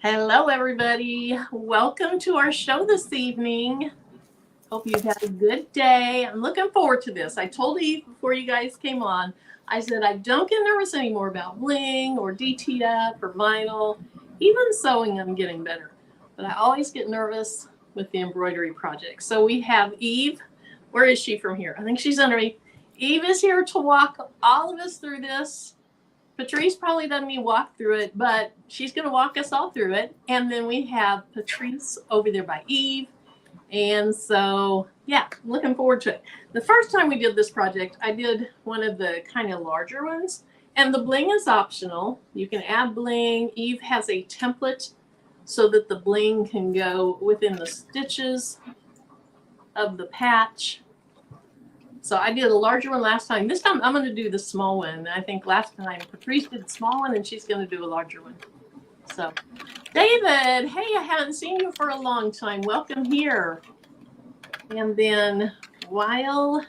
Hello, everybody. Welcome to our show this evening. Hope you've had a good day. I'm looking forward to this. I told Eve before you guys came on, I said I don't get nervous anymore about bling or DTF or vinyl. Even sewing, I'm getting better. But I always get nervous with the embroidery project. So we have Eve. Where is she from here? I think she's under me. Eve is here to walk all of us through this. Patrice probably doesn't need to walk through it, but she's going to walk us all through it. And then we have Patrice over there by Eve. And so, yeah, looking forward to it. The first time we did this project, I did one of the kind of larger ones. And the bling is optional. You can add bling. Eve has a template so that the bling can go within the stitches of the patch. So I did a larger one last time. This time I'm going to do the small one. I think last time Patrice did the small one and she's going to do a larger one. So David, hey, I haven't seen you for a long time. Welcome here. And then while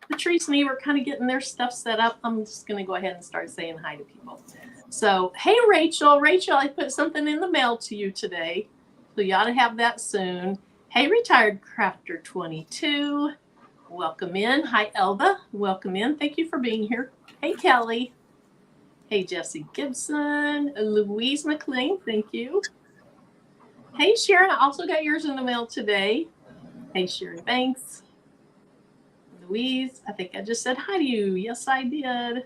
Patrice and Eve are kind of getting their stuff set up, I'm just going to go ahead and start saying hi to people. So, hey, Rachel. Rachel, I put something in the mail to you today. So you ought to have that soon. Hey, Retired Crafter 22. Welcome in. Hi, Elba. Welcome in. Thank you for being here. Hey, Kelly. Hey, Jesse Gibson. Louise McLean. Thank you. Hey, Sharon. I also got yours in the mail today. Hey, Sharon Banks. Louise, I think I just said hi to you. Yes, I did.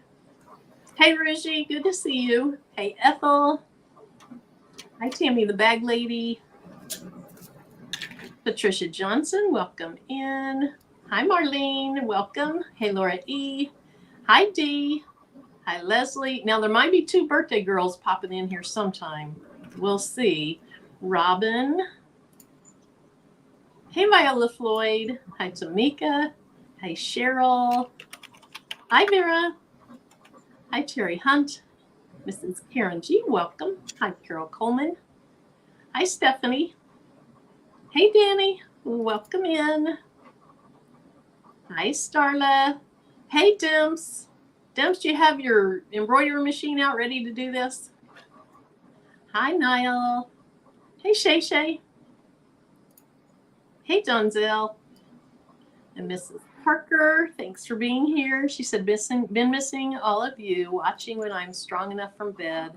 Hey, Ruji. Good to see you. Hey, Ethel. Hi, Tammy, the bag lady. Patricia Johnson. Welcome in. Hi, Marlene. Welcome. Hey, Laura E. Hi, Dee. Hi, Leslie. Now, there might be two birthday girls popping in here sometime. We'll see. Robin. Hey, Viola Floyd. Hi, Tamika. Hi, Cheryl. Hi, Vera. Hi, Terry Hunt. Mrs. Karen G. Welcome. Hi, Carol Coleman. Hi, Stephanie. Hey, Danny. Welcome in. Hi, Starla. Hey, Dimps. Dimps, do you have your embroidery machine out ready to do this? Hi, Niall. Hey, Shay Shay. Hey, Donzel. And Mrs. Parker, thanks for being here. She said, been missing all of you, watching when I'm strong enough from bed.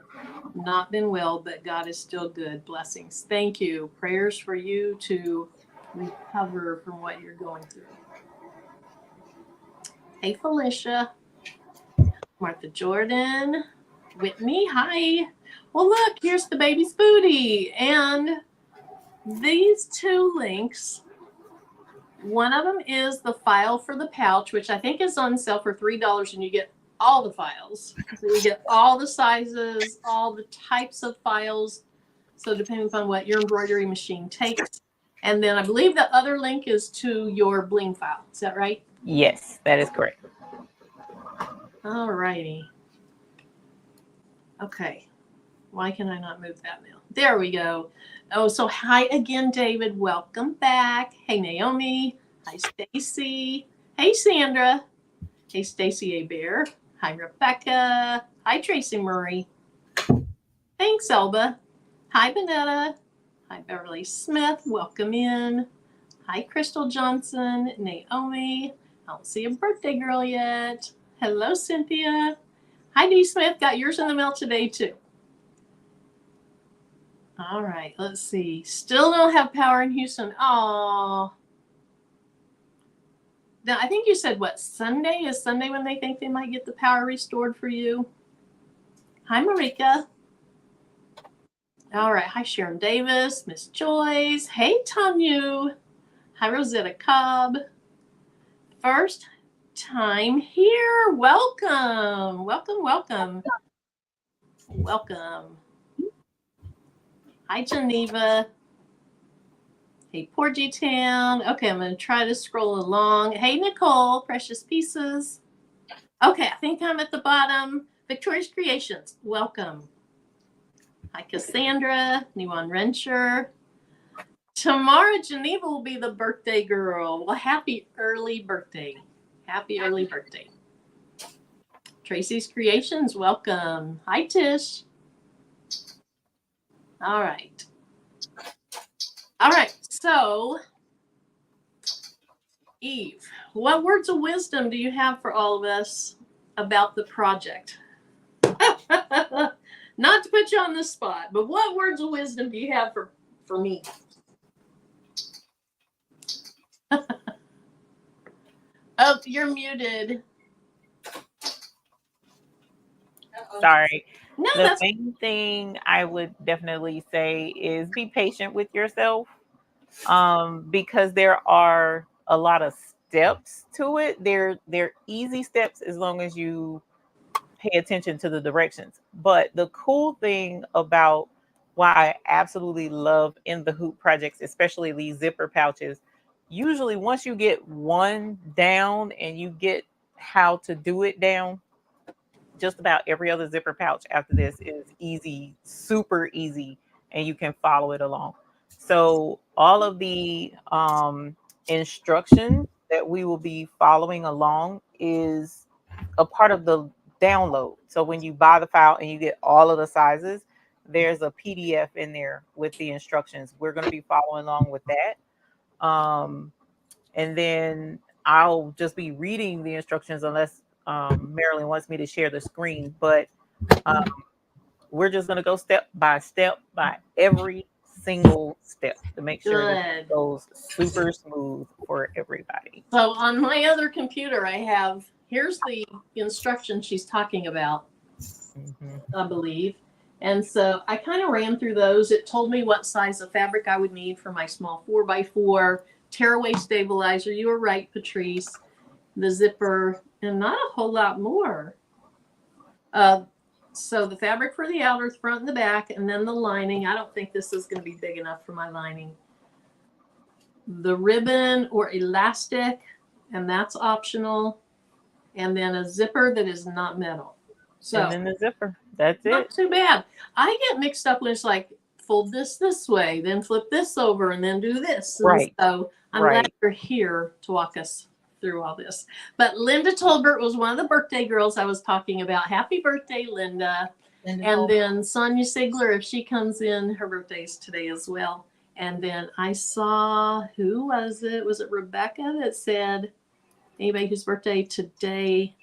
Not been well, but God is still good. Blessings. Thank you. Prayers for you to recover from what you're going through. Hey, Felicia. Martha Jordan. Whitney, hi. Well, look, here's the baby's booty. And these two links, one of them is the file for the pouch, which I think is on sale for $3, and you get all the files. So you get all the sizes, all the types of files. So depending upon what your embroidery machine takes. And then I believe the other link is to your bling file. Is that right? Yes, that is correct. All righty. Okay. Why can I not move that now? There we go. Oh, so hi again, David. Welcome back. Hey, Naomi. Hi, Stacy. Hey, Sandra. Hey, Stacy A. Bear. Hi, Rebecca. Hi, Tracy Murray. Thanks, Elba. Hi, Bonetta. Hi, Beverly Smith. Welcome in. Hi, Crystal Johnson. Naomi. I don't see a birthday girl yet. Hello, Cynthia. Hi, Dee Smith. Got yours in the mail today, too. All right, let's see. Still don't have power in Houston. Oh. Now, I think you said, what, Sunday? Is Sunday when they think they might get the power restored for you? Hi, Marika. All right. Hi, Sharon Davis. Miss Joyce. Hey, Tanya. Hi, Rosetta Cobb. First time here. Welcome. Welcome, welcome. Welcome. Hi, Geneva. Hey, Porgy Town. Okay, I'm going to try to scroll along. Hey, Nicole. Precious Pieces. Okay, I think I'm at the bottom. Victoria's Creations. Welcome. Hi, Cassandra. Nuan Rencher. Tomorrow, Geneva will be the birthday girl. Well, happy early birthday. Happy early birthday. Tracy's Creations. Welcome. Hi, Tish. All right. All right. So, Eve, what words of wisdom do you have for all of us about the project? Not to put you on the spot, but what words of wisdom do you have for me? Oh, you're muted. Sorry. No, The that's main thing I would definitely say is be patient with yourself, because there are a lot of steps to it. They're easy steps as long as you pay attention to the directions. But the cool thing about why I absolutely love in the hoop projects, especially these zipper pouches, usually once you get one down and you get how to do it down, just about every other zipper pouch after this is easy, super easy, and you can follow it along. So all of the instruction that we will be following along is a part of the download. So when you buy the file and you get all of the sizes, there's a PDF in there with the instructions. We're going to be following along with that. And then I'll just be reading the instructions unless Marilyn wants me to share the screen. But um, we're just going to go step by every single step to make sure that good. it goes super smooth for everybody. So on my other computer, I have, here's the instruction she's talking about, Mhm. I believe. And so I kind of ran through those. It told me what size of fabric I would need for my small 4x4 tearaway stabilizer. You were right, Patrice. The zipper, and not a whole lot more. So the fabric for the outer, front, and the back, and then the lining. I don't think this is going to be big enough for my lining. The ribbon or elastic, and that's optional. And then a zipper that is not metal. And So then the zipper. That's not it. too bad. I get mixed up when it's like fold this way, then flip this over, and then do this. And Right. so I'm glad Right. you're here to walk us through all this. But Linda Tolbert was one of the birthday girls I was talking about. Happy birthday, Linda. And then Sonia Sigler, if she comes in, her birthday's today as well. And then I saw, who was it? Was it Rebecca that said, anybody whose birthday today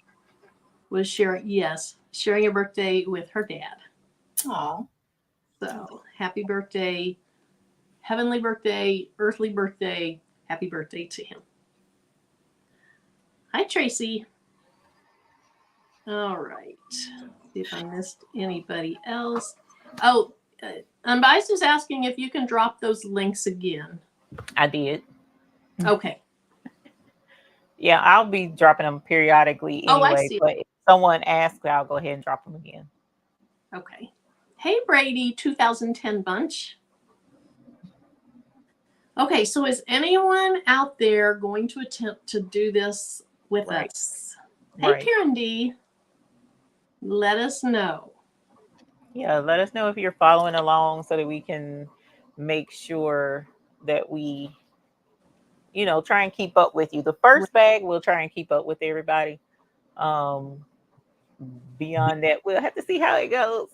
was sharing, yes, sharing a birthday with her dad. Oh, So happy birthday, heavenly birthday, earthly birthday, happy birthday to him. Hi, Tracy. All right. See if I missed anybody else. Oh, Unbiased is asking if you can drop those links again. I did. Okay. Yeah, I'll be dropping them periodically Oh, I anyway. see. But if someone asks, I'll go ahead and drop them again. Okay. Hey, Brady, 2010 bunch. Okay, so is anyone out there going to attempt to do this with Right. us? Hey, Karen D, let us know. Yeah, let us know if you're following along so that we can make sure that we, try and keep up with you. The first bag, we'll try and keep up with everybody. Um, Beyond that, we'll have to see how it goes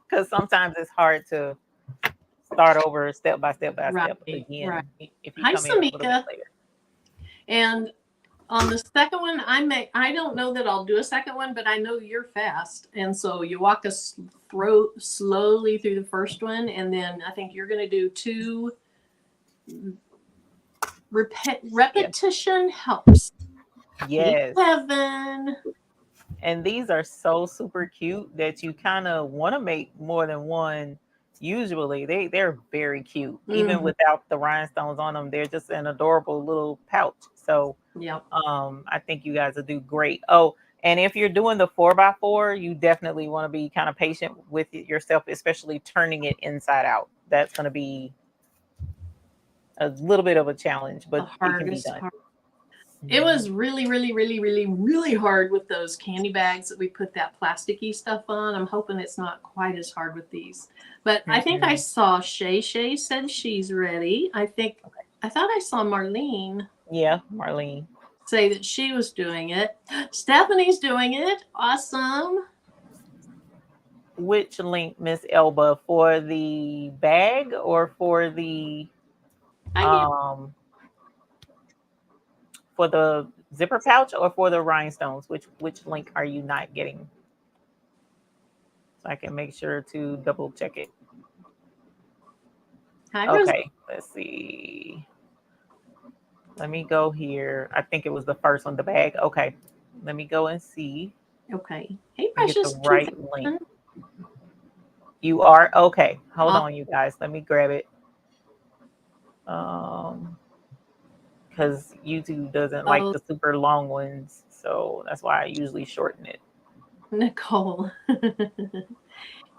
because sometimes it's hard to start over step by step again Right. if you Hi, come in a little bit Samika. later. And on the second one, I don't know that I'll do a second one, but I know you're fast. And so you walk us slowly through the first one. And then I think you're going to do two. Repetition helps. Yes. 7. And these are so super cute that you kind of want to make more than one. Usually they're very cute. Even without the rhinestones on them, they're just an adorable little pouch. So Yep. I think you guys will do great. Oh, and if you're doing the 4x4, you definitely want to be kind of patient with it yourself, especially turning it inside out. That's going to be a little bit of a challenge, but it can be done. Part. It was really, really, really, really, really hard with those candy bags that we put that plasticky stuff on. I'm hoping it's not quite as hard with these. But I think I saw Shay said she's ready. I thought I saw Marlene. Yeah, Marlene. Say that she was doing it. Stephanie's doing it. Awesome. which link, Miss Elba, for the bag or for the um for the zipper pouch or for the rhinestones? Which link are you not getting? So I can make sure to double check it. Hi, Okay, let's see. Let me go here. I think it was the first one, the bag. Okay, let me go and see. Okay. Hey, Let me get the Precious right link. 2000. You are okay. Hold Awesome. on, you guys. Let me grab it. Because YouTube doesn't like Oh, the super long ones, so that's why I usually shorten it. Nicole.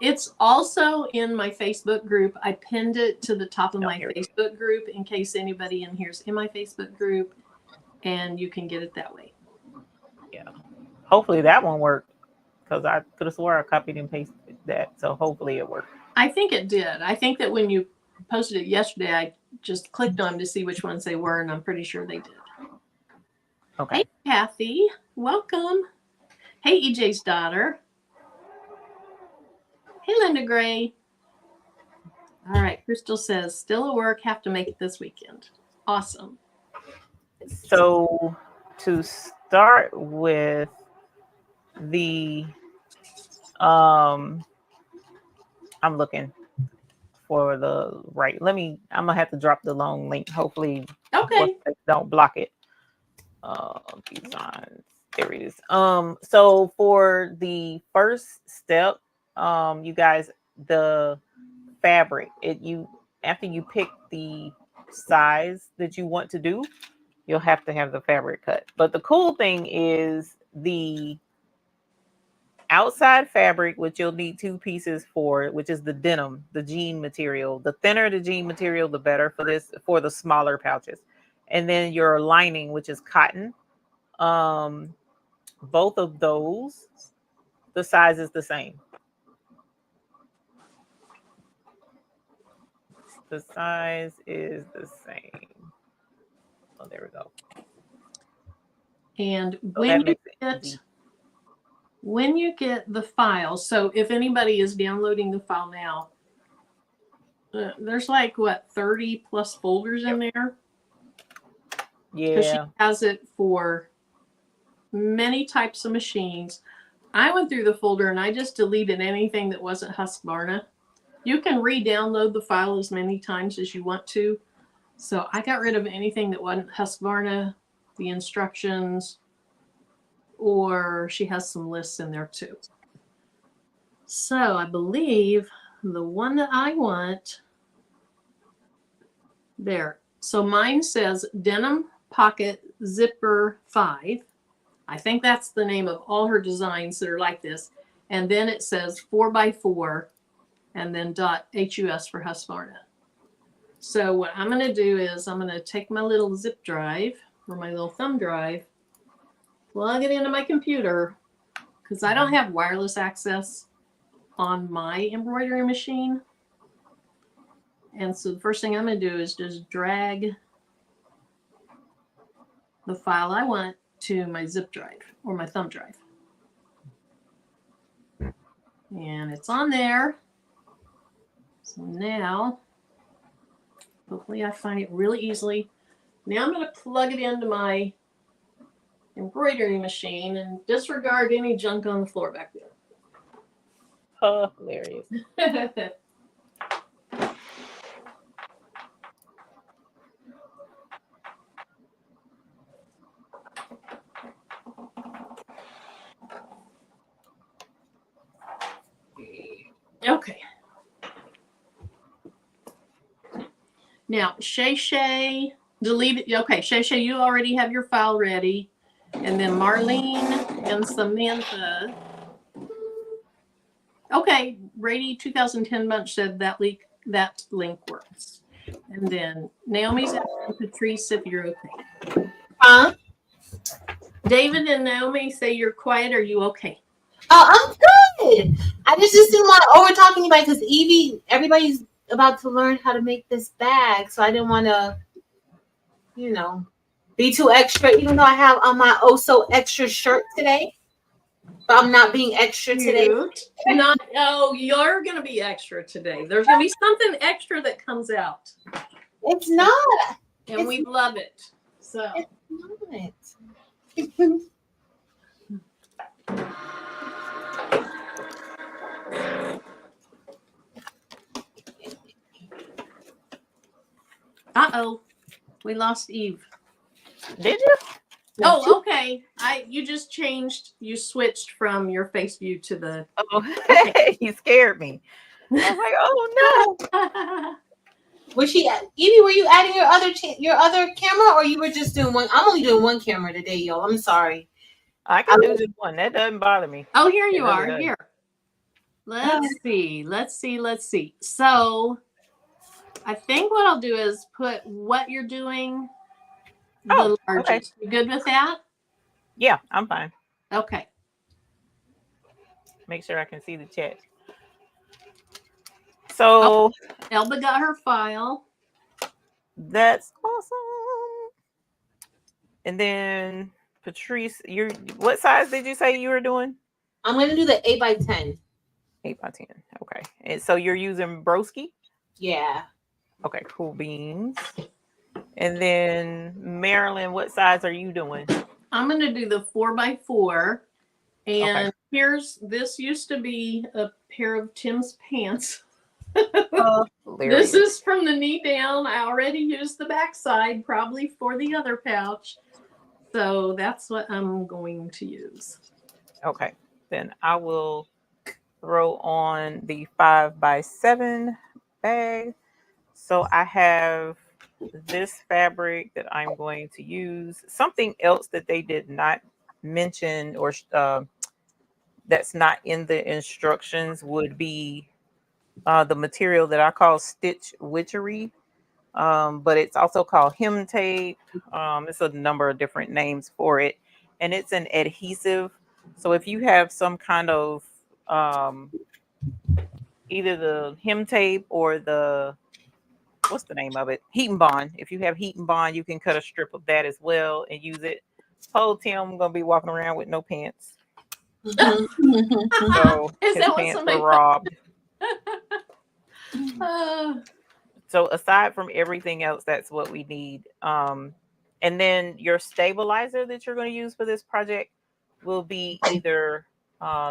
It's also in my Facebook group. I pinned it to the top of Oh, my here it is. Facebook group in case anybody in here's in my Facebook group, and you can get it that way. Yeah. Hopefully that one worked because I could have swore I copied and pasted that. So hopefully it worked. I think it did. I think that when you posted it yesterday, I just clicked on to see which ones they were, and I'm pretty sure they did. Okay. Hey, Kathy. Welcome. Hey, EJ's daughter. Hey, Linda Gray. All right. Crystal says, still at work, have to make it this weekend. Awesome. So to start with the I'm looking for the right. I'm gonna have to drop the long link. Hopefully Okay. don't block it. Designs. There it is. So for the first step, you guys, the fabric, after you pick the size that you want to do, you'll have to have the fabric cut. But the cool thing is the outside fabric, which you'll need 2 pieces for, which is the denim, the jean material. The thinner the jean material, the better for the smaller pouches. And then your lining, which is cotton. Both of those, the size is the same. The size is the same. Oh, there we go. And So when you get the file, so if anybody is downloading the file now, there's like 30 plus folders in there. Because she has it for many types of machines. I went through the folder and I just deleted anything that wasn't Husqvarna. You can re-download the file as many times as you want to. So I got rid of anything that wasn't Husqvarna, the instructions, or she has some lists in there too. So I believe the one that I want there. So mine says Denim Pocket Zipper 5. I think that's the name of all her designs that are like this. And then it says 4x4 and then .hus for Husqvarna. So what I'm going to do is I'm going to take my little zip drive or my little thumb drive, plug it into my computer because I don't have wireless access on my embroidery machine. And so the first thing I'm going to do is just drag the file I want to my zip drive or my thumb drive. And it's on there. So now, hopefully I find it really easily. Now I'm going to plug it into my embroidery machine and disregard any junk on the floor back there. Hilarious. Okay. Now, Shay, delete it. Okay, Shay, you already have your file ready. And then Marlene and Samantha. Okay, Brady 2010 Bunch said that link works. And then Naomi's asking Patrice if you're okay. Huh? David and Naomi say you're quiet. Are you okay? Oh, I'm good. I just didn't want to over talk anybody because Evie, everybody's about to learn how to make this bag, so I didn't want to, be too extra. Even though I have on my oh so extra shirt today, But I'm not being extra today. Cute. Not, oh, you're going to be extra today. There's going to be something extra that comes out. It's not. And we love it. So. It's not. Uh-oh. We lost Eve. Did you? Oh, okay. You just changed. You switched from your face view to the. Oh, you scared me. I was like, oh no. Was she, Evie? Were you adding your other camera, or you were just doing one? I'm only doing one camera today, yo. I'm sorry. I can do just one. That doesn't bother me. Oh, here you It really are. doesn't. Here. Let's see. So, I think what I'll do is put what you're doing the largest. Okay. You good with that? Yeah, I'm fine. Okay. Make sure I can see the chat. So Elba got her file. that's awesome. And then Patrice, what size did you say you were doing? I'm gonna do the 8x10. 8x10. Okay. And so you're using Broski? Yeah. Okay, cool beans. And then Marilyn, what size are you doing? I'm going to do the 4x4. And Okay. this used to be a pair of Tim's pants. Hilarious. This is from the knee down. I already used the backside, probably for the other pouch. So that's what I'm going to use. Okay. Then I will throw on the 5x7 bag. So I have this fabric that I'm going to use. Something else that they did not mention or that's not in the instructions would be the material that I call stitch witchery. But it's also called hem tape. It's a number of different names for it. And it's an adhesive. So if you have some kind of either the hem tape or what's the name of it? Heat and bond. If you have heat and bond, you can cut a strip of that as well and use it. Whole Tim gonna be walking around with no pants. So his pants were robbed. So aside from everything else, that's what we need. And then your stabilizer that you're going to use for this project will be either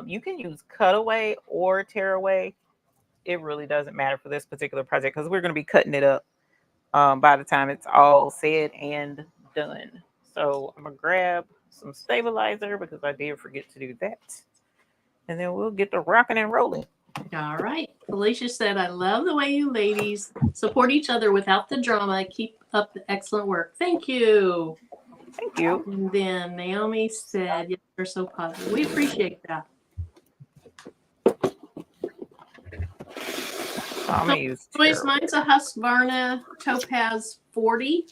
you can use cutaway or tearaway. It really doesn't matter for this particular project because we're going to be cutting it up by the time it's all said and done. So I'm going to grab some stabilizer because I did forget to do that. And then we'll get to rocking and rolling. All right. Felicia said, I love the way you ladies support each other without the drama. Keep up the excellent work. Thank you. Thank you. And then Naomi said, yes, you're so positive. We appreciate that. I'm going to use mine's a Husqvarna Topaz 40.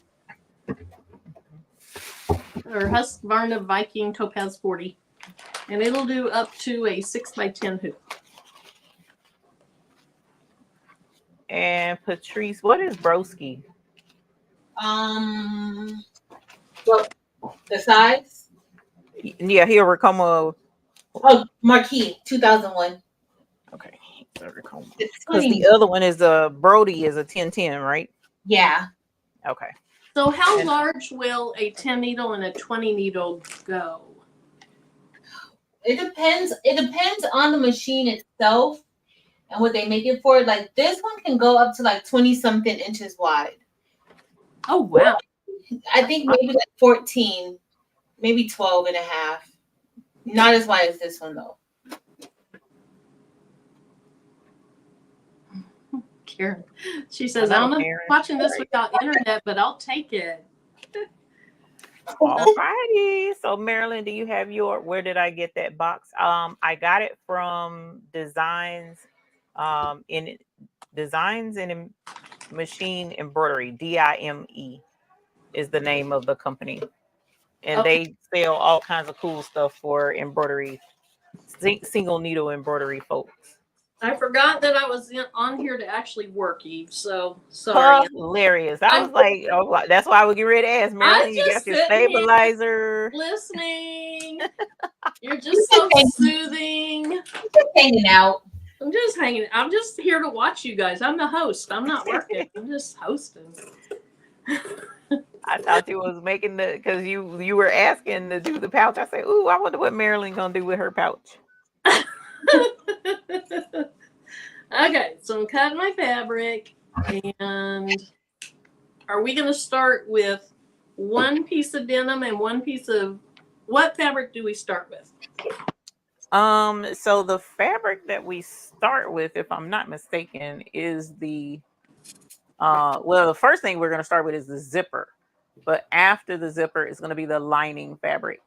Or Husqvarna Viking Topaz 40. And it'll do up to a 6x10 hoop. And Patrice, what is Broski? Well, the size? Yeah, here Racoma. Oh, Marquis, 2001. Okay, It's because the other one is Brody is a 1010, right? Yeah. Okay. So how large will a 10 needle and a 20 needle go? It depends. It depends on the machine itself and what they make it for. Like this one can go up to like 20 something inches wide. Oh, wow. I think maybe like 14, maybe 12 and a half. Not as wide as this one though. Karen, she says, I don't know if I'm watching this without internet, but I'll take it. All righty. So Marilyn, do you have where did I get that box? I got it from Designs in Machine Embroidery. DIME is the name of the company. And they sell all kinds of cool stuff for embroidery, single needle embroidery folks. I forgot that I was on here to actually work, Eve. So sorry. Hilarious. I was like, oh, that's why I would get ready to ask I'm Marilyn. You just got your sitting here stabilizer. listening. You're just so soothing. Hanging out. I'm just hanging. I'm just here to watch you guys. I'm the host. I'm not working. I'm just hosting. I thought you was making the because you were asking to do the pouch. I said, ooh, I wonder what Marilyn gonna do with her pouch. Okay, so I'm cutting my fabric, and are we going to start with one piece of denim and one piece of what fabric do we start with? So the fabric that we start with, if I'm not mistaken, is the well, the first thing we're gonna start with is the zipper, but after the zipper is gonna be the lining fabric.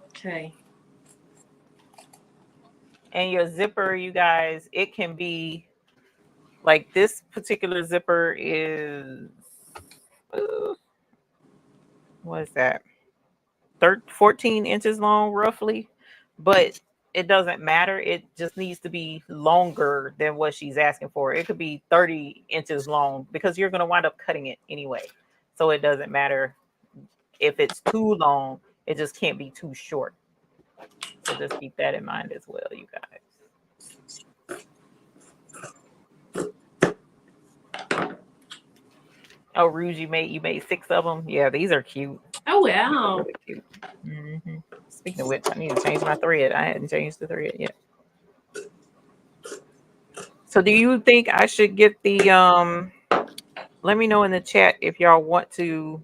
Okay. And your zipper, you guys, it can be like this particular zipper is what is that? 14 inches long, roughly, but it doesn't matter. It just needs to be longer than what she's asking for. It could be 30 inches long because you're going to wind up cutting it anyway. So it doesn't matter if it's too long, it just can't be too short. So just keep that in mind as well, you guys. Oh, Rouge, you made 6 of them. Yeah, these are cute. Oh wow. Really cute. Mm-hmm. Speaking of which, I need to change my thread. I hadn't changed the thread yet. So do you think I should get the let me know in the chat if y'all want to,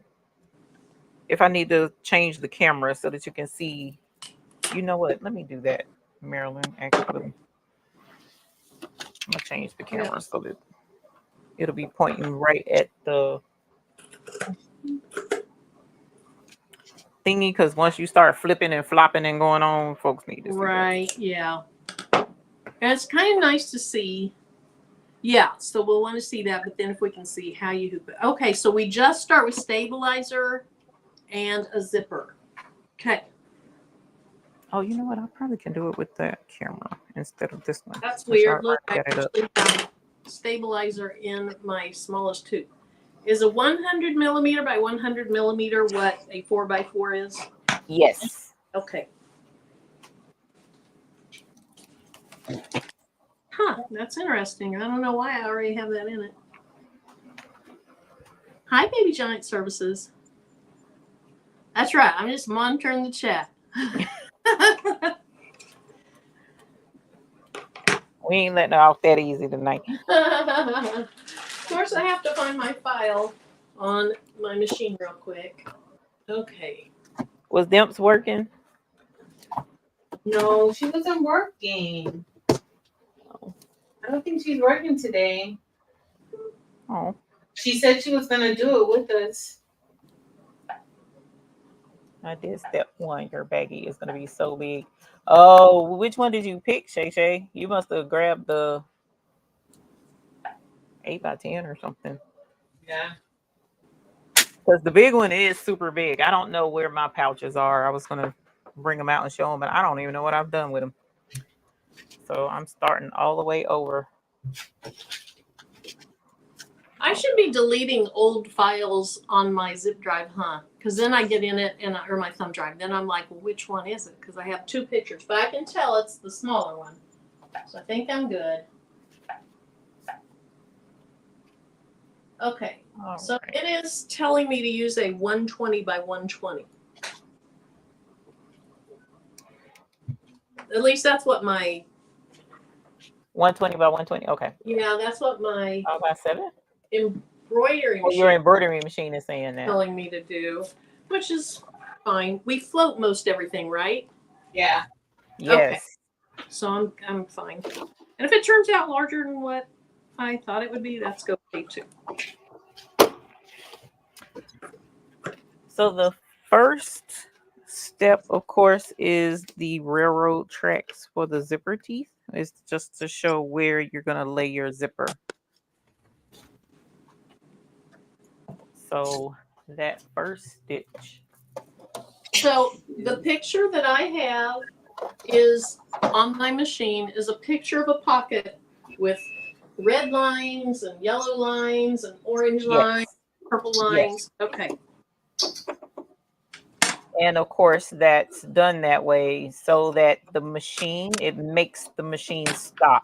if I need to change the camera so that you can see. You know what? Let me do that, Marilyn. Actually, I'm gonna change the camera so that it'll be pointing right at the thingy, because once you start flipping and flopping and going on, folks need to see right, that. Yeah. And it's kind of nice to see. Yeah, so we'll want to see that, but then if we can see how you hoop it. Okay, so we just start with stabilizer and a zipper. Okay. Oh, you know what? I probably can do it with that camera instead of this one. That's weird. Look, I it actually have stabilizer in my smallest tube. Is a 100 millimeter by 100 millimeter what a 4x4 is? Yes. Okay. Huh, that's interesting. I don't know why I already have that in it. Hi, Baby Giant Services. That's right. I'm just monitoring the chat. We ain't letting her off that easy tonight. Of course, I have to find my file on my machine real quick. Okay. Was Dimps working? No, she wasn't working. I don't think she's working today. Oh. She said she was gonna do it with us. I did step 1. Your baggie is gonna be so big. Oh, which one did you pick, Shay Shay? You must have grabbed the 8x10 or something. Yeah. Because the big one is super big. I don't know where my pouches are. I was gonna bring them out and show them, but I don't even know what I've done with them. So I'm starting all the way over. I should be deleting old files on my zip drive, huh? Because then I get in it or my thumb drive. Then I'm like, well, which one is it? Because I have 2 pictures, but I can tell it's the smaller one. So I think I'm good. Okay. All so right. It is telling me to use a 120 by 120. At least that's what my 120 by 120. Okay. Yeah, that's what my 5x7 embroidery machine. Your embroidery machine is saying that. Telling me to do, which is fine. We float most everything, right? Yeah. Yes. Okay. So I'm fine. And if it turns out larger than what I thought it would be, that's okay too. So the first step, of course, is the railroad tracks for the zipper teeth. It's just to show where you're going to lay your zipper. So that first stitch. So the picture that I have is on my machine is a picture of a pocket with red lines and yellow lines and orange lines, purple lines. Yes. Okay. And of course, that's done that way so that it makes the machine stop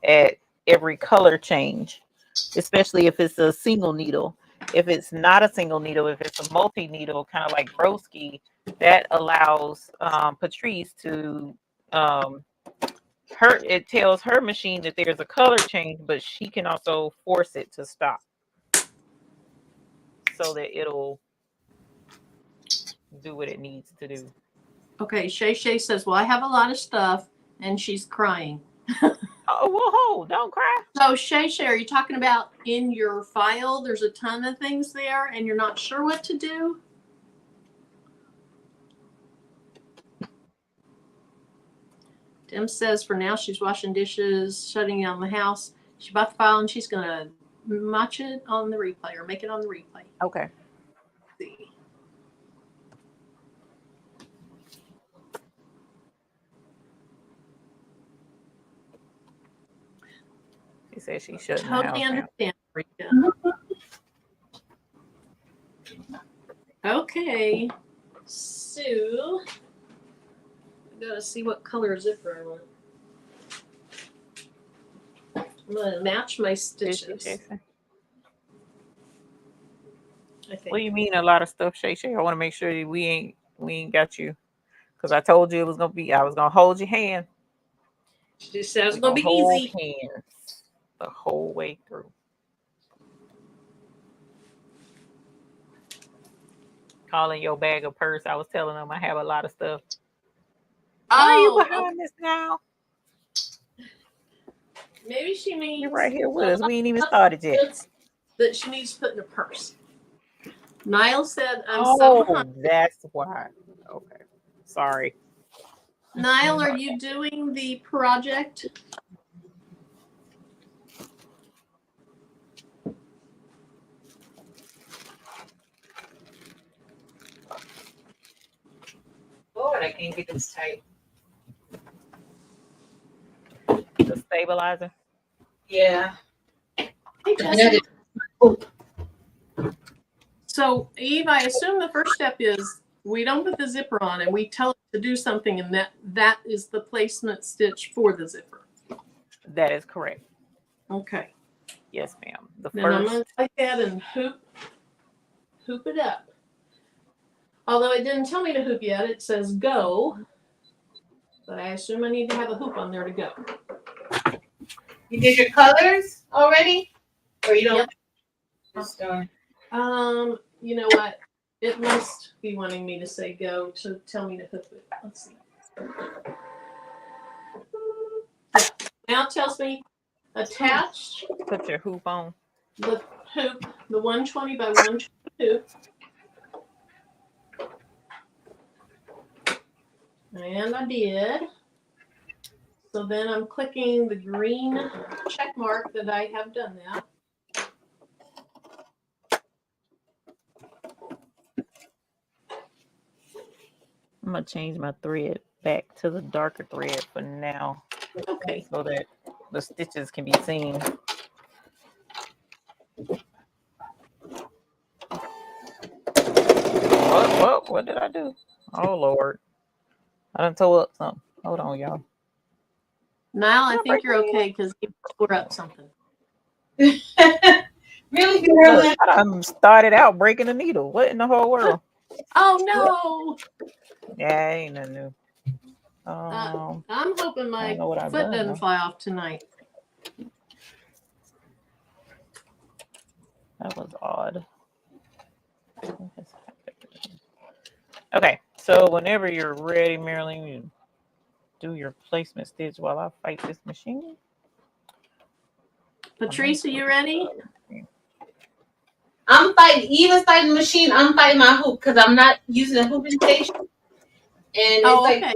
at every color change, especially if it's a single needle. If it's not a single needle, if it's a multi needle, kind of like Broski, that allows Patrice to it tells her machine that there's a color change, but she can also force it to stop so that it'll do what it needs to do. Okay, Shay Shay says, well, I have a lot of stuff, and she's crying. Oh, whoa, don't cry. So, Shay Shay, are you talking about in your file, there's a ton of things there, and you're not sure what to do? Tim says for now she's washing dishes, shutting down the house. She bought the file, and she's going to watch it on the replay or make it on the replay. Okay. Let's see. She said she's shutting the Totally house understand. Okay, so I gotta see what color zipper I want. I'm gonna match my stitches. I think. What do you mean a lot of stuff, Shay Shay? I want to make sure we ain't got you, because I told you I was gonna hold your hand. She said it's gonna be easy. Hands the whole way through. Calling your bag a purse. I was telling them I have a lot of stuff. Why are you behind this now? Maybe she means you're right here with us. We ain't even started yet. That she needs to put in a purse. Niall said, I'm so behind. That's why. Okay. Sorry. Niall, are you doing the project? Lord, I can't get this tight. The stabilizer? Yeah. So, Eve, I assume the first step is we don't put the zipper on and we tell it to do something, and that is the placement stitch for the zipper. That is correct. Okay. Yes, ma'am. Then I'm going to take that and hoop it up. Although it didn't tell me to hoop yet, it says go. But I assume I need to have a hoop on there to go. You did your colors already? Or you don't? Yep. You know what? It must be wanting me to say go to tell me to hoop it. Let's see. Yeah. Now it tells me attach. Put your hoop on. The hoop, the 120 by 120 hoop. And I did. So then I'm clicking the green check mark that I have done that. I'm going to change my thread back to the darker thread for now. Okay. So that the stitches can be seen. What did I do? Oh, Lord. I done tore up something. Hold on, y'all. Niall, I think you're okay because you tore up something. Really, girl? Look, I done started out breaking a needle. What in the whole world? Oh, no. Yeah, ain't nothing new. I'm hoping my foot doesn't fly off tonight. That was odd. Okay, so whenever you're ready, Marilyn, you do your placement stitch while I fight this machine. Patrice, are you ready? I'm fighting, even fighting the machine, I'm fighting my hoop because I'm not using a hooping station. And it's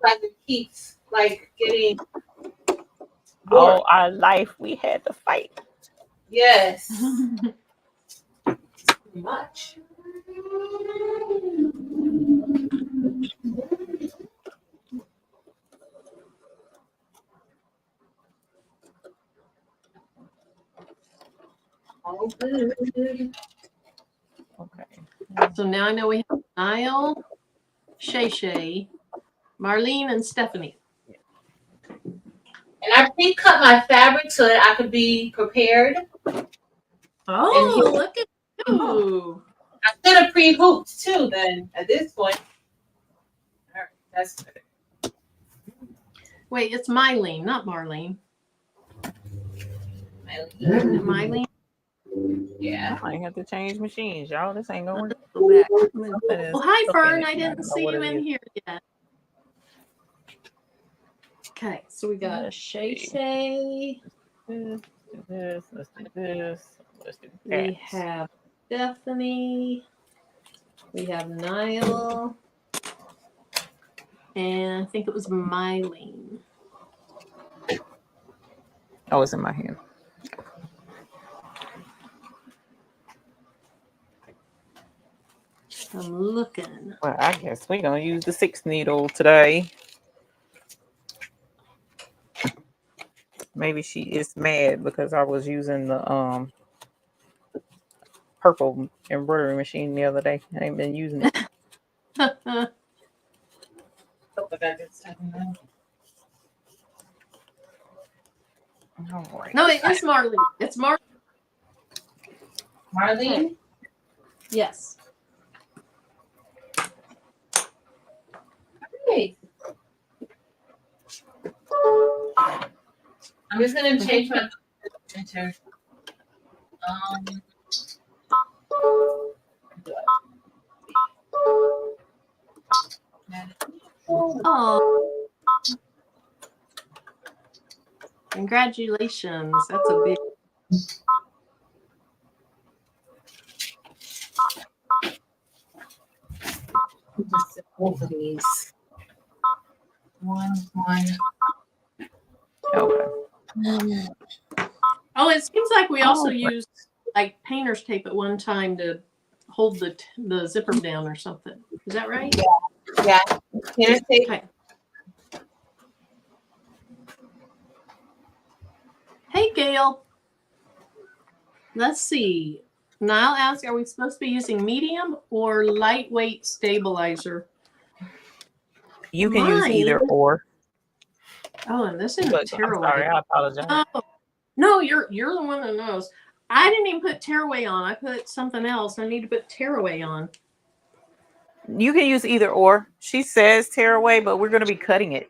like it keeps like getting bored. All our life we had to fight. Yes. Too much. All good. Okay. So now I know we have Niall, Shay, Marlene, and Stephanie. And I pre-cut my fabric so that I could be prepared. Oh, look at you. I should have pre-hooped too then at this point. All right, that's good. Wait, it's Mylene, not Marlene. Mylene? Yeah. I have to change machines, y'all. This ain't gonna work. Go back. Something is Oh, hi, cooking Fern. it, I and I didn't don't know see what you it in is. here yet. Okay, so we got Let's Shay. Let's do this. Let's do this. Let's do that. We have Stephanie. We have Niall. And I think it was Mylene. Oh, it's in my hand. I'm looking. Well, I guess we're gonna use the 6 needle today. Maybe she is mad because I was using the purple embroidery machine the other day. I ain't been using it. All right. No, it is Marlene. It's Marlene. Marlene? Yes. Hey. I'm just gonna change my printer. Oh. Congratulations. That's a big. Both of these. One. Okay. Oh, it seems like we also used like painter's tape at one time to hold the zipper down or something. Is that right? Yeah. Painter's tape. Okay. Hey, Gail. Let's see. Niall asked, are we supposed to be using medium or lightweight stabilizer? You can use either or. Oh, and this isn't I'm tearaway. sorry, I apologize. Oh, no, you're the one that knows. I didn't even put tearaway on. I put something else. I need to put tearaway on. You can use either or. She says tearaway, but we're going to be cutting it.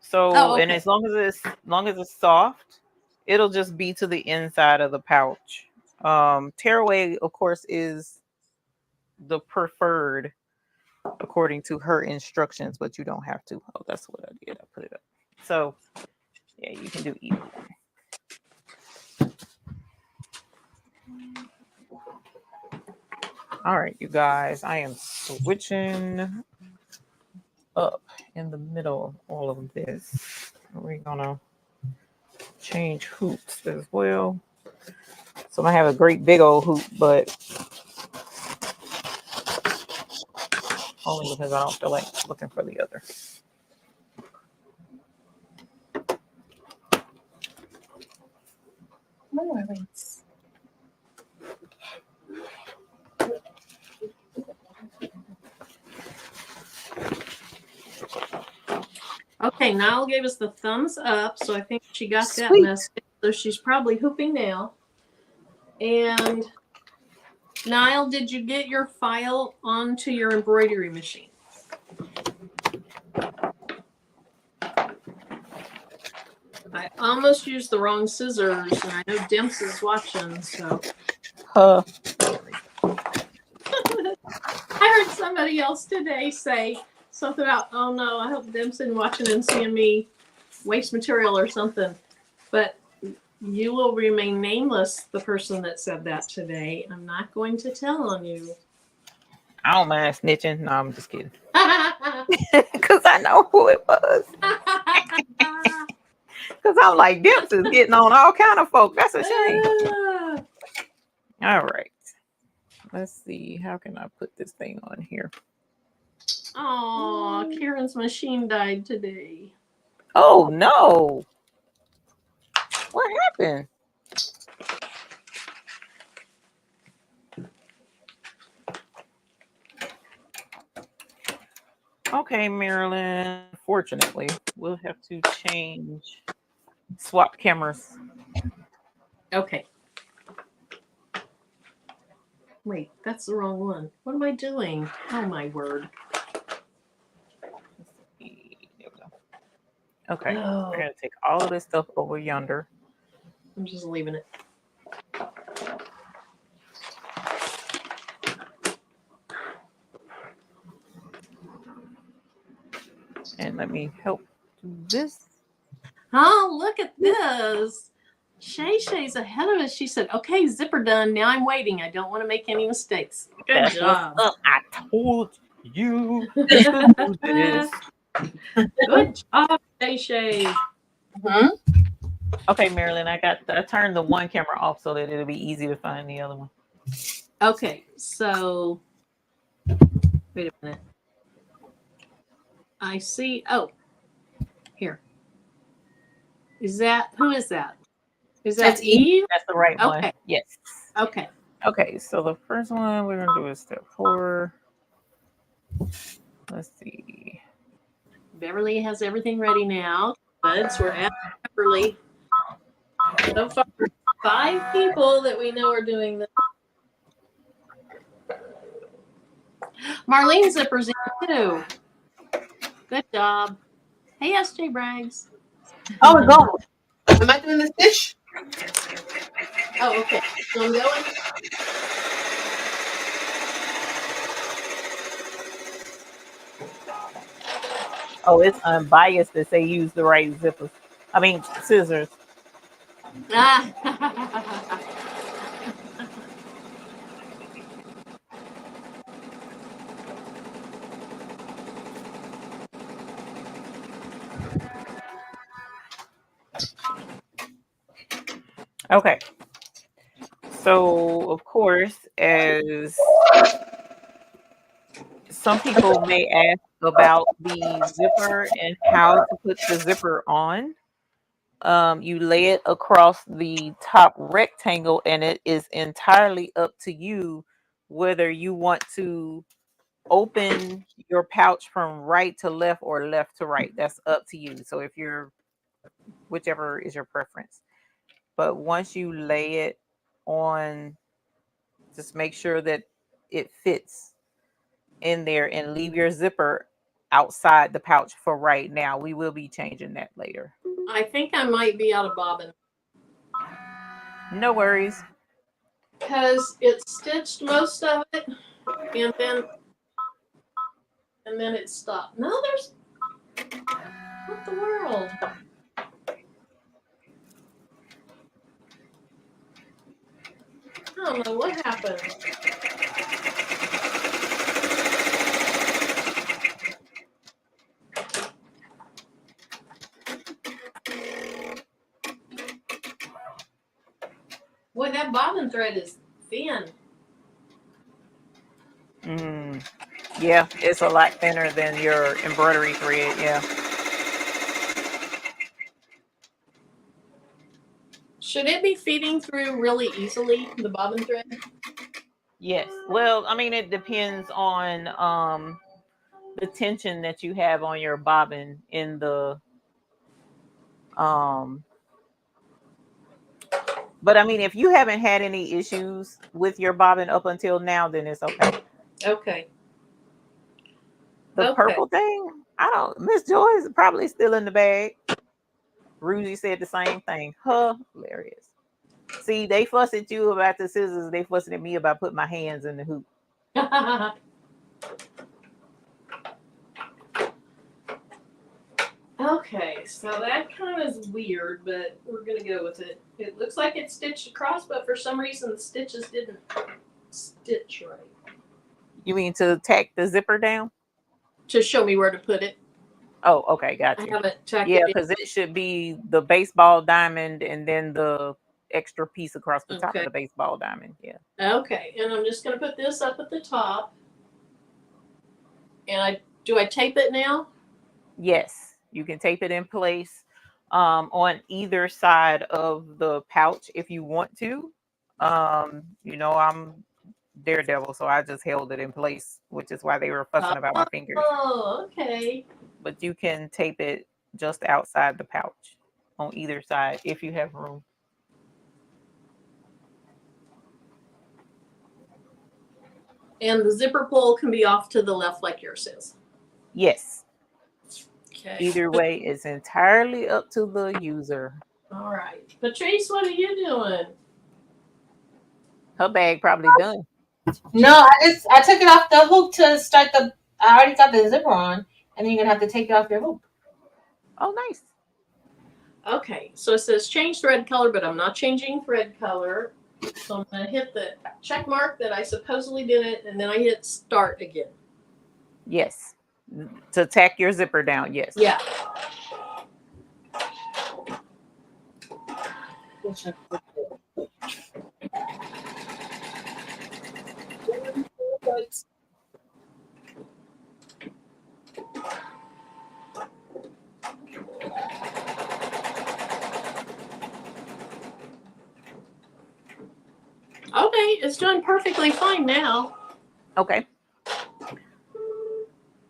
So, and as long as it's soft, it'll just be to the inside of the pouch. Tearaway, of course, is the preferred according to her instructions, but you don't have to. Oh, that's what I did. I put it up. So, yeah, you can do either one. All right, you guys, I am switching up in the middle of all of this. We're gonna change hoops as well. So I have a great big old hoop, but only because I don't feel like looking for the other. Okay, Niall gave us the thumbs up, so I think she got that message. So she's probably hooping now. And Niall, did you get your file onto your embroidery machine? I almost used the wrong scissors, and I know Dimps is watching, so. I heard somebody else today say something about, oh no, I hope Dimps isn't watching and seeing me waste material or something. But you will remain nameless, the person that said that today. I'm not going to tell on you. I don't mind snitching. No, I'm just kidding. Because I know who it was. Because I'm like, Dimps is getting on all kind of folk. That's a shame. All right. Let's see. How can I put this thing on here? Oh, Karen's machine died today. Oh, no. What happened? Okay, Marilyn. Fortunately, we'll have to swap cameras. Okay. Wait, that's the wrong one. What am I doing? Oh my word. There we go. Okay, Oh, we're gonna take all of this stuff over yonder. I'm just leaving it. And let me help do this. Oh, look at this. Shay Shay's ahead of us. She said, okay, zipper done. Now I'm waiting. I don't want to make any mistakes. Good That's job. what's up. I told you you could do this. Good job, Shay Shay. Mm-hmm. Okay, Marilyn, I turned the one camera off so that it'll be easy to find the other one. Okay, so wait a minute. I see. Oh, here. Who is that? Is that That's Eve. Eve? That's the right one. Okay. Yes. Okay. Okay, so the first one we're gonna do is step 4. Let's see. Beverly has everything ready now. Good. So we're at Beverly. So far, 5 people that we know are doing this. Marlene zippers in too. Good job. Hey, SJ Braggs. Oh, go. Am I doing the stitch? Oh, okay. So I'm going. Oh, it's unbiased that say use the right zippers. I mean scissors. Ah. Okay. So of course, as some people may ask about the zipper and how to put the zipper on. You lay it across the top rectangle, and it is entirely up to you whether you want to open your pouch from right to left or left to right. That's up to you. So if you're whichever is your preference. But once you lay it on, just make sure that it fits in there and leave your zipper outside the pouch for right now. We will be changing that later. I think I might be out of bobbin No worries. because it stitched most of it, and then it stopped. No, there's what the world. I don't know what happened. Boy, that bobbin thread is thin. Yeah, it's a lot thinner than your embroidery thread. Yeah. Should it be feeding through really easily, the bobbin thread? Yes. Well, I mean, it depends on the tension that you have on your bobbin in the but I mean, if you haven't had any issues with your bobbin up until now, then it's okay. Okay. The purple thing, I don't. Miss Joy is probably still in the bag. Ruzy said the same thing. Hilarious. See, they fuss at you about the scissors. They fussing at me about putting my hands in the hoop. Okay, so that kind of is weird, but we're gonna go with it. It looks like it's stitched across, but for some reason the stitches didn't stitch right. You mean to tack the zipper down? To show me where to put it. Oh, okay, got I you. haven't tacked Yeah, it. because it should be the baseball diamond and then the extra piece across the top of the baseball diamond. Yeah. Okay, and I'm just gonna put this up at the top. And do I tape it now? Yes, you can tape it in place on either side of the pouch if you want to. I'm daredevil, so I just held it in place, which is why they were fussing about my fingers. Oh, okay. But you can tape it just outside the pouch on either side if you have room. And the zipper pull can be off to the left like yours is. Yes. Okay. Either way, it's entirely up to the user. All right. Patrice, what are you doing? Her bag probably done. No, I took it off the hook to start the. I already got the zipper on, and then you're gonna have to take it off your hook. Oh, nice. Okay, so it says change thread color, but I'm not changing thread color. So I'm going to hit the check mark that I supposedly did it, and then I hit start again. Yes. To tack your zipper down, yes. Yeah. Okay, it's doing perfectly fine now. Okay.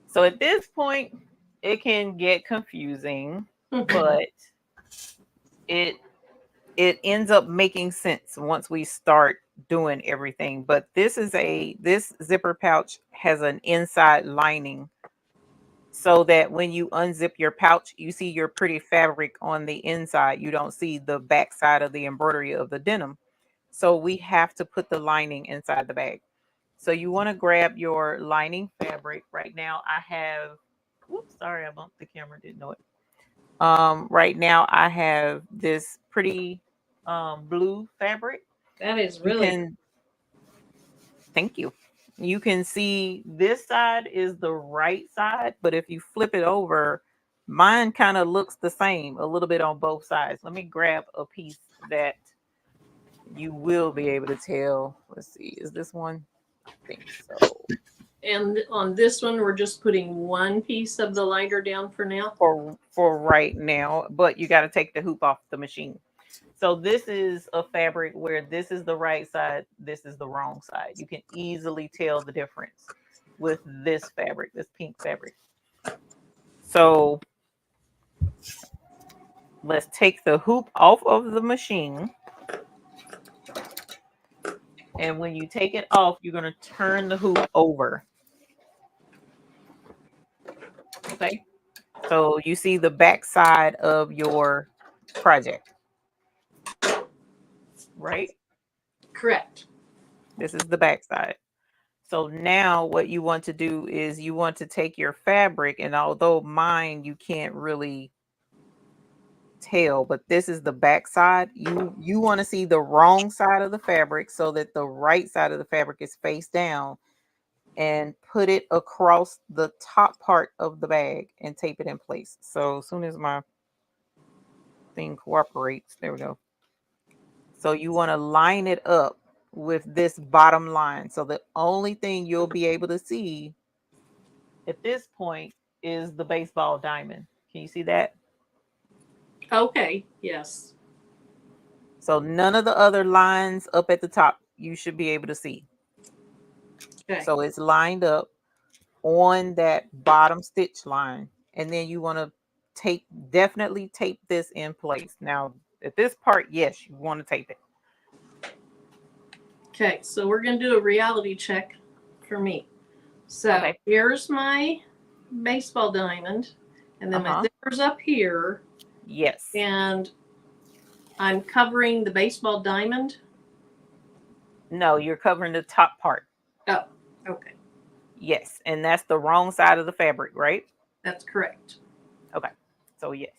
So at this point, it can get confusing, but it ends up making sense once we start doing everything. But this zipper pouch has an inside lining so that when you unzip your pouch, you see your pretty fabric on the inside. You don't see the back side of the embroidery of the denim. So we have to put the lining inside the bag. So you want to grab your lining fabric. Right now I have, whoops, sorry, I bumped the camera, didn't know it. Right now I have this pretty blue fabric. That is really. Thank you. You can see this side is the right side, but if you flip it over, mine kind of looks the same a little bit on both sides. Let me grab a piece that you will be able to tell. Let's see, is this one? I think so. And on this one, we're just putting one piece of the lighter down for now. For right now, but you got to take the hoop off the machine. So this is a fabric where this is the right side, this is the wrong side. You can easily tell the difference with this fabric, this pink fabric. So let's take the hoop off of the machine. And when you take it off, you're going to turn the hoop over. Okay. So you see the back side of your project, right? Correct. This is the back side. So now what you want to do is you want to take your fabric, and although mine you can't really tell, but this is the back side. You want to see the wrong side of the fabric so that the right side of the fabric is face down, and put it across the top part of the bag and tape it in place. So as soon as my thing cooperates, there we go. So you want to line it up with this bottom line. So the only thing you'll be able to see at this point is the baseball diamond. Can you see that? Okay, yes. So none of the other lines up at the top you should be able to see. Okay. So it's lined up on that bottom stitch line. And then you want to definitely tape this in place. Now at this part, yes, you want to tape it. Okay, so we're going to do a reality check for me. So here's my baseball diamond, and then my zipper's up here. Yes. And I'm covering the baseball diamond? No, you're covering the top part. Oh, okay. Yes, and that's the wrong side of the fabric, right? That's correct. Okay, so yes.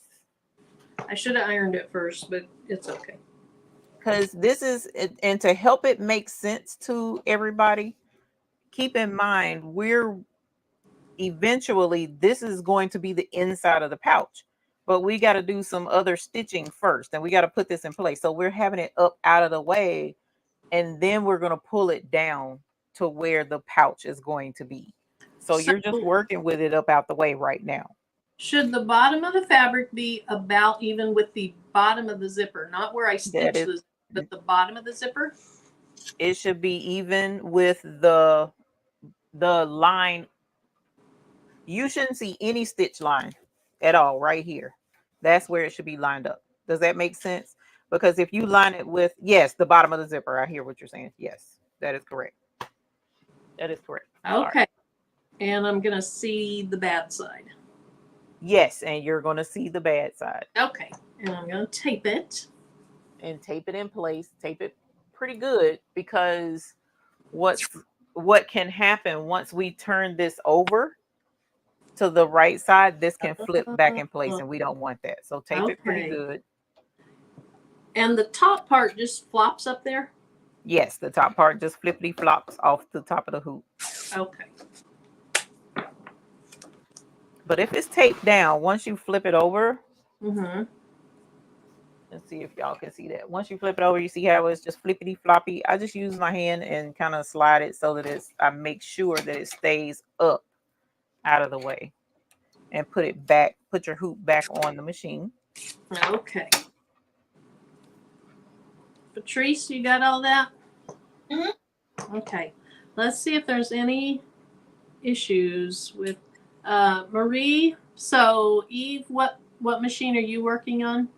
I should have ironed it first, but it's okay. Because this is, and to help it make sense to everybody, keep in mind, this is going to be the inside of the pouch, but we got to do some other stitching first, and we got to put this in place. So we're having it up out of the way, and then we're going to pull it down to where the pouch is going to be. So you're just working with it up out the way right now. Should the bottom of the fabric be about even with the bottom of the zipper? Not where I stitched the zipper, but the bottom of the zipper? it should be even with the line. You shouldn't see any stitch line at all right here. That's where it should be lined up. Does that make sense? Because if you line it with, yes, the bottom of the zipper. I hear what you're saying. Yes, that is correct. That is correct. Okay. Sorry. And I'm going to see the bad side. Yes, and you're going to see the bad side. Okay. And I'm going to tape it. And tape it in place. Tape it pretty good, because what can happen once we turn this over to the right side, this can flip back in place, and we don't want that. So tape it pretty good. And the top part just flops up there? Yes, the top part just flippity flops off the top of the hoop. Okay. But if it's taped down, once you flip it over, Mm-hmm. let's see if y'all can see that. Once you flip it over, you see how it's just flippity floppy. I just use my hand and kind of slide it so that I make sure that it stays up out of the way, and put it back, put your hoop back on the machine. Okay. Patrice, you got all that? Mm-hmm. Okay. Let's see if there's any issues with Marie. So Eve, what machine are you working on?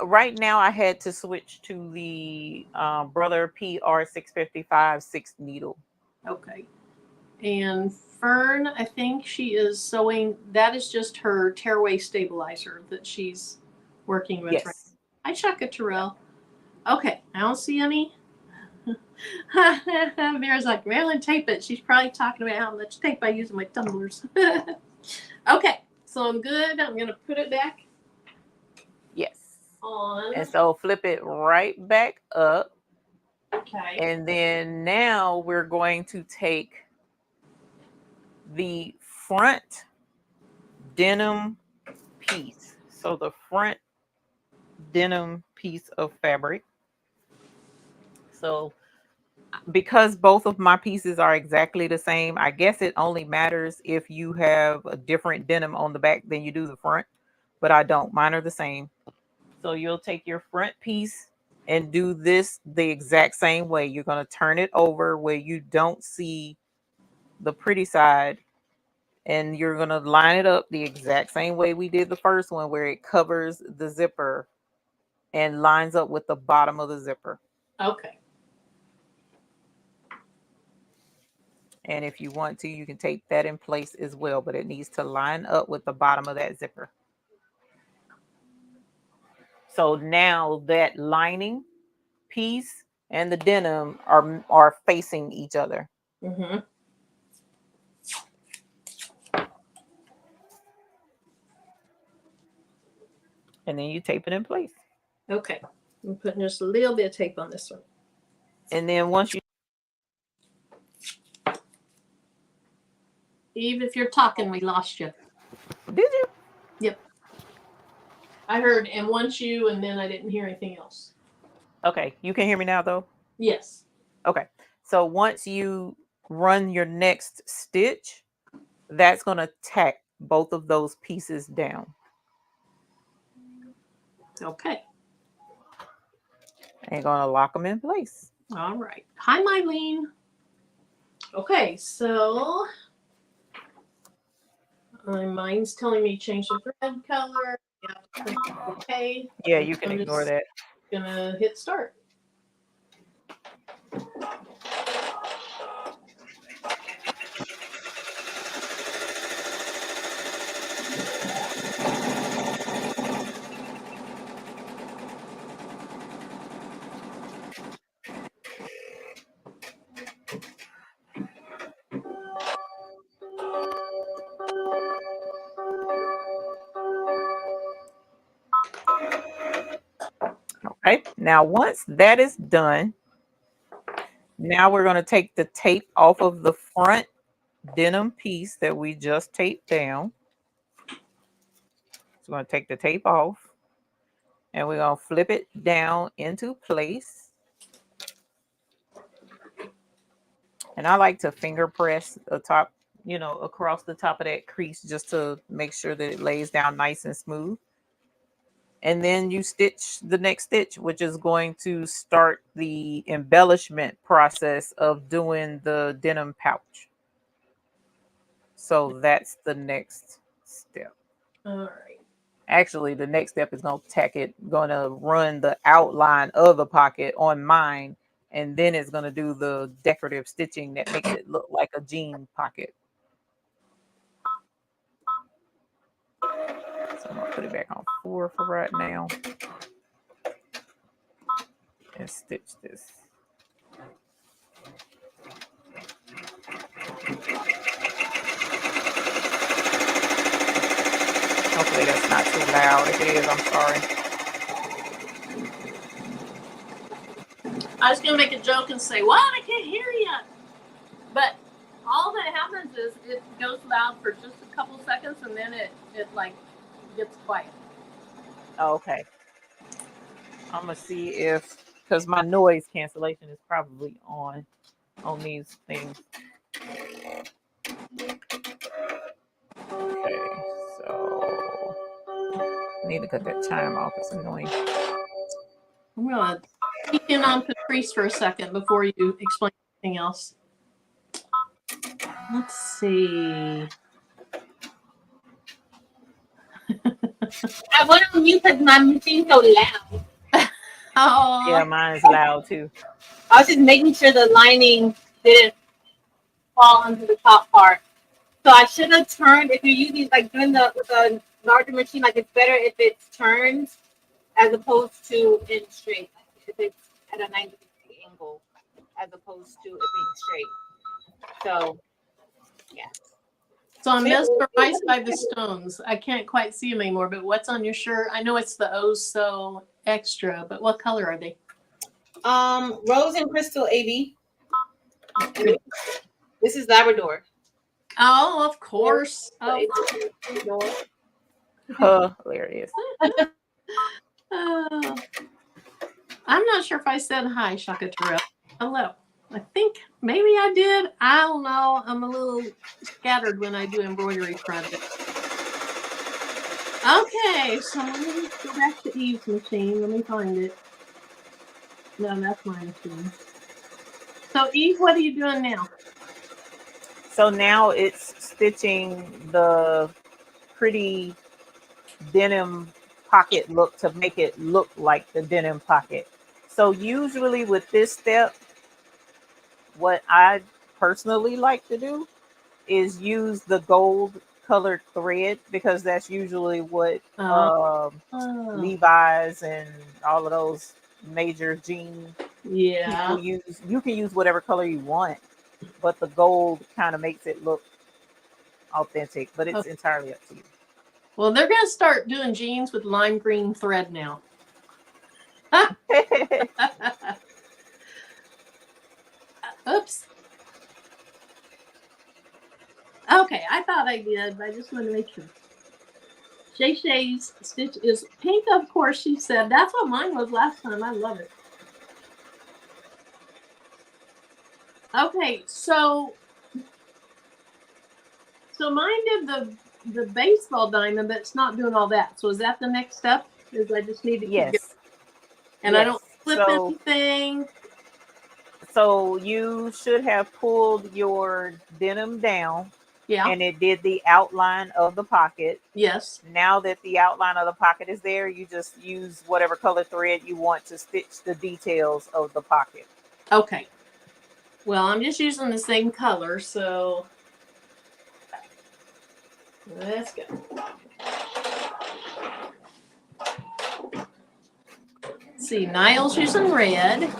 Right now I had to switch to the Brother PR655 6 needle. Okay. And Fern, I think she is sewing. That is just her tearaway stabilizer that she's working with. Yes. Right. Hi, Shaka Terrell. Okay, I don't see any. Vera's like, Marilyn, tape it. She's probably talking about how much tape I use in my tumblers. Okay, so I'm good. I'm going to put it back. Yes. On. And so flip it right back up. Okay. And then now we're going to take the front denim piece. So the front denim piece of fabric. So because both of my pieces are exactly the same, I guess it only matters if you have a different denim on the back than you do the front, but I don't. Mine are the same. So you'll take your front piece and do this the exact same way. You're going to turn it over where you don't see the pretty side, and you're going to line it up the exact same way we did the first one, where it covers the zipper and lines up with the bottom of the zipper. Okay. And if you want to, you can tape that in place as well, but it needs to line up with the bottom of that zipper. So now that lining piece and the denim are facing each other. Mm-hmm. And then you tape it in place. Okay. I'm putting just a little bit of tape on this one. And then once you... Eve, if you're talking, we lost you. Did you? Yep. I heard, and once you, and then I didn't hear anything else. Okay. You can hear me now, though? Yes. Okay. So once you run your next stitch, that's going to tack both of those pieces down. Okay. And going to lock them in place. All right. Hi, Mylene. Okay, so my mind's telling me change the thread color. Yeah, okay. Yeah, you can ignore that. Gonna hit start. Okay, now once that is done, now we're going to take the tape off of the front denim piece that we just taped down. So we're going to take the tape off, and we're going to flip it down into place. And I like to finger press the top, across the top of that crease, just to make sure that it lays down nice and smooth. and then you stitch the next stitch, which is going to start the embellishment process of doing the denim pouch. So that's the next step. All right. Actually, the next step is going to run the outline of the pocket on mine, and then it's going to do the decorative stitching that makes it look like a jean pocket. So I'm gonna put it back on 4 for right now and stitch this. Hopefully that's not too loud. If it is, I'm sorry. I was gonna make a joke and say, "What? I can't hear you." But all that happens is it goes loud for just a couple seconds, and then it like gets quiet. Okay. I'm gonna see if, because my noise cancellation is probably on these things. Okay, so I need to cut that chime off. It's annoying. I'm gonna peek in on Patrice for a second before you explain anything else. Let's see. I went on mute because my machine's so loud. Oh. Yeah, mine is loud too. I was just making sure the lining didn't fall onto the top part. So I should have turned, if you're using, like doing with a larger machine, like it's better if it's turned as opposed to in straight. Like if it's at a 90-degree angle as opposed to it being straight. So, yeah. So I'm mesmerized by the stones. I can't quite see them anymore, but what's on your shirt? I know it's the Oh So Extra, but what color are they? Rose and Crystal AB. This is Labrador. Oh, of course. Oh. Hilarious. I'm not sure if I said hi, Shaka Terrell. Hello. I think maybe I did. I don't know. I'm a little scattered when I do embroidery projects. Okay, so let me go back to Eve's machine. Let me find it. No, that's my machine. So Eve, what are you doing now? So now it's stitching the pretty denim pocket look to make it look like the denim pocket. So usually with this step, what I personally like to do is use the gold colored thread, because that's usually what Levi's and all of those major jean people use. You can use whatever color you want, but the gold kind of makes it look authentic, but it's entirely up to you. Well, they're going to start doing jeans with lime green thread now. Oops. Okay, I thought I did, but I just wanted to make sure. Shay Shay's stitch is pink, of course, she said. That's what mine was last time. I love it. Okay, so mine did the baseball diamond, but it's not doing all that. So is that the next step? Is I just need to keep going? And I don't flip anything. So you should have pulled your denim down. Yeah. And it did the outline of the pocket. Yes. Now that the outline of the pocket is there, you just use whatever color thread you want to stitch the details of the pocket. Okay. Well, I'm just using the same color, so let's go. Let's see, Niall's using red.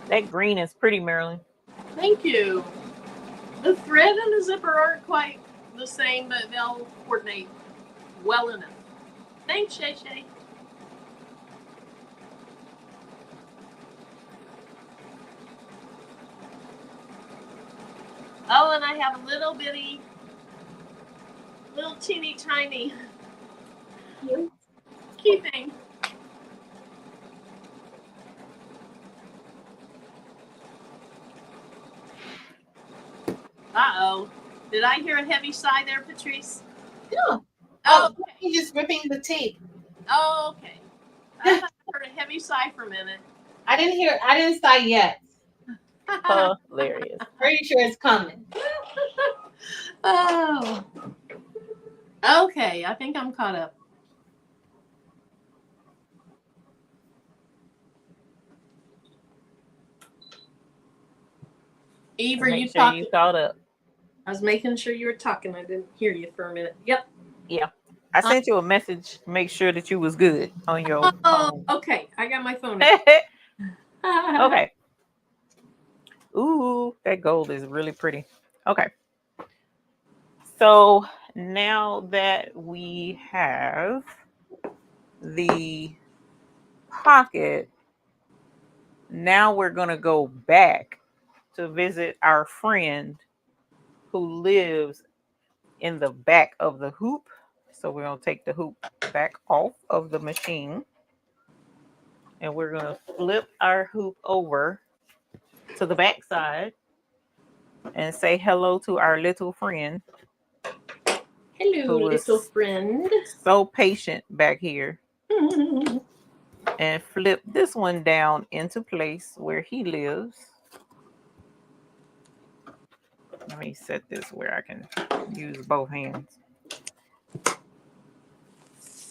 That green is pretty, Marilyn. Thank you. The thread and the zipper aren't quite the same, but they'll coordinate well enough. Thanks, Shay Shay. Oh, and I have a little bitty, little teeny tiny key thing. Uh-oh. Did I hear a heavy sigh there, Patrice? No. Oh, okay. He's just ripping the tape. Oh, okay. I thought I heard a heavy sigh for a minute. I didn't sigh yet. Hilarious. Pretty sure it's coming. Oh. Okay, I think I'm caught up. Eve, are you talking? You caught up. I was making sure you were talking. I didn't hear you for a minute. Yep. Yeah. I sent you a message to make sure that you was good on your phone. Okay. I got my phone. Okay. Ooh, that gold is really pretty. Okay. So now that we have the pocket, now we're going to go back to visit our friend who lives in the back of the hoop. So we're going to take the hoop back off of the machine. And we're going to flip our hoop over to the back side and say hello to our little friend. Hello, little friend. So patient back here. And flip this one down into place where he lives. Let me set this where I can use both hands.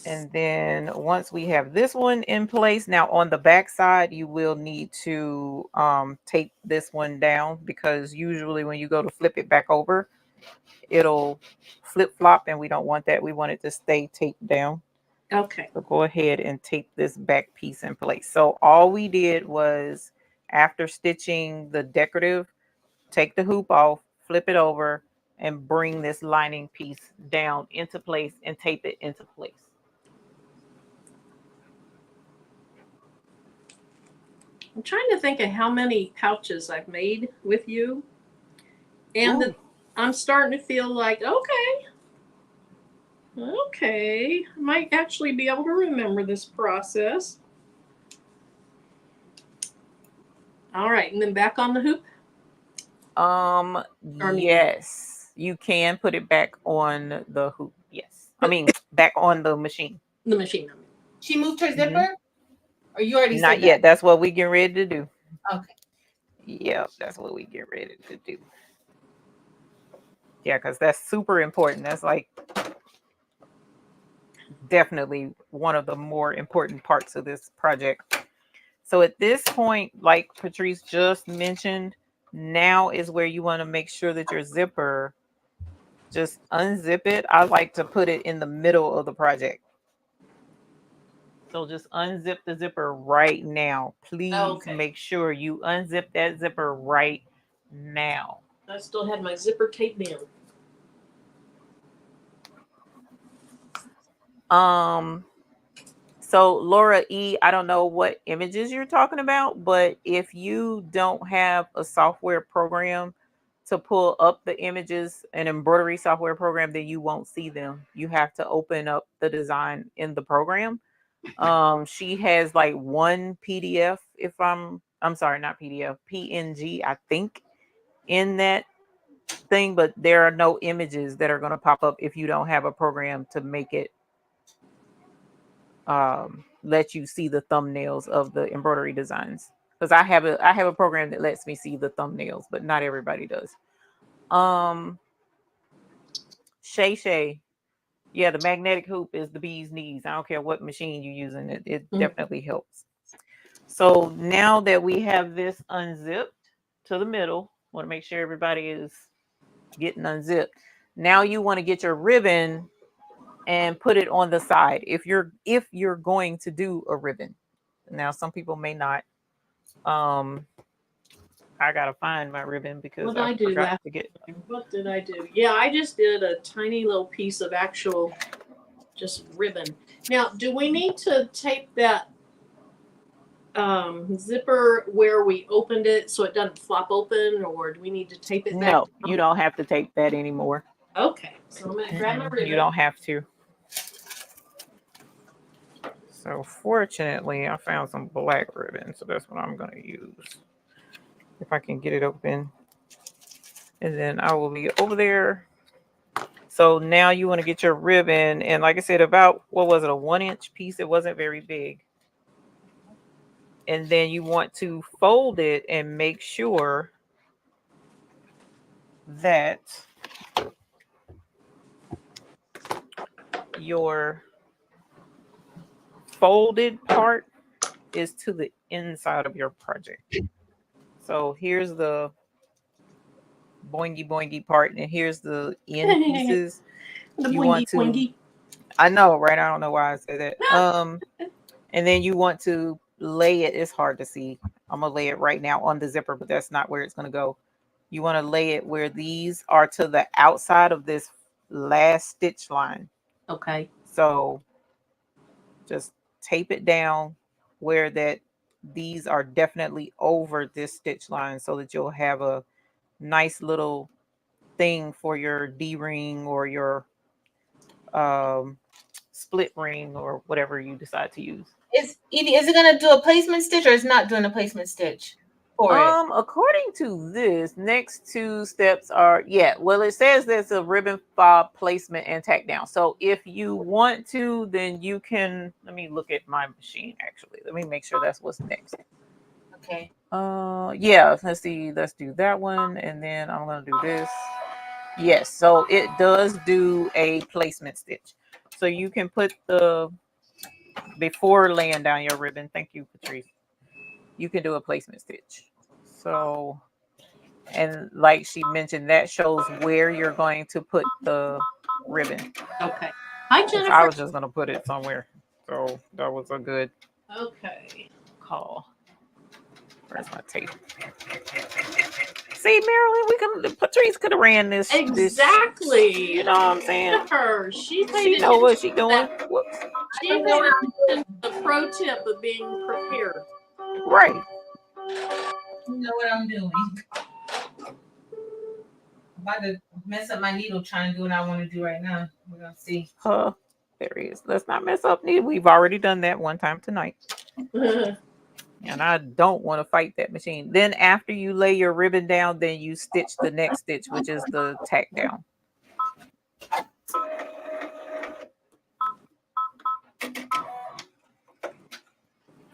And then once we have this one in place, now on the back side, you will need to tape this one down, because usually when you go to flip it back over, it'll flip flop, and we don't want that. We want it to stay taped down. Okay. So go ahead and tape this back piece in place. So all we did was, after stitching the decorative, take the hoop off, flip it over, and bring this lining piece down into place and tape it into place. I'm trying to think of how many pouches I've made with you. And I'm starting to feel like, okay, I might actually be able to remember this process. All right, and then back on the hoop? Yes, you can put it back on the hoop. Yes. I mean, back on the machine. The machine. She moved her zipper? Or you already said Not yet. That's what we get ready to do. Okay. Yep, that's what we get ready to do. Yeah, because that's super important. That's like definitely one of the more important parts of this project. So at this point, like Patrice just mentioned, now is where you want to make sure that your zipper, just unzip it. I like to put it in the middle of the project. So just unzip the zipper right now. Please make sure you unzip that zipper right now. I still had my zipper taped in. So Laura E, I don't know what images you're talking about, but if you don't have a software program to pull up the images, an embroidery software program, then you won't see them. You have to open up the design in the program. She has like one PDF, if I'm sorry, not PDF, PNG, I think, in that thing, but there are no images that are going to pop up if you don't have a program to make it let you see the thumbnails of the embroidery designs. Because I have a program that lets me see the thumbnails, but not everybody does. Shay, yeah, the magnetic hoop is the bee's knees. I don't care what machine you're using, it definitely helps. So now that we have this unzipped to the middle, want to make sure everybody is getting unzipped. Now you want to get your ribbon and put it on the side if you're going to do a ribbon. Now some people may not. I gotta find my ribbon because What did I I do forgot last to get. time? What did I do? Yeah, I just did a tiny little piece of actual just ribbon. Now, do we need to tape that zipper where we opened it so it doesn't flop open, or do we need to tape it back? No, you don't have to tape that anymore. Okay, so I'm gonna grab my ribbon. You don't have to. So fortunately, I found some black ribbon, so that's what I'm going to use. If I can get it open. And then I will be over there. So now you want to get your ribbon. And like I said, about, what was it, a 1-inch piece? It wasn't very big. And then you want to fold it and make sure that your folded part is to the inside of your project. So here's the boingy boingy part, and here's the end pieces. The You boingy want to, boingy. I know, right? I don't know why I said that. And then you want to lay it. It's hard to see. I'm gonna lay it right now on the zipper, but that's not where it's gonna go. You want to lay it where these are to the outside of this last stitch line. Okay. So just tape it down where that these are definitely over this stitch line so that you'll have a nice little thing for your D-ring or your split ring or whatever you decide to use. Is it gonna do a placement stitch or is not doing a placement stitch for it? According to this, next two steps are, well, it says there's a ribbon fob placement and tack down. So if you want to, then you can, let me look at my machine actually. Let me make sure that's what's next. Okay. Yeah, let's see, let's do that one, and then I'm gonna do this. Yes, so it does do a placement stitch. So you can put the, before laying down your ribbon, thank you, Patrice, you can do a placement stitch. So, and like she mentioned, that shows where you're going to put the ribbon. Okay. Hi, Jennifer. I was just gonna put it somewhere. So that was a good call. Where's my tape? See, Marilyn, Patrice could have ran this. Exactly. This, you know what I'm saying? Her. She know what she's doing. Whoops. She paid attention to the pro tip of being prepared. Right. You know what I'm doing. I'm about to mess up my needle trying to do what I want to do right now. We're gonna see. There he is. Let's not mess up needle. We've already done that one time tonight. And I don't want to fight that machine. Then after you lay your ribbon down, then you stitch the next stitch, which is the tack down.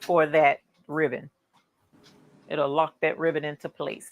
For that ribbon. It'll lock that ribbon into place.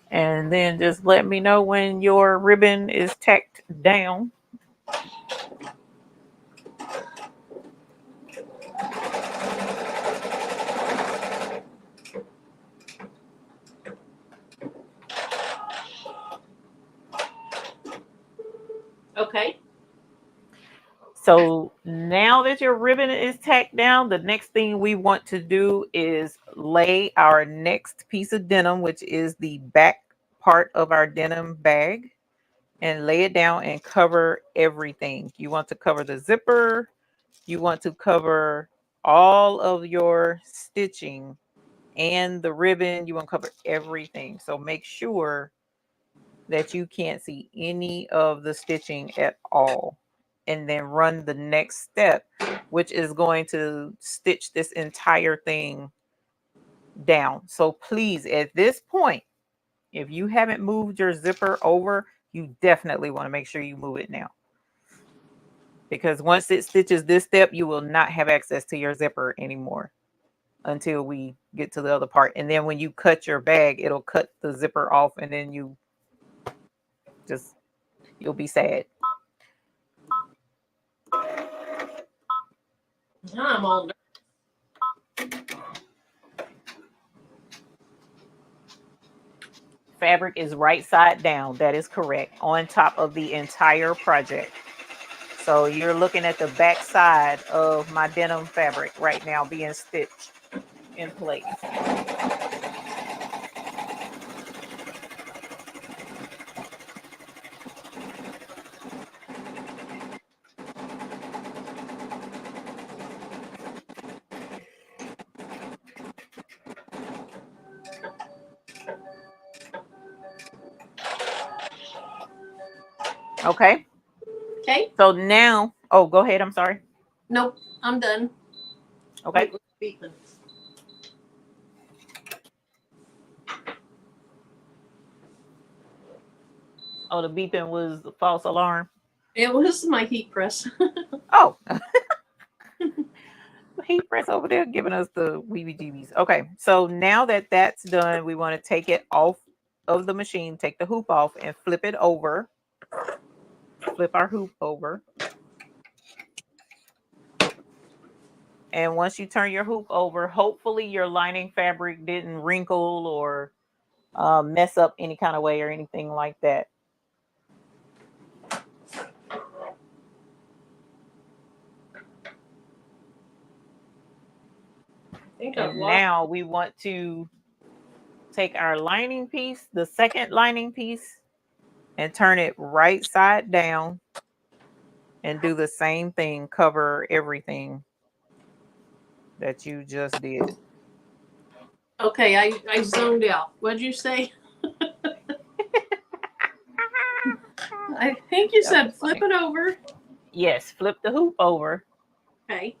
And then just let me know when your ribbon is tacked down. Okay. So now that your ribbon is tacked down, the next thing we want to do is lay our next piece of denim, which is the back part of our denim bag, and lay it down and cover everything. You want to cover the zipper. You want to cover all of your stitching and the ribbon. You want to cover everything. So make sure that you can't see any of the stitching at all. And then run the next step, which is going to stitch this entire thing down. So please, at this point, if you haven't moved your zipper over, you definitely want to make sure you move it now. Because once it stitches this step, you will not have access to your zipper anymore until we get to the other part. And then when you cut your bag, it'll cut the zipper off, and then you'll be sad. I'm all Fabric is right side down. That is correct. On top of the entire project. So you're looking at the back side of my denim fabric right now being stitched in place. Okay. okay. So now, oh, go ahead. I'm sorry. Nope, I'm done. Okay. Wait, Oh, the beeping was the false alarm. it was my heat press. Oh, heat press over there giving us the weebie jeebies. Okay, so now that that's done, we want to take it off of the machine, take the hoop off and flip it over. Flip our hoop over. And once you turn your hoop over, hopefully your lining fabric didn't wrinkle or mess up any kind of way or anything like that. And now we want to take our lining piece, the second lining piece, and turn it right side down and do the same thing, cover everything that you just did. Okay, I zoned out. What'd you say? I think you said flip it over. Yes, flip the hoop over. Okay.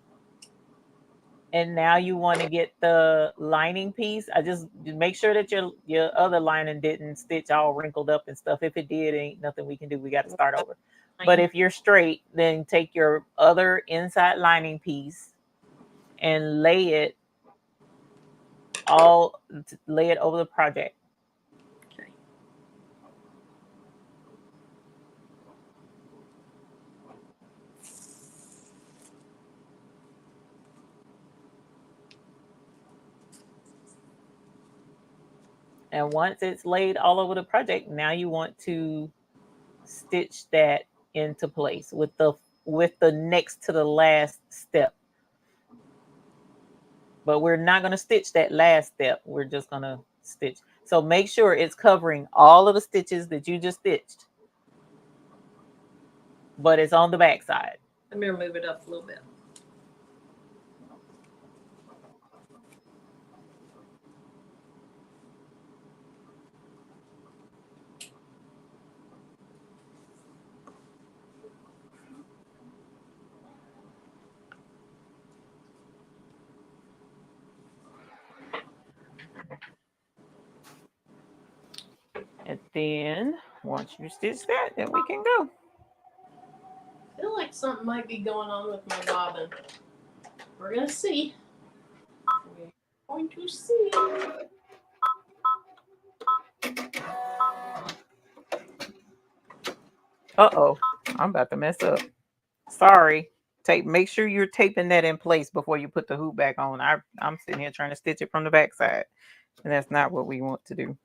And now you want to get the lining piece. I just make sure that your other lining didn't stitch all wrinkled up and stuff. If it did, ain't nothing we can do. We got to start over. But if you're straight, then take your other inside lining piece and lay it over the project. Okay. And once it's laid all over the project, now you want to stitch that into place with the next to the last step. But we're not going to stitch that last step. We're just going to stitch. So make sure it's covering all of the stitches that you just stitched, but it's on the back side. Let me move it up a little bit. And then once you stitch that, then we can go. I feel like something might be going on with my bobbin. We're going to see. We're going to see. Uh-oh, I'm about to mess up. Sorry. Make sure you're taping that in place before you put the hoop back on. I'm sitting here trying to stitch it from the back side, and that's not what we want to do.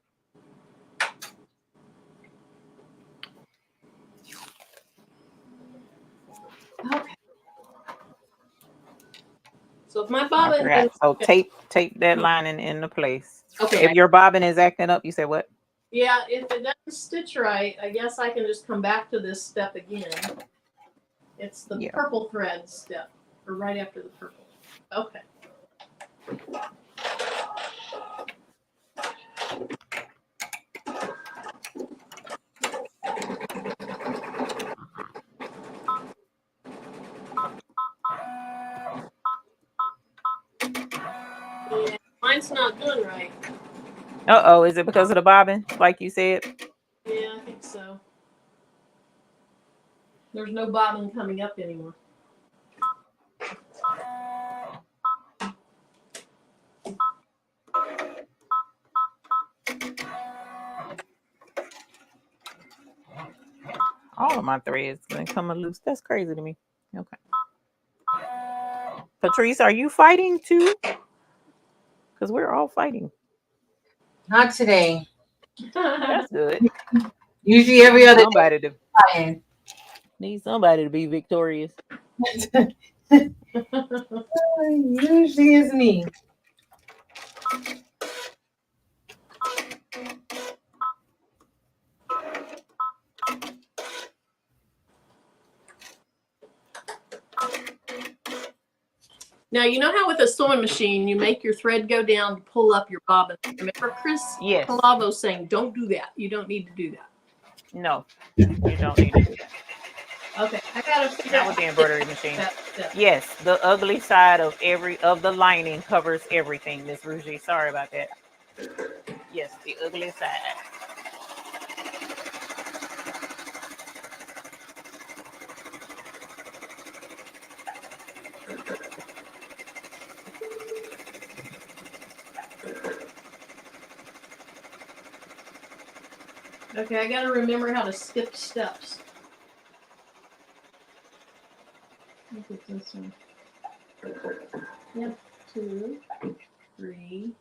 Okay. So if my bobbin So tape that lining into place. Okay. If your bobbin is acting up, you say what? Yeah, if it doesn't stitch right, I guess I can just come back to this step again. It's the purple thread step, or right after the purple. Okay. Yeah, mine's not doing right. Uh-oh, is it because of the bobbin, like you said? Yeah, I think so. There's no bobbin coming up anymore. All of my threads gonna come loose. That's crazy to me. Okay. Patrice, are you fighting too? Because we're all fighting. Not today. That's good. Usually every other Somebody to day. need somebody to be victorious. Usually is me. Now, you know how with a sewing machine, you make your thread go down to pull up your bobbin. Remember Chris Yes. Calavo saying, don't do that. You don't need to do that. No, you don't need to do that. Okay, I got to figure Not out with the embroidery machine. that. Yes, the ugly side of the lining covers everything, Miss Rougie. Sorry about that. Yes, the ugly side. Okay, I got to remember how to skip steps. Look at this one. Yep, 2, 3,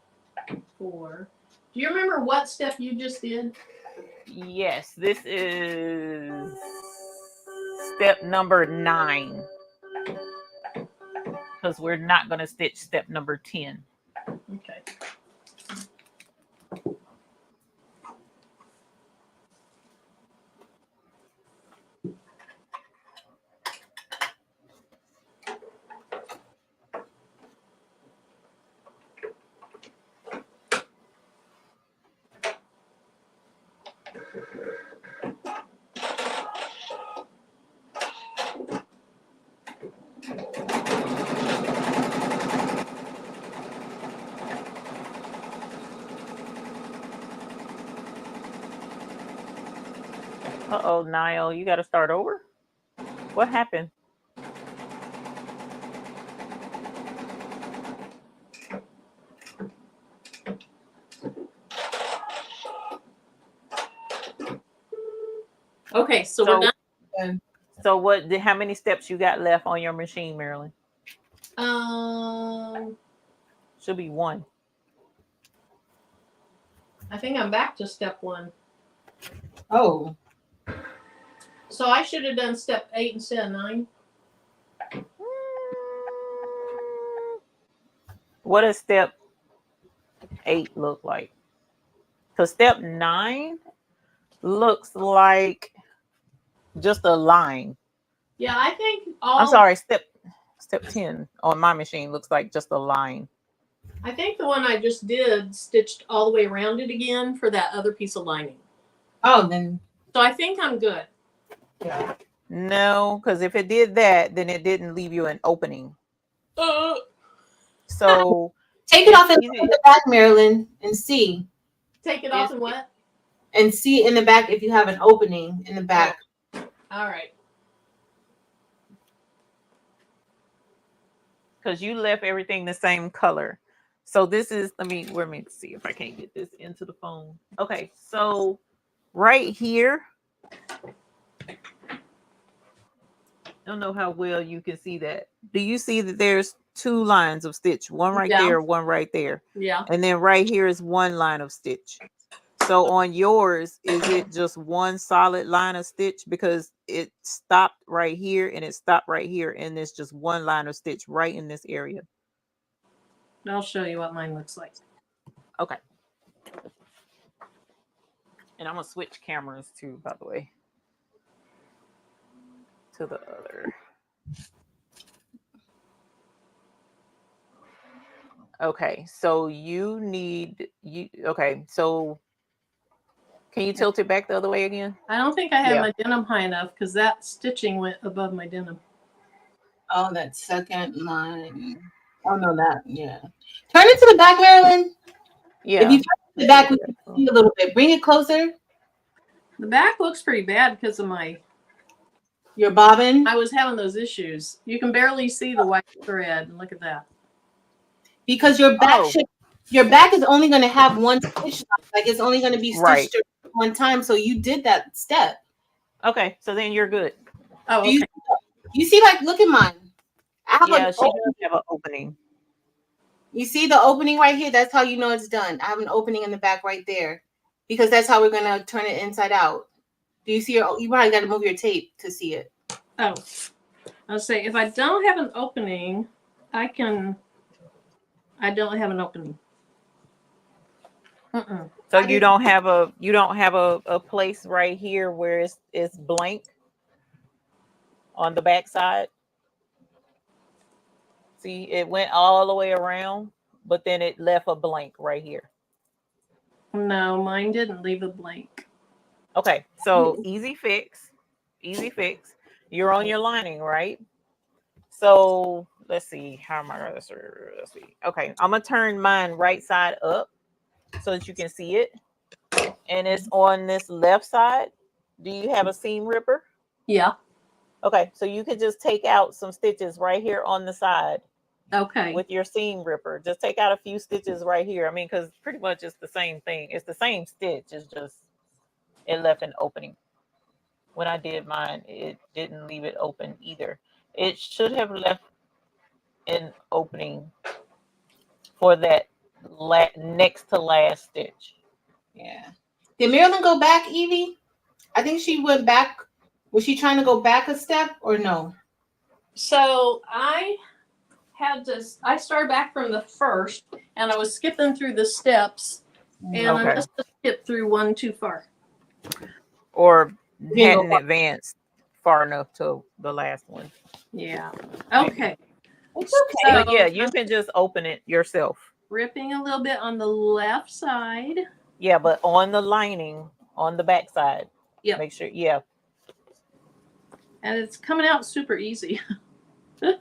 4. Do you remember what step you just did? Yes, this is step number 9. Because we're not going to stitch step number 10. Okay. Uh-oh, Niall, you got to start over? What happened? Okay, so we're done. So how many steps you got left on your machine, Marilyn? Should be 1. I think I'm back to step 1. Oh. So I should have done step 8 instead of 9. What does step 8 look like? Because step 9 looks like just a line. Yeah, I think I'm sorry, step 10 on my machine looks like just a line. I think the one I just did stitched all the way around it again for that other piece of lining. Oh, then. So I think I'm good. Yeah. No, because if it did that, then it didn't leave you an opening. So take it off in the back, Marilyn, and see. Take it off and what? And see in the back if you have an opening in the back. Oh. All right. Because you left everything the same color. So this is, let me see if I can't get this into the phone. Okay, so right here, I don't know how well you can see that. Do you see that there's 2 lines of stitch? One right there, one right there. Yeah. And then right here is 1 line of stitch. So on yours, is it just 1 solid line of stitch? Because it stopped right here and it stopped right here. And it's just 1 line of stitch right in this area. I'll show you what mine looks like. Okay. And I'm going to switch cameras too, by the way. To the other. Okay. So okay. So can you tilt it back the other way again? I don't think I have my denim high enough because that stitching went above my denim. Oh, that second line. Oh, no, that, yeah. Turn it to the back, Marilyn. Yeah. If you turn it to the back, we can see a little bit. Bring it closer. The back looks pretty bad because of your bobbin. I was having those issues. You can barely see the white thread. And look at that. Because your back is only going to have 1 stitch. Like it's only going to be stitched one time. So you did that step. Okay. So then you're good. Oh, okay. You see, like, look at mine. I have Yeah, an she does have an opening. You see the opening right here? That's how you know it's done. I have an opening in the back right there because that's how we're gonna turn it inside out. Do you see you probably got to move your tape to see it. Oh, I'll say if I don't have an opening, I don't have an opening. So you don't have a place right here where it's blank on the back side. See, it went all the way around, but then it left a blank right here. No, mine didn't leave a blank. Okay, so easy fix. You're on your lining, right? So let's see. How am I gonna let's see. Okay, I'm gonna turn mine right side up so that you can see it. And it's on this left side. Do you have a seam ripper? Yeah. Okay, so you could just take out some stitches right here on the side. Okay. With your seam ripper, just take out a few stitches right here. I mean, because pretty much it's the same thing. It's the same stitch. It's just it left an opening. When I did mine, it didn't leave it open either. It should have left an opening for that next to last stitch. Yeah. Did Marilyn go back, Evie? I think she went back. Was she trying to go back a step or no? So I started back from the first, and I was skipping through the steps, and I must have skipped through one too far. Or hadn't advanced far enough to the last one. Yeah. Okay. It's okay. But yeah, you can just open it yourself. Ripping a little bit on the left side. Yeah, but on the lining, on the back side. Yeah. Make sure, yeah. And it's coming out super easy.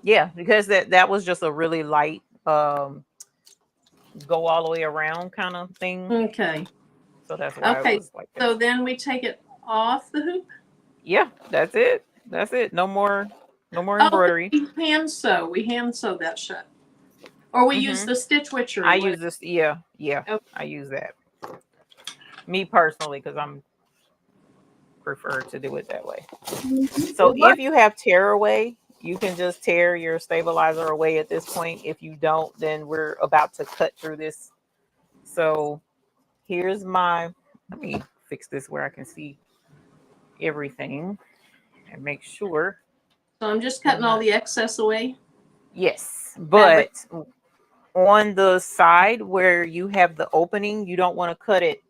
Yeah, because that was just a really light go all the way around kind of thing. Okay. So that's why it was like that. So then we take it off the hoop? Yeah, that's it. That's it. No more embroidery. We hand sew that shut. Or we use the stitch witchery. I use this, yeah. Okay. I use that. Me personally, because I'm prefer to do it that way. So if you have tear away, you can just tear your stabilizer away at this point. If you don't, then we're about to cut through this. So here's let me fix this where I can see everything and make sure. So I'm just cutting all the excess away? Yes, but on the side where you have the opening, you don't want to cut it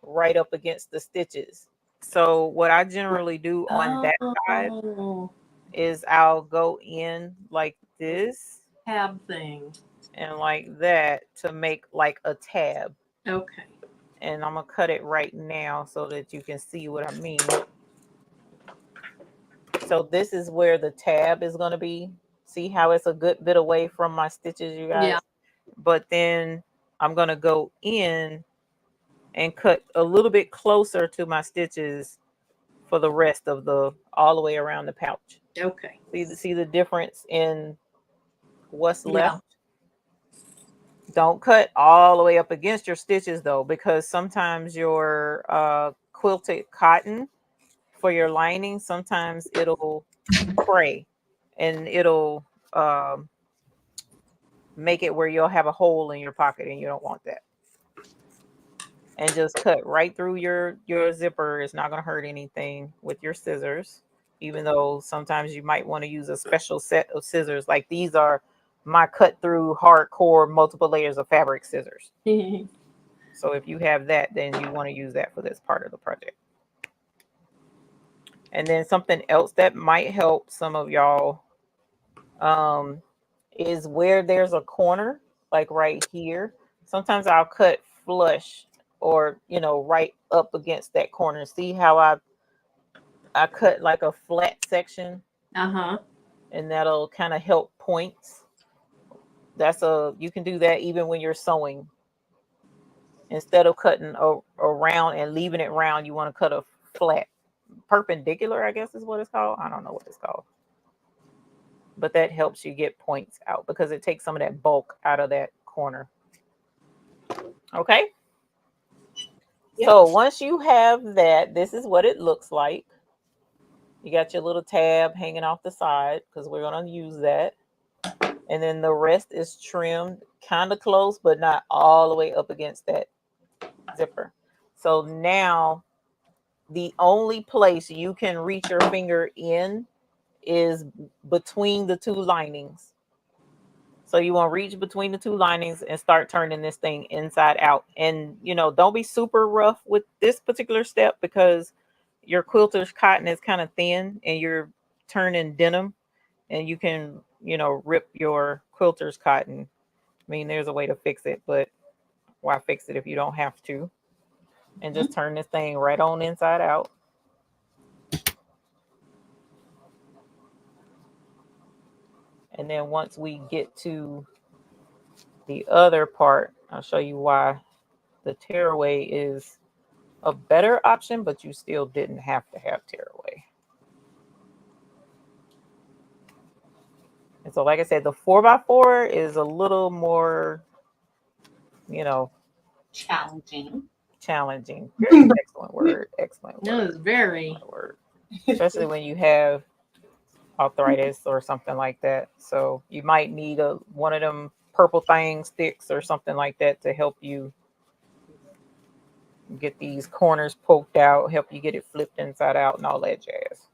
right up against the stitches. So what I generally do on that side is I'll go in like this. Tab thing. And like that to make like a tab. Okay. And I'm going to cut it right now so that you can see what I mean. So this is where the tab is going to be. See how it's a good bit away from my stitches, you guys? Yeah. But then I'm going to go in and cut a little bit closer to my stitches for the rest of all the way around the pouch. Okay. See the difference in what's left? Don't cut all the way up against your stitches though, because sometimes your quilted cotton for your lining, sometimes it'll fray and it'll make it where you'll have a hole in your pocket, and you don't want that. And just cut right through your zipper. It's not going to hurt anything with your scissors, even though sometimes you might want to use a special set of scissors. Like these are my cut through hardcore multiple layers of fabric scissors. So if you have that, then you want to use that for this part of the project. And then something else that might help some of y'all is where there's a corner, like right here. Sometimes I'll cut flush or, right up against that corner. See how I cut like a flat section? And that'll kind of help points. You can do that even when you're sewing. Instead of cutting around and leaving it round, you want to cut a flat perpendicular, I guess is what it's called. I don't know what it's called. But that helps you get points out because it takes some of that bulk out of that corner. Okay. Yep. So once you have that, this is what it looks like. You got your little tab hanging off the side because we're going to use that. And then the rest is trimmed kind of close, but not all the way up against that zipper. So now the only place you can reach your finger in is between the two linings. So you want to reach between the two linings and start turning this thing inside out. And, don't be super rough with this particular step because your quilter's cotton is kind of thin and you're turning denim and you can, rip your quilter's cotton. I mean, there's a way to fix it, but why fix it if you don't have to? And just turn this thing right on inside out. And then once we get to the other part, I'll show you why the tearaway is a better option, but you still didn't have to have tearaway. And so, like I said, the 4x4 is a little more, challenging. Very excellent word. Excellent word. No, it's very. Excellent word. Especially when you have arthritis or something like that. So you might need one of them purple thing sticks or something like that to help you get these corners poked out, help you get it flipped inside out and all that jazz.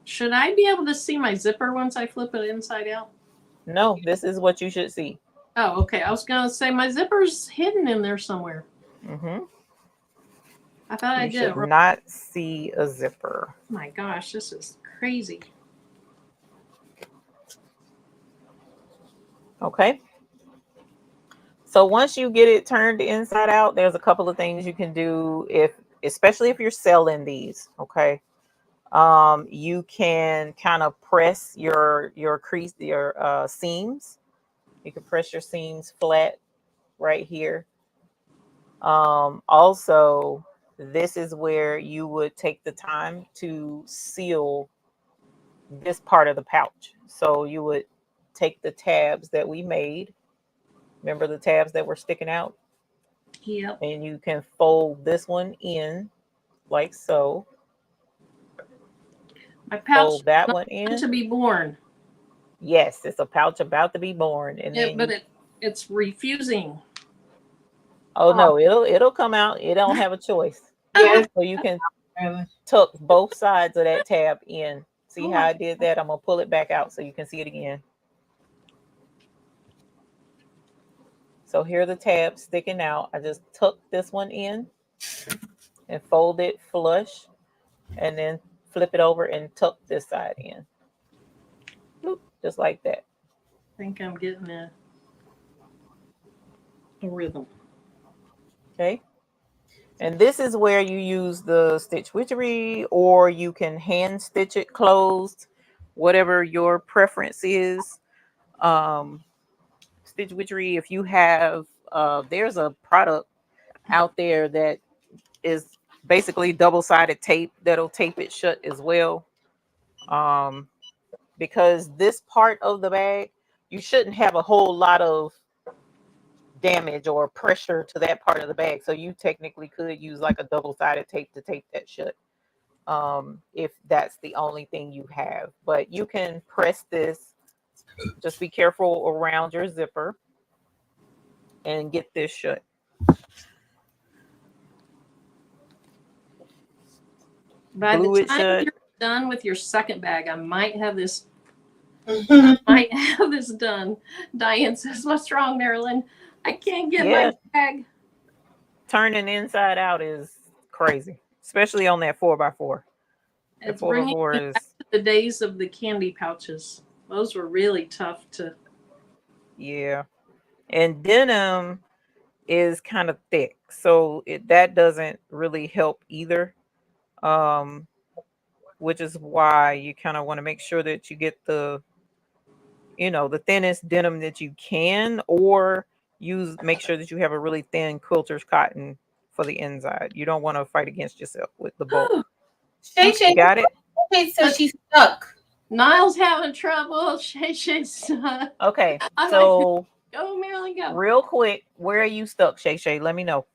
Should I be able to see my zipper once I flip it inside out? No, this is what you should see. Oh, okay. I was going to say my zipper's hidden in there somewhere. Mm-hmm. I thought I did. You should not see a zipper. Oh my gosh, this is crazy. Okay. So once you get it turned inside out, there's a couple of things you can do especially if you're selling these. Okay. You can kind of press your crease, your seams. You can press your seams flat right here. Also, this is where you would take the time to seal this part of the pouch. So you would take the tabs that we made. Remember the tabs that were sticking out? Yep. And you can fold this one in like so. My pouch Fold that one in. to be born. Yes, it's a pouch about to be born. And Yeah, then but it's refusing. Oh no, it'll come out. It don't have a choice. Yes. So you can tuck both sides of that tab in. See how I did that? I'm gonna pull it back out so you can see it again. So here are the tabs sticking out. I just tuck this one in and fold it flush and then flip it over and tuck this side in. Boop, just like that. I think I'm getting a rhythm. Okay. And this is where you use the stitch witchery, or you can hand stitch it closed, whatever your preference is. Stitch witchery, if you have, there's a product out there that is basically double-sided tape that'll tape it shut as well. Because this part of the bag, you shouldn't have a whole lot of damage or pressure to that part of the bag, so you technically could use like a double-sided tape to tape that shut, if that's the only thing you have. But you can press this, just be careful around your zipper and get this shut. By Glue the it time shut. you're done with your second bag, I might have this. I might have this done. Diane says, "What's wrong, Marilyn? I can't get my bag." Turning inside out is crazy, especially on that 4x4. It's bringing me back to the days of the candy pouches. Those were really tough to. Yeah, and denim is kind of thick, so that doesn't really help either. Which is why you kind of want to make sure that you get the thinnest denim that you can, or make sure that you have a really thin quilter's cotton for the inside. You don't want to fight against yourself with the bulk. Shay, got it? Okay, so she's stuck. Niall's having trouble. Shay's stuck. Okay, so go, Marilyn, go. Real quick, where are you stuck, Shay? Let me know.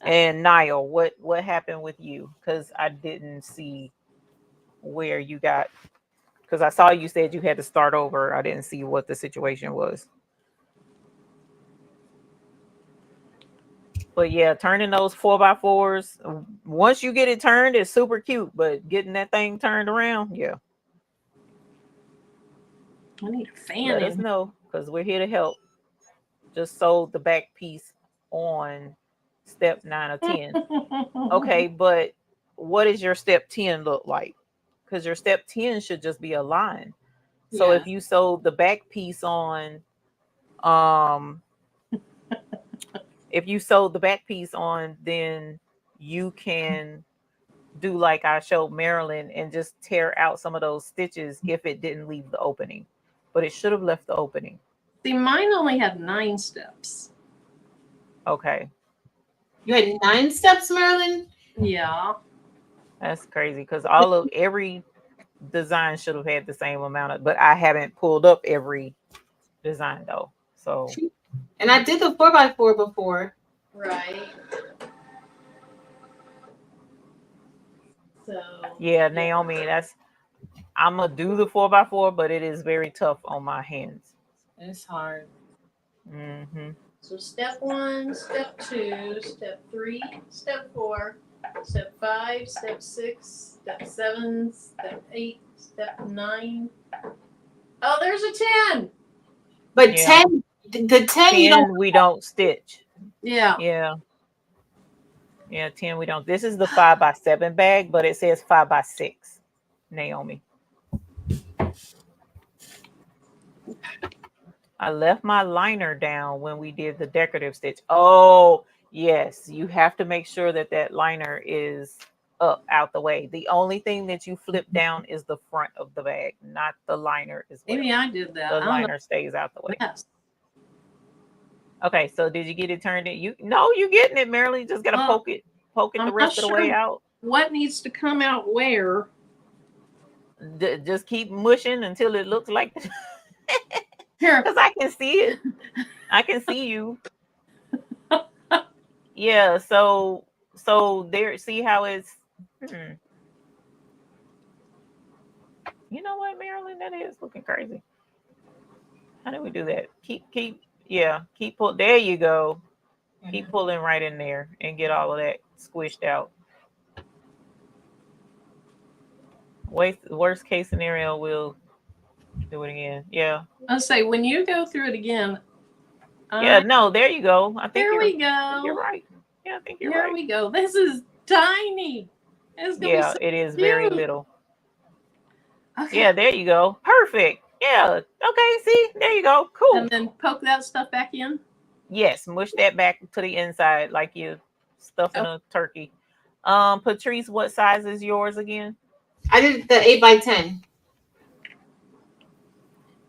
And Niall, what happened with you? Because I didn't see where you got. Because I saw you said you had to start over. I didn't see what the situation was. But yeah, turning those 4x4s, once you get it turned, it's super cute. But getting that thing turned around, yeah. I need a fan Let us in. know because we're here to help. Just sew the back piece on step 9 or 10. Okay, but what does your step 10 look like? Because your step 10 should just be a line. So Yeah. if you sew the back piece on, um, if you sew the back piece on, then you can do like I showed Marilyn and just tear out some of those stitches if it didn't leave the opening. But it should have left the opening. See, mine only had 9 steps. Okay. You had 9 steps, Marilyn? Yeah. That's crazy because every design should have had the same amount of, but I haven't pulled up every design though. So And I did the 4x4 before. Right. So yeah, Naomi, I'm gonna do the 4x4, but it is very tough on my hands. It's hard. Mm-hmm. So step 1, step 2, step 3, step 4, step 5, step 6, step 7, step 8, step 9. Oh, there's a 10. But Yeah. 10, the 10 you don't. 10 we don't stitch. Yeah. Yeah. Yeah, 10 we don't. This is the 5x7 bag, but it says 5x6, Naomi. I left my liner down when we did the decorative stitch. Oh, yes. You have to make sure that that liner is up out the way. The only thing that you flip down is the front of the bag, not the liner as well. Maybe I did that. The I don't liner stays out the way. know. Yes. Okay, so did you get it turned in? You're getting it, Marilyn. You just gotta poke it I'm the rest not of the way sure out. what needs to come out where. Just keep mushing until it looks like Here. because I can see it. I can see you. Yeah, so there, see how it's you know what, Marilyn, that is looking crazy. How do we do that? Keep pull. There you go. Keep pulling right in there and get all of that squished out. Worst case scenario, we'll do it again. Yeah. I'll say when you go through it again. Yeah, no, there you go. I think There we you're go. right. Yeah, I think you're Here right. we go. This is tiny. It's gonna be so It is cute. very little. Okay. Yeah, there you go. Perfect. Yeah. Okay, see? There you go. Cool. And then poke that stuff back in. Yes, mush that back to the inside like you stuffing a turkey. Patrice, what size is yours again? I did the 8x10.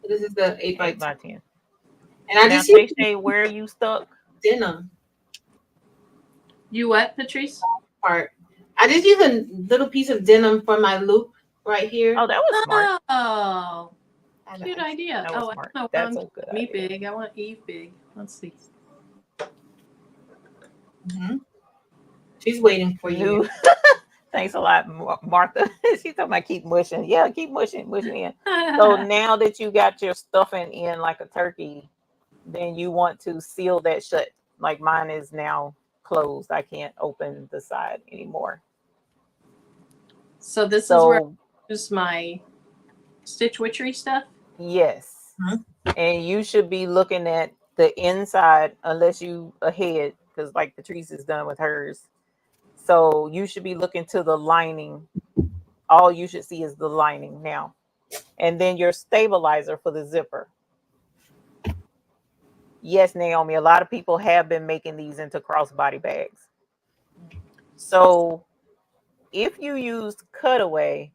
This is the 8x10. And I just Tay, where are you stuck? Denim You what, Patrice? part. I just use a little piece of denim for my loop right here. Oh, that was smart. Oh, cute idea. That was smart. I That's want a good me idea. big. I want Eve big. Let's see. Mm-hmm. She's waiting for you. Thanks a lot, Martha. She's talking about keep mushing. Yeah, keep mushing in. So now that you got your stuffing in like a turkey, then you want to seal that shut. Like mine is now closed. I can't open the side anymore. So this is where I use my Stitch Witchery stuff? Yes. Mm-hmm. And you should be looking at the inside unless you ahead, because like Patrice is done with hers. So you should be looking to the lining. All you should see is the lining now. And then your stabilizer for the zipper. Yes, Naomi, a lot of people have been making these into crossbody bags. So if you use cutaway,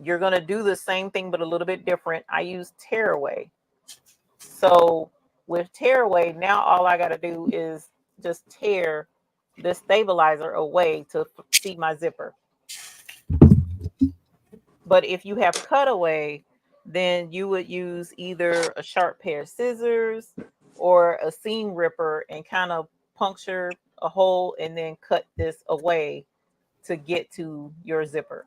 you're going to do the same thing, but a little bit different. I use tearaway. So with tearaway, now all I got to do is just tear the stabilizer away to see my zipper. But if you have cutaway, then you would use either a sharp pair of scissors or a seam ripper and kind of puncture a hole and then cut this away to get to your zipper.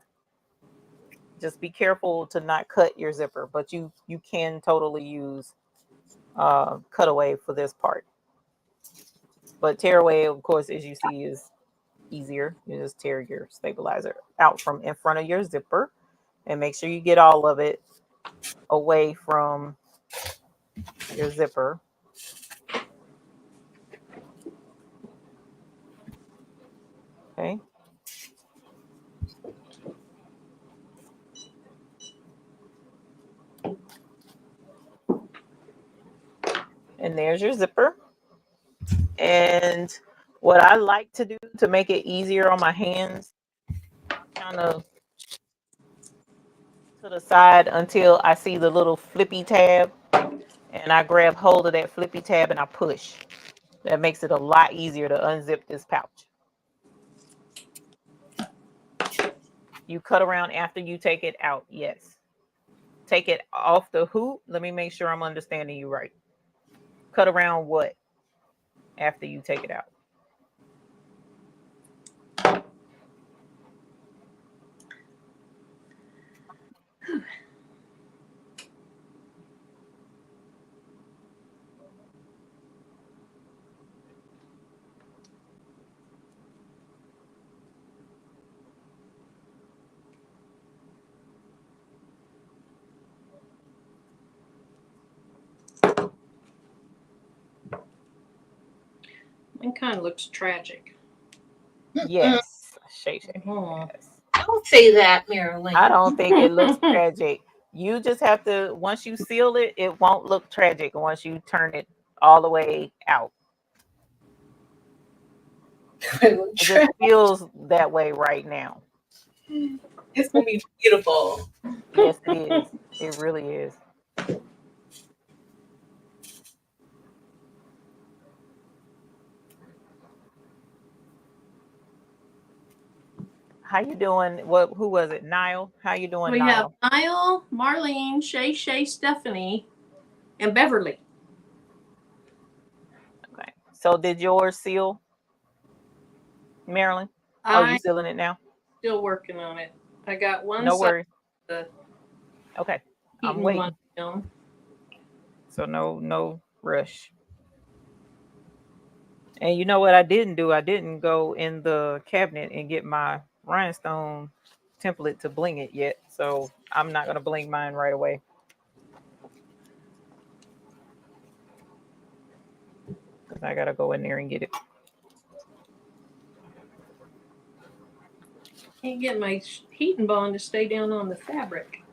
Just be careful to not cut your zipper, but you can totally use cutaway for this part. But tearaway, of course, as you see, is easier. You just tear your stabilizer out from in front of your zipper and make sure you get all of it away from your zipper. Okay. And there's your zipper. And what I like to do to make it easier on my hands, kind of to the side until I see the little flippy tab, and I grab hold of that flippy tab and I push. That makes it a lot easier to unzip this pouch. You cut around after you take it out. Yes. Take it off the hoop. Let me make sure I'm understanding you right. Cut around what after you take it out? It kind of looks tragic. Yes. Shay. Yes. Don't say that, Marilyn. I don't think it looks tragic. You just have to, once you seal it, it won't look tragic once you turn it all the way out. It just feels that way right now. It's gonna be beautiful. Yes, it is. It really is. How you doing? Who was it? Niall? How you doing, We Niall? have Niall, Marlene, Shay, Stephanie, and Beverly. Okay. So did yours seal, Marilyn? Oh, you I'm sealing it now? still working on it. I got one No side worries. of the Okay. I'm heating waiting. one down. So no rush. And you know what I didn't do? I didn't go in the cabinet and get my rhinestone template to bling it yet. So I'm not gonna bling mine right away. Because I gotta go in there and get it. Can't get my heating bond to stay down on the fabric.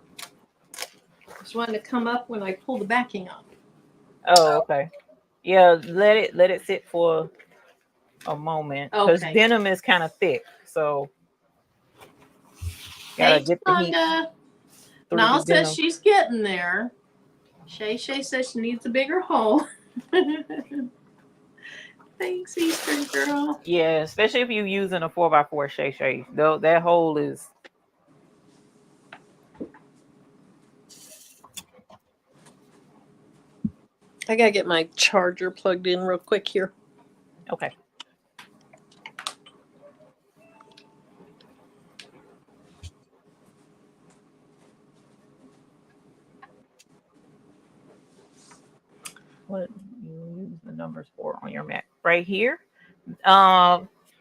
Just wanted to come up when I pull the backing up. Oh, okay. Yeah, let it sit for a moment. Because Okay. denim is kind of thick. So gotta Hey, get the heat Tonga. through Niall the says denim. she's getting there. Shay says she needs a bigger hole. Thanks, Eastern girl. Yeah, especially if you're using a 4x4 Shay. Though that hole is. I gotta get my charger plugged in real quick here. Okay. What you use the numbers for on your mat? Right here.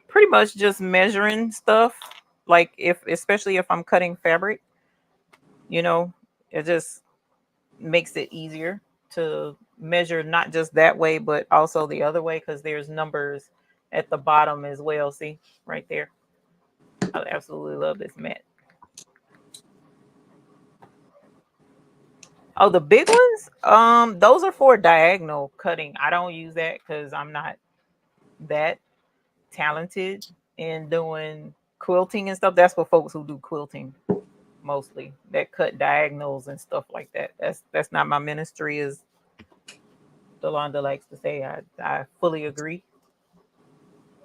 Pretty much just measuring stuff. Like especially if I'm cutting fabric, it just makes it easier to measure not just that way, but also the other way because there's numbers at the bottom as well. See right there. I absolutely love this mat. Oh, the big ones? Those are for diagonal cutting. I don't use that because I'm not that talented in doing quilting and stuff. That's for folks who do quilting mostly, that cut diagonals and stuff like that. That's not my ministry, as Delonda likes to say. I fully agree.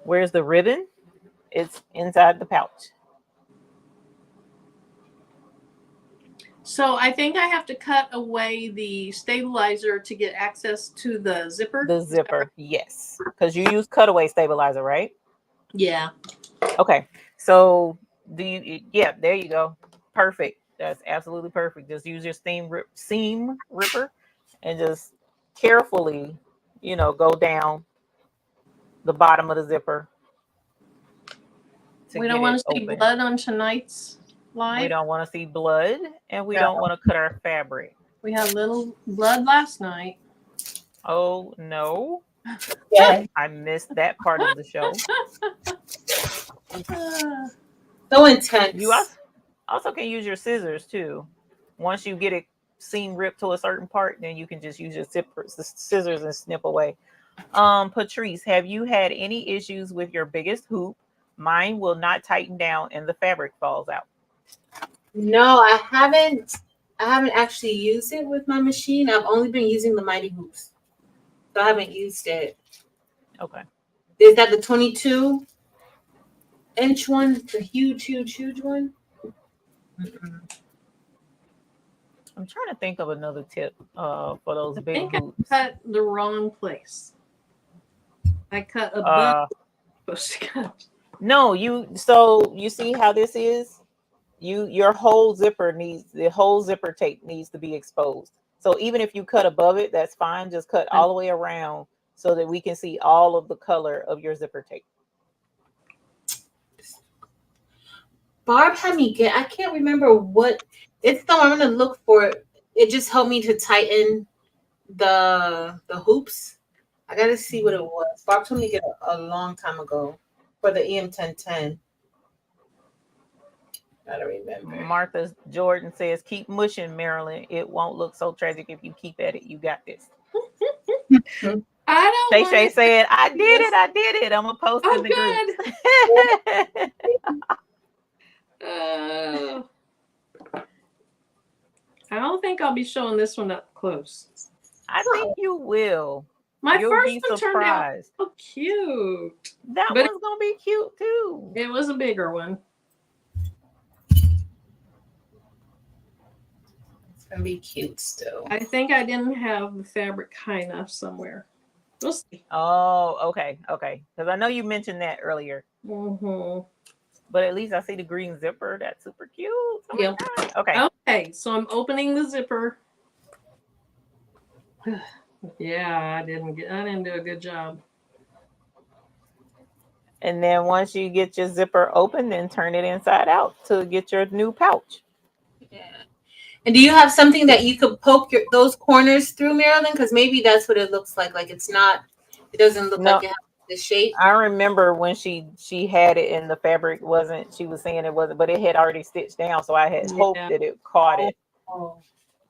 Where's the ribbon? It's inside the pouch. So I think I have to cut away the stabilizer to get access to the zipper. The zipper, yes, because you use cutaway stabilizer, right? Yeah. Okay, so do you? Yeah, there you go. Perfect. That's absolutely perfect. Just use your seam ripper and just carefully, go down the bottom of the zipper to We get don't it want to see open. blood on tonight's We live. don't want to see blood, and we No. don't want to cut our fabric. We had little blood last night. Oh no, Yeah. I missed that part of the show. So intense. You also can use your scissors too. Once you get it seam ripped to a certain part, then you can just use your scissors and snip away. Patrice, have you had any issues with your biggest hoop? Mine will not tighten down and the fabric falls out. No, I haven't actually used it with my machine. I've only been using the Mighty Hoops. So I haven't used it. Okay. Is that the 22-inch one? The huge one? Mm-mm. I'm trying to think of another tip for those I big think I hoops. cut the wrong place. I cut above. Supposed to cut. No, you see how this is? Your whole zipper tape needs to be exposed. So even if you cut above it, that's fine. Just cut all the way around so that we can see all of the color of your zipper tape. Barb had me get, I can't remember what, it's the I'm going to look for it. It just helped me to tighten the hoops. I got to see what it was. Barb told me to get it a long time ago for the EM1010. Gotta remember. Martha Jordan says, keep mushing, Marilyn. It won't look so tragic if you keep at it. You got this. I don't Shay said, I did it. I'm going to post in the good. I don't think I'll be showing this one up close. I think you will. You'll first be one turned out so cute. That one's going to be cute too. It was a bigger one. It's going to be cute still. I think I didn't have the fabric high enough somewhere. We'll see. Oh, okay. Because I know you mentioned that earlier. Mm-hmm. But at least I see the green zipper. That's super cute. Oh yep. Okay, so I'm opening the zipper. Yeah, I didn't do a good job. And then once you get your zipper open, then turn it inside out to get your new pouch. Yeah. And do you have something that you could poke those corners through, Marilyn? Because maybe that's what it looks like. Like it doesn't look like it has the shape. I remember when she had it and the fabric she was saying it wasn't, but it had already stitched down. So I had hoped that it caught it. Oh.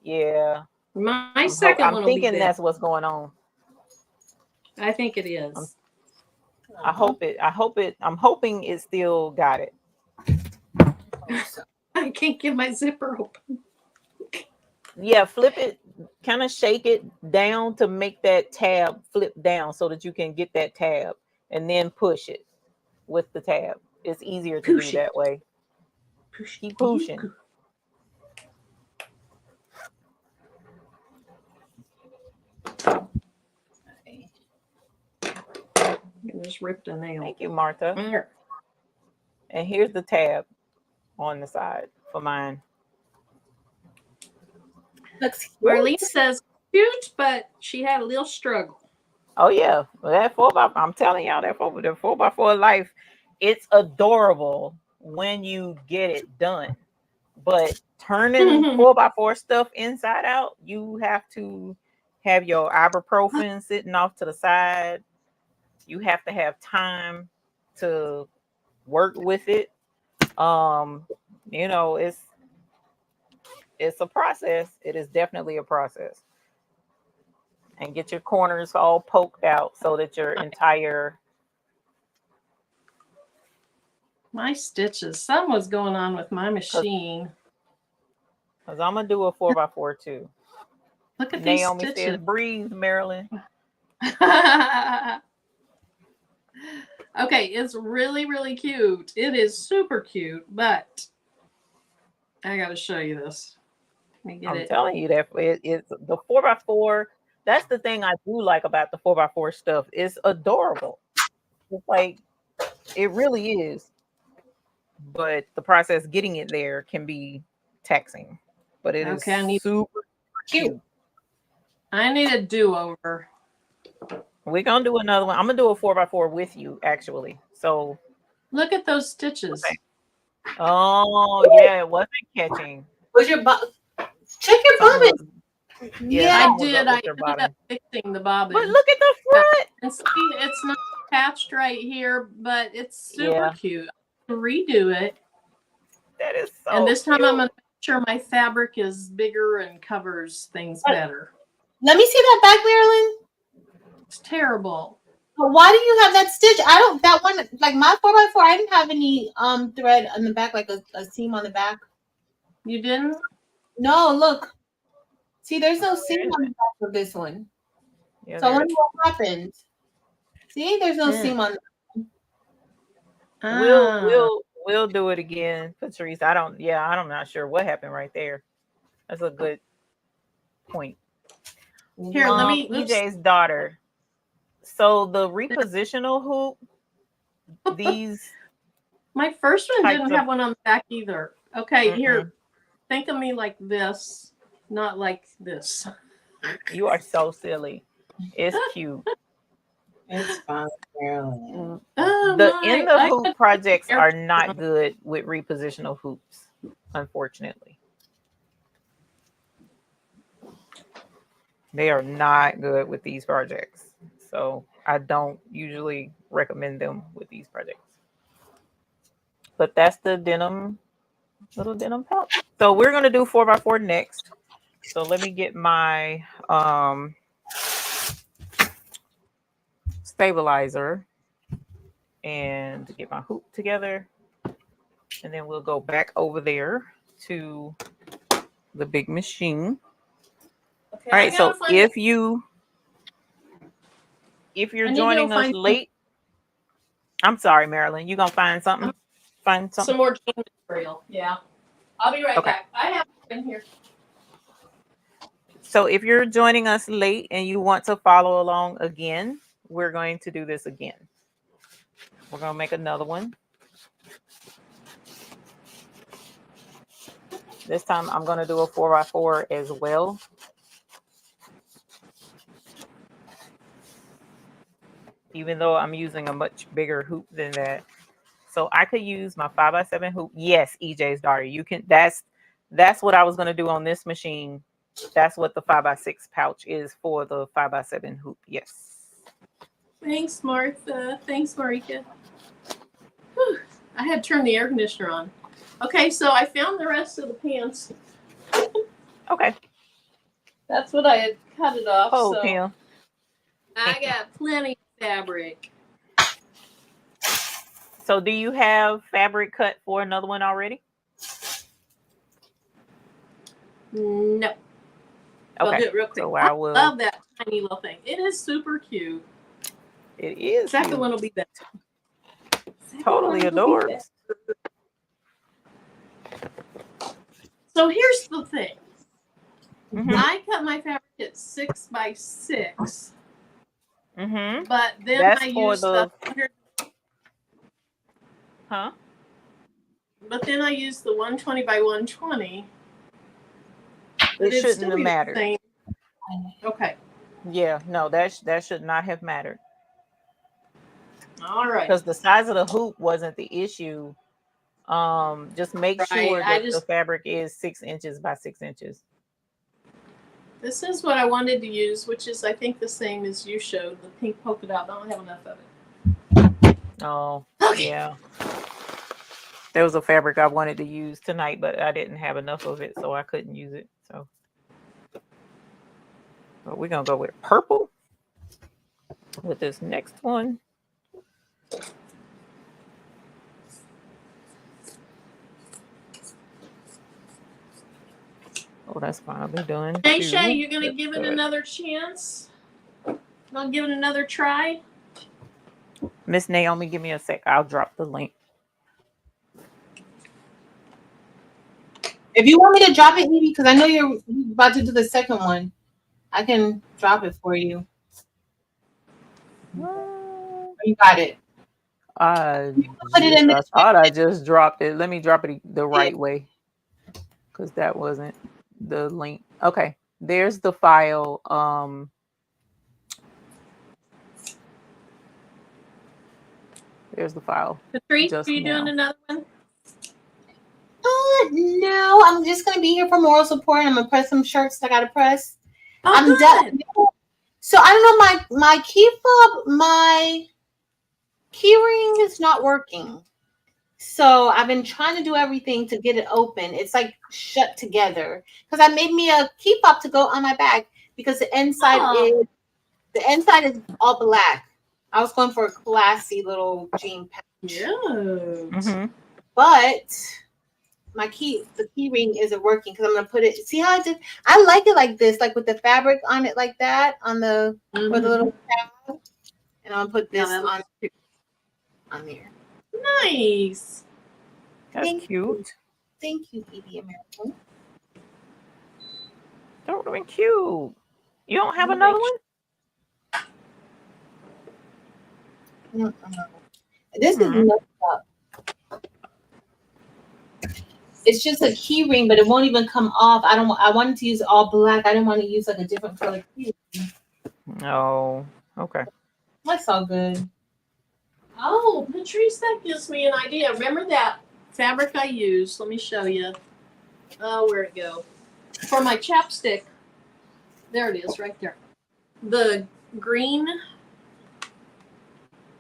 Yeah. My second one I'm will thinking be that's what's going on. I think it is. I'm hoping it still got it. I can't get my zipper open. Yeah, flip it, kind of shake it down to make that tab flip down so that you can get that tab and then push it with the tab. It's easier to do that way. Keep pushing. You just ripped a nail. Thank you, Martha. And here's the tab on the side for mine. Marlene says cute, but she had a little struggle. Oh yeah, well, that 4x4, I'm telling y'all, the 4x4 life, it's adorable when you get it done. But turning 4x4 stuff inside out, you have to have your ibuprofen sitting off to the side. You have to have time to work with it. It's a process. It is definitely a process. And get your corners all poked out so that your entire... My stitches. Something was going on with my machine. Because I'm going to do a 4x4 too. Look at Naomi these stitches. says, breathe, Marilyn. Okay, it's really, really cute. It is super cute, but I got to show you this. I'm telling you that it's the 4x4. That's the thing I do like about the 4x4 stuff. It's adorable. It's like, it really is. But the process getting it there can be taxing, but it is Okay, I need- super cute. I need a do-over. We're gonna do another one. I'm gonna do a 4x4 with you, actually. So, Look at those stitches. okay. Oh yeah, it wasn't catching. Where's your check your Something bobbin? was- Yeah. I something was did. up I with your ended up bottom. fixing the bobbin. But look at the front. And see, it's not attached right here, but it's super Yeah. cute. I can redo it. That is so And this time cute. I'm going to make sure my fabric is bigger and covers things better. Let me see that back, Marilyn. It's terrible. But why do you have that stitch? I don't. That one, like my 4x4, I didn't have any thread on the back, like a seam on the back. You didn't? No, look. See, there's no seam on the back of this one. Yeah, So I there wonder what happened. See, there's no seam on. We'll do it again, Patrice. I'm not sure what happened right there. That's a good point. Here, let me. EJ's daughter. So the repositional hoop, these My first one types didn't of- have one on the back either. Okay, Mm-mm. here. Think of me like this, not like this. You are so silly. It's cute. It's fine, Marilyn. Oh, The my. in the I hoop could- projects are not good with repositional hoops, unfortunately. They are not good with these projects. So I don't usually recommend them with these projects. But that's the little denim pouch. So we're gonna do 4x4 next. So let me get my stabilizer and get my hoop together. And then we'll go back over there to the big machine. Okay, All right, so if you're I need to joining go us find late, I'm sorry, Marilyn, you gonna find something? Find something? some more jean material. Yeah. I'll be right Okay. back. I have it in here. So if you're joining us late and you want to follow along again, we're going to do this again. We're gonna make another one. This time I'm gonna do a 4x4 as well. Even though I'm using a much bigger hoop than that. So I could use my 5x7 hoop. Yes, EJ's daughter. You can that's what I was gonna do on this machine. That's what the 5x6 pouch is for the 5x7 hoop. Yes. Thanks, Martha. Thanks, Marika. Whew. I had to turn the air conditioner on. Okay, so I found the rest of the pants. Okay. That's what I had cut it off. Oh, so Kim. I got plenty of fabric. So do you have fabric cut for another one already? No. I'll do it real quick. So I I will. love that tiny little thing. It is super cute. It is Second cute. one will be better. Totally adorable. So here's the thing. Mhm. I cut my fabric at 6x6, Mhm. but then That's I for used the- the 100. Huh? But then I used the 120 by 120. It It'd shouldn't still have be the mattered. same. Okay. Yeah, no, that should not have mattered All right. because the size of the hoop wasn't the issue. Just make Right, sure I that the just- fabric is 6 inches by 6 inches. This is what I wanted to use, which is I think the same as you showed, the pink polka dot. I don't have enough of it. Oh, Okay. yeah. There was a fabric I wanted to use tonight, but I didn't have enough of it, so I couldn't use it. So, but we're gonna go with purple with this next one. Oh, that's finally done. Hey, too. Shay, you gonna That's give it good. another chance? Gonna give it another try? Miss Naomi, give me a sec. I'll drop the link. If you want me to drop it, Evie, because I know you're about to do the second one, I can drop it for you. You got it. I put it in thought I just dropped it. Let me drop it the right way. because that wasn't the link. Okay, there's the file. There's the file. Patrice, Just are you doing now. another one? No, I'm just gonna be here for moral support. I'm gonna press some shirts that I gotta press. Oh, I'm good. done. So I don't know, my key fob, my key ring is not working. So I've been trying to do everything to get it open. It's like shut together because I made me a key fob to go on my bag because the inside Oh. is all black. I was going for a classy little jean patch, Yeah. Mm-hmm. but the key ring isn't working because I'm gonna put it. See how I did? I like it like this, like with the fabric on it, like that on the for the little tab. And I'm gonna put this on there. Nice. That's cute. Thank you, BB American. Totally cute. You don't have another one? This is messed up. It's just a key ring, but it won't even come off. I wanted to use all black. I didn't want to use like a different color key ring. Oh, okay. That's all good. Oh, Patrice, that gives me an idea. Remember that fabric I used? Let me show you. Oh, where'd it go? For my chapstick. There it is, right there. The green.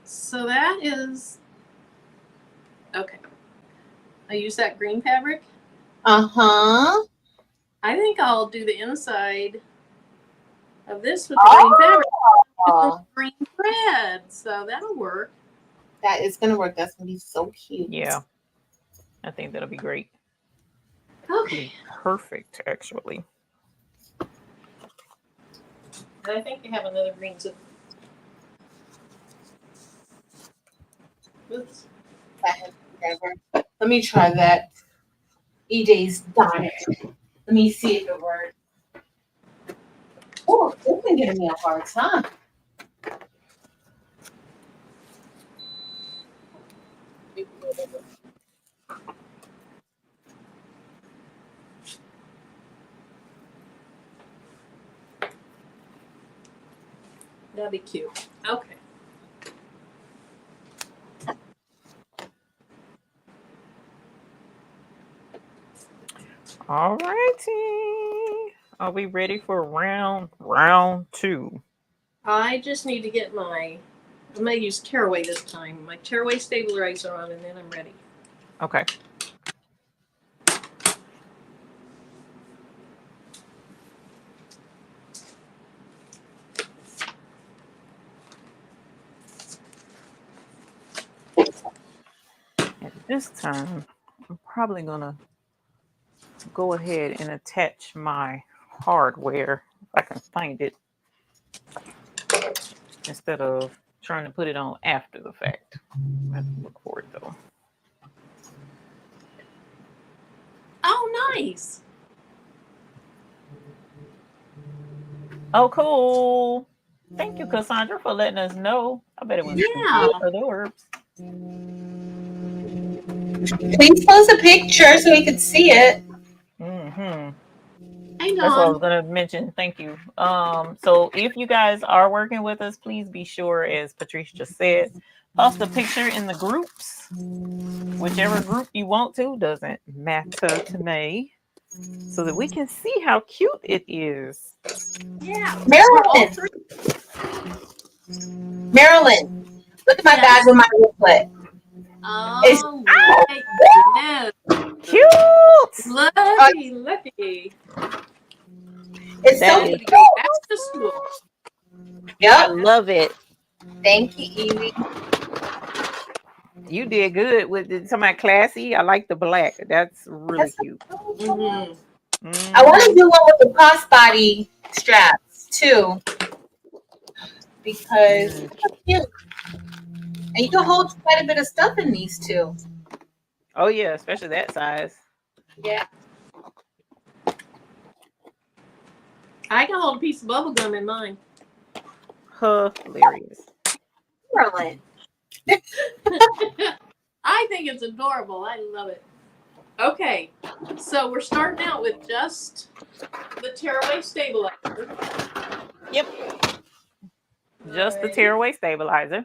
So that is okay. I use that green fabric. Uh-huh. I think I'll do the inside of this with the green fabric. Oh, Green thread. So that'll work. that is gonna work. That's gonna be so cute. Yeah. I think that'll be great. Okay. Perfect, actually. And I think they have another green too. Oops. Let me try that. EJ's done. Let me see if it works. Oh, this been giving me a hard time. That'd be cute. Okay. All righty. Are we ready for round 2? I just need to get I'm gonna use tearaway this time. My tearaway stabilizer on, and then I'm ready. Okay. At this time, I'm probably gonna go ahead and attach my hardware if I can find it instead of trying to put it on after the fact. I have to look for it though. Oh, nice. Oh, cool. Thank you, Cassandra, for letting us know. I bet it was for the herbs. Please post a picture so we could see it. Mm-hmm. Hang That's what I on. was gonna mention. Thank you. So if you guys are working with us, please be sure, as Patrice just said, post a picture in the groups. Whichever group you want to, doesn't matter to me. So that we can see how cute it is. Yeah. Marilyn, look at my bag with my wristlet. Oh, my goodness. Cute. Lucky. It's That so is Ready to go back to school. I Yep. love it. Thank you, Evie. You did good with something classy. I like the black. That's really cute. Mm-hmm. I want to do one with the crossbody straps too, because it's cute. And you can hold quite a bit of stuff in these too. Oh yeah, especially that size. Yeah. I can hold a piece of bubble gum in mine. Hilarious. Marilyn. I think it's adorable. I love it. Okay, so we're starting out with just the tearaway stabilizer. Yep. Just the Alrighty. tearaway stabilizer.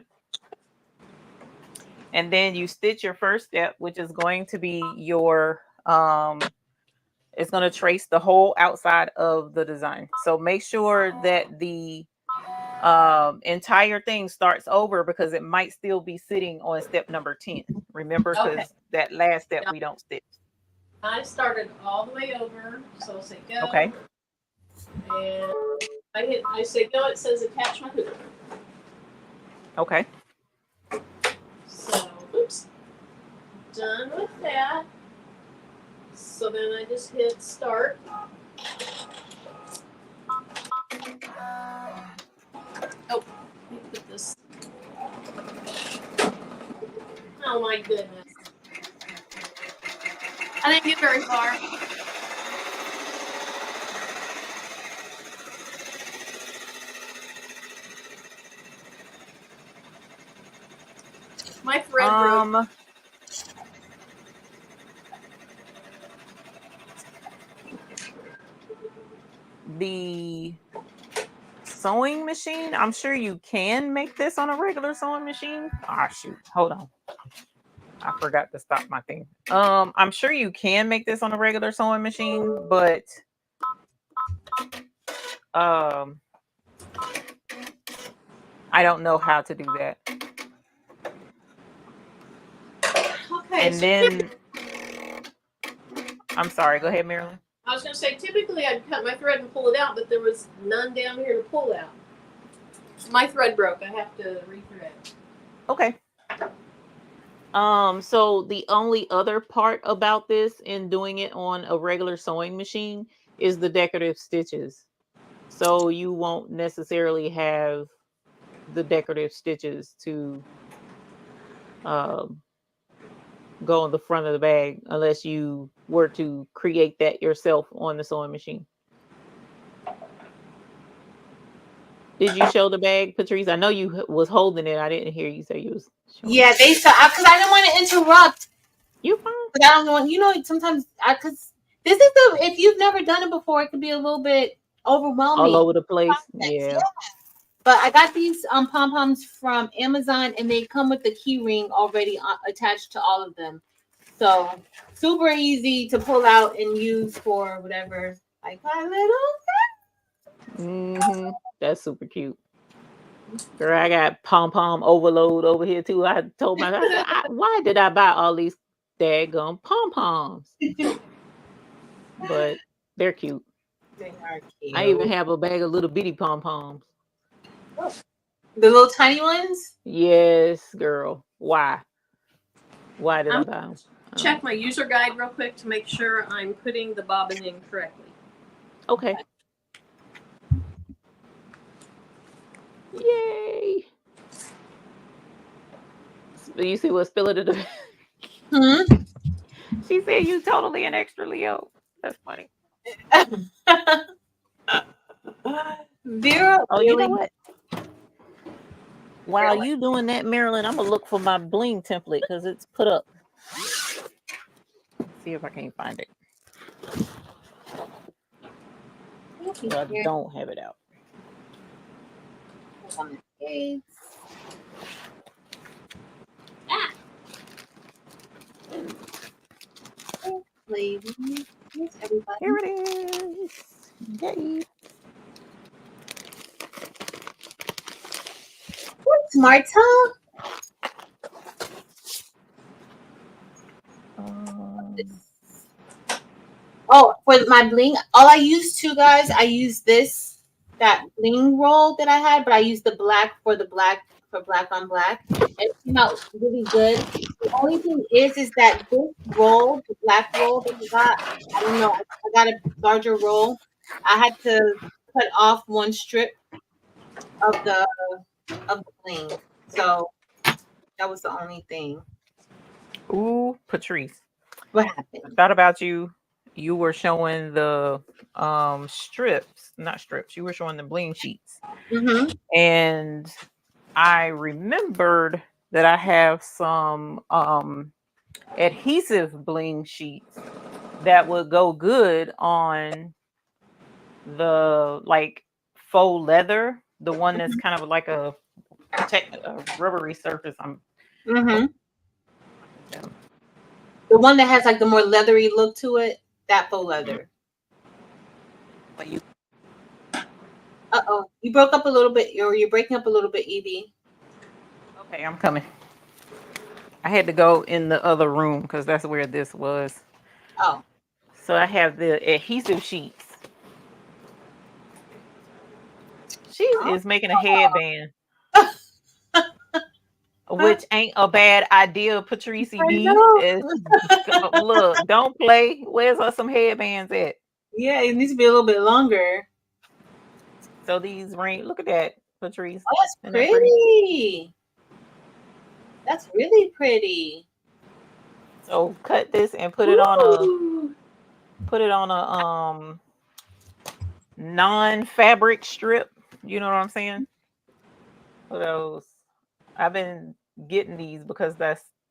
And then you stitch your first step, which is going to be your it's going to trace the whole outside of the design. So make sure that the entire thing starts over because it might still be sitting on step number 10. Remember, because Okay. that last step Yeah. we don't stitch. I started all the way over, so I'll say go. Okay. And I say go, it says attach my hoop. Okay. So, oops. Done with that. So then I just hit start. Oh, let me put this. Oh my goodness. I didn't get very far. My thread broke. The sewing machine, I'm sure you can make this on a regular sewing machine. Ah, shoot. Hold on. I forgot to stop my thing. I'm sure you can make this on a regular sewing machine, but I don't know how to do that. Okay. And then I'm sorry, go ahead, Marilyn. I was going to say, typically I'd cut my thread and pull it out, but there was none down here to pull out. My thread broke. I have to rethread. Okay. So the only other part about this in doing it on a regular sewing machine is the decorative stitches. So you won't necessarily have the decorative stitches to go on the front of the bag unless you were to create that yourself on the sewing machine. Did you show the bag, Patrice? I know you was holding it. I didn't hear you say you was showing Yeah, they saw because I didn't want to interrupt. You fine? But I don't want, sometimes because this is if you've never done it before, it can be a little bit overwhelming. All over the place. Yeah. But I got these pom-poms from Amazon, and they come with the key ring already attached to all of them. So super easy to pull out and use for whatever, like my little. That's super cute. Girl, I got pom-pom overload over here too. I told myself, I said, why did I buy all these daggum pom-poms? But they're cute. They are cute. I even have a bag of little bitty pom-poms. The little tiny ones? Yes, girl. Why? Why did I buy them? Check my user guide real quick to make sure I'm putting the bobbin in correctly. Okay. Yay. You see what Spiller did? She said you totally an extra Leo. That's funny. Vera, oh, you know what? While you doing that, Marilyn, I'm gonna look for my bling template because it's put up. See if I can't find it. I don't have it out. Here it is. Yay. What's Marta? Oh, for my bling, all I used to, guys, I used that bling roll that I had, but I used the black for black on black. It came out really good. The only thing is that this roll, the black roll that you got, I don't know, I got a larger roll. I had to cut off one strip of the bling. So that was the only thing. Ooh, Patrice. What happened? I thought about you. You were showing the strips, not strips. You were showing the bling sheets. And I remembered that I have some adhesive bling sheets that would go good on the like faux leather, the one that's kind of like a rubbery surface. Mm-hmm. The one that has like the more leathery look to it, that faux leather. But you Uh-oh. You broke up a little bit, or you're breaking up a little bit, Evie. okay? I'm coming. I had to go in the other room because that's where this was. Oh. So I have the adhesive sheets. She is making a headband, which ain't a bad idea, Patrice I D. know. Look, don't play. Where's some headbands at? Yeah, it needs to be a little bit longer. So these ring. Look at that, Patrice. Oh, that's Isn't that pretty. That's really pretty. So cut this and put it on a non-fabric strip. You know what I'm saying? For those, I've been getting these because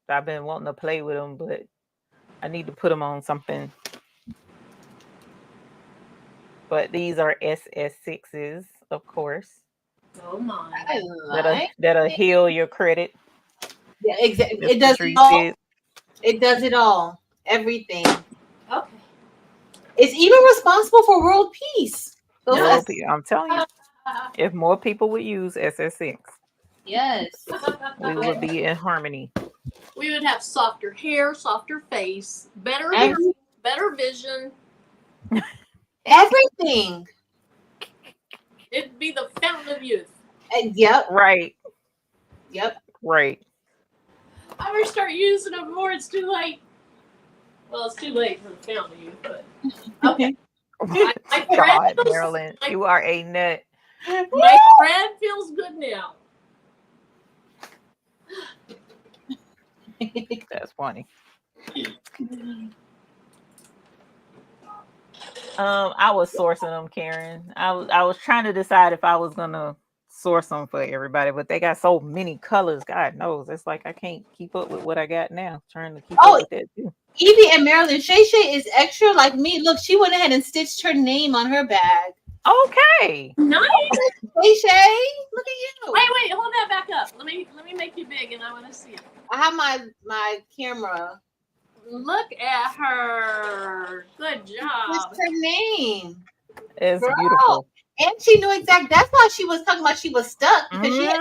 I've been wanting to play with them, but I need to put them on something. But these are SS6s, of course. Oh my. I like That'll heal your credit. Yeah, exactly. As It does Patrice it all. said. It does it all. Everything. Okay. It's even responsible for world peace. Those World S- peace. I'm telling you, if more people would use SS6, Yes. we would be in harmony. We would have softer hair, softer face, better hair, Every- better vision. Everything. It'd be the fountain of youth. Yep. Right. Yep. Right. I'm gonna start using them before it's too late. Well, it's too late for the fountain of youth, but okay. My God, feels, Marilyn, you are a nut. my friend feels good now. That's funny. I was sourcing them, Karen. I was trying to decide if I was gonna source them for everybody, but they got so many colors. God knows, it's like I can't keep up with what I got now. Trying to keep up with that too. Evie and Marilyn, Shay Shay is extra like me. Look, she went ahead and stitched her name on her bag. Okay. Nice. Shay Shay, look at you. Wait, hold that back up. Let me make you big, and I want to see it. I have my camera. Look at her. Good job. What's her name? It's Girl. beautiful. And she knew exactly. That's why she was talking about she was stuck because she had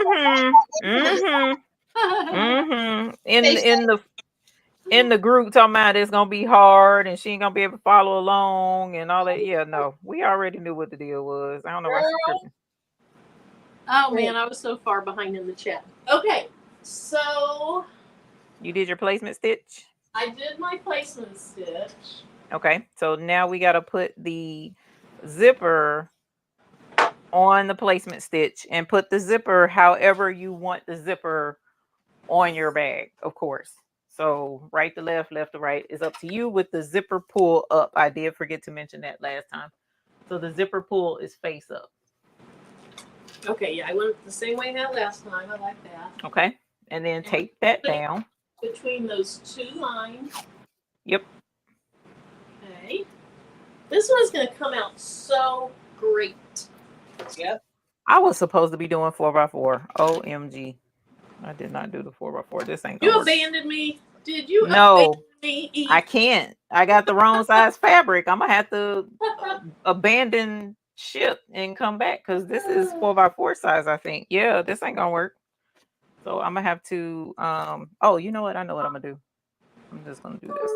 In the group talking about it's gonna be hard and she ain't gonna be able to follow along and all that. Yeah, no, we already knew what the deal was. I don't know why she's tripping. Oh man, I was so far behind in the chat. Okay, so You did your placement stitch? I did my placement stitch. Okay, so now we gotta put the zipper on the placement stitch and put the zipper however you want the zipper on your bag, of course. So right to left, left to right is up to you with the zipper pull up. I did forget to mention that last time. So the zipper pull is face up. Okay, yeah, I went the same way that last time. I like that. Okay, and then tape that down. Between those two lines. Yep. Okay. This one's going to come out so great. Yep. I was supposed to be doing 4x4. OMG. I did not do the 4x4. This ain't gonna You work. abandoned me. Did you No, abandon me? I can't. I got the wrong size fabric. I'm gonna have to abandon ship and come back because this is 4x4 size, I think. Yeah, this ain't gonna work. So I'm gonna have to oh, you know what? I know what I'm gonna do. I'm just gonna do this.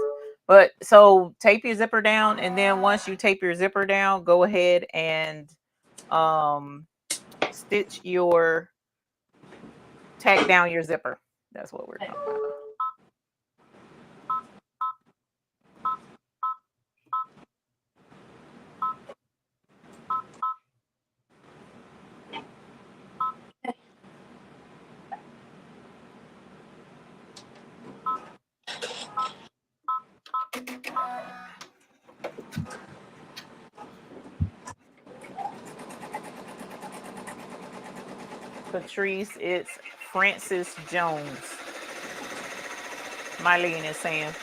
But so tape your zipper down, and then once you tape your zipper down, go ahead and stitch your tack down your zipper. That's what we're talking about. Patrice, it's Francis Jones. Mylene is saying.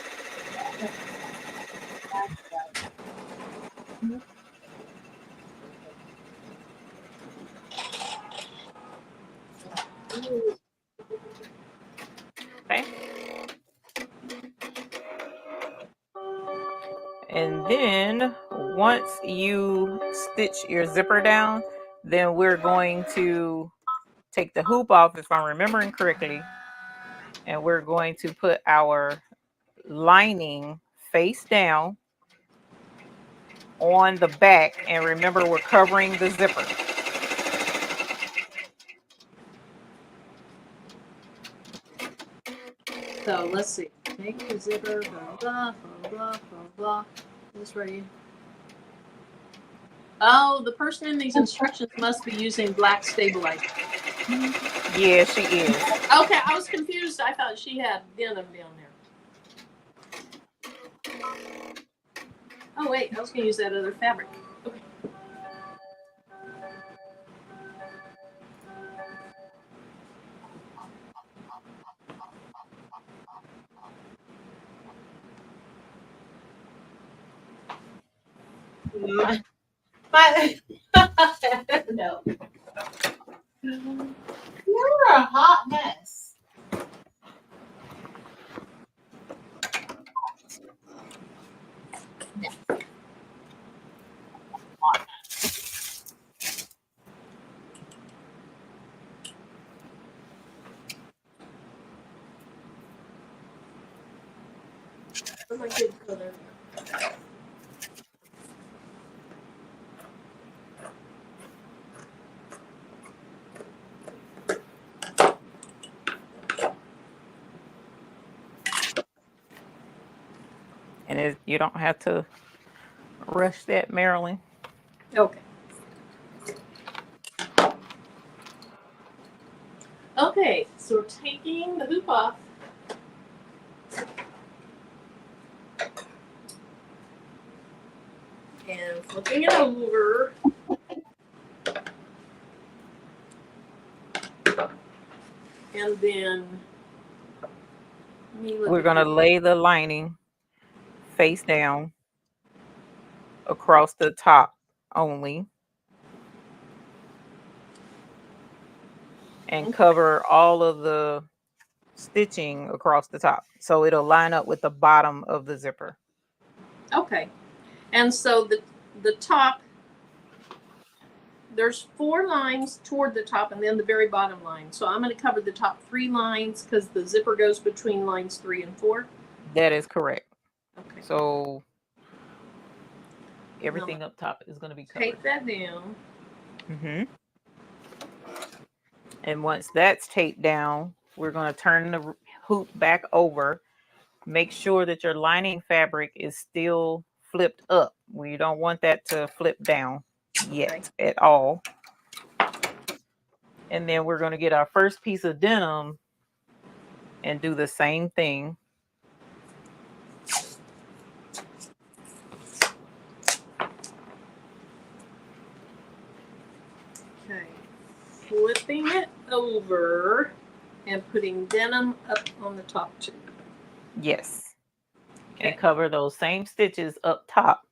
Okay. And then once you stitch your zipper down, then we're going to take the hoop off, if I'm remembering correctly, and we're going to put our lining face down on the back. And remember, we're covering the zipper. So let's see. Make the zipper, blah, blah, blah, blah, blah. This ready. Oh, the person in these instructions must be using black stabilizer. Yeah, she is. Okay, I was confused. I thought she had denim down there. Oh, wait, I was going to use that other fabric. Okay. No. You're a hot mess. Oh, my good color. And you don't have to rush that, Marilyn. Okay. Okay, so we're taking the hoop off. And flipping it over. And then We're going to lay the lining face down across the top only. And cover all of the stitching across the top. So it'll line up with the bottom of the zipper. Okay. And so the top, there's 4 lines toward the top and then the very bottom line. So I'm going to cover the top 3 lines because the zipper goes between lines 3 and 4. That is correct. Okay. So everything up top is going to be covered. Take that down. Mm-hmm. And once that's taped down, we're going to turn the hoop back over. Make sure that your lining fabric is still flipped up. We don't want that to flip down yet at all. And then we're going to get our first piece of denim and do the same thing. Okay. Flipping it over and putting denim up on the top too. Yes. Okay. And cover those same stitches up top,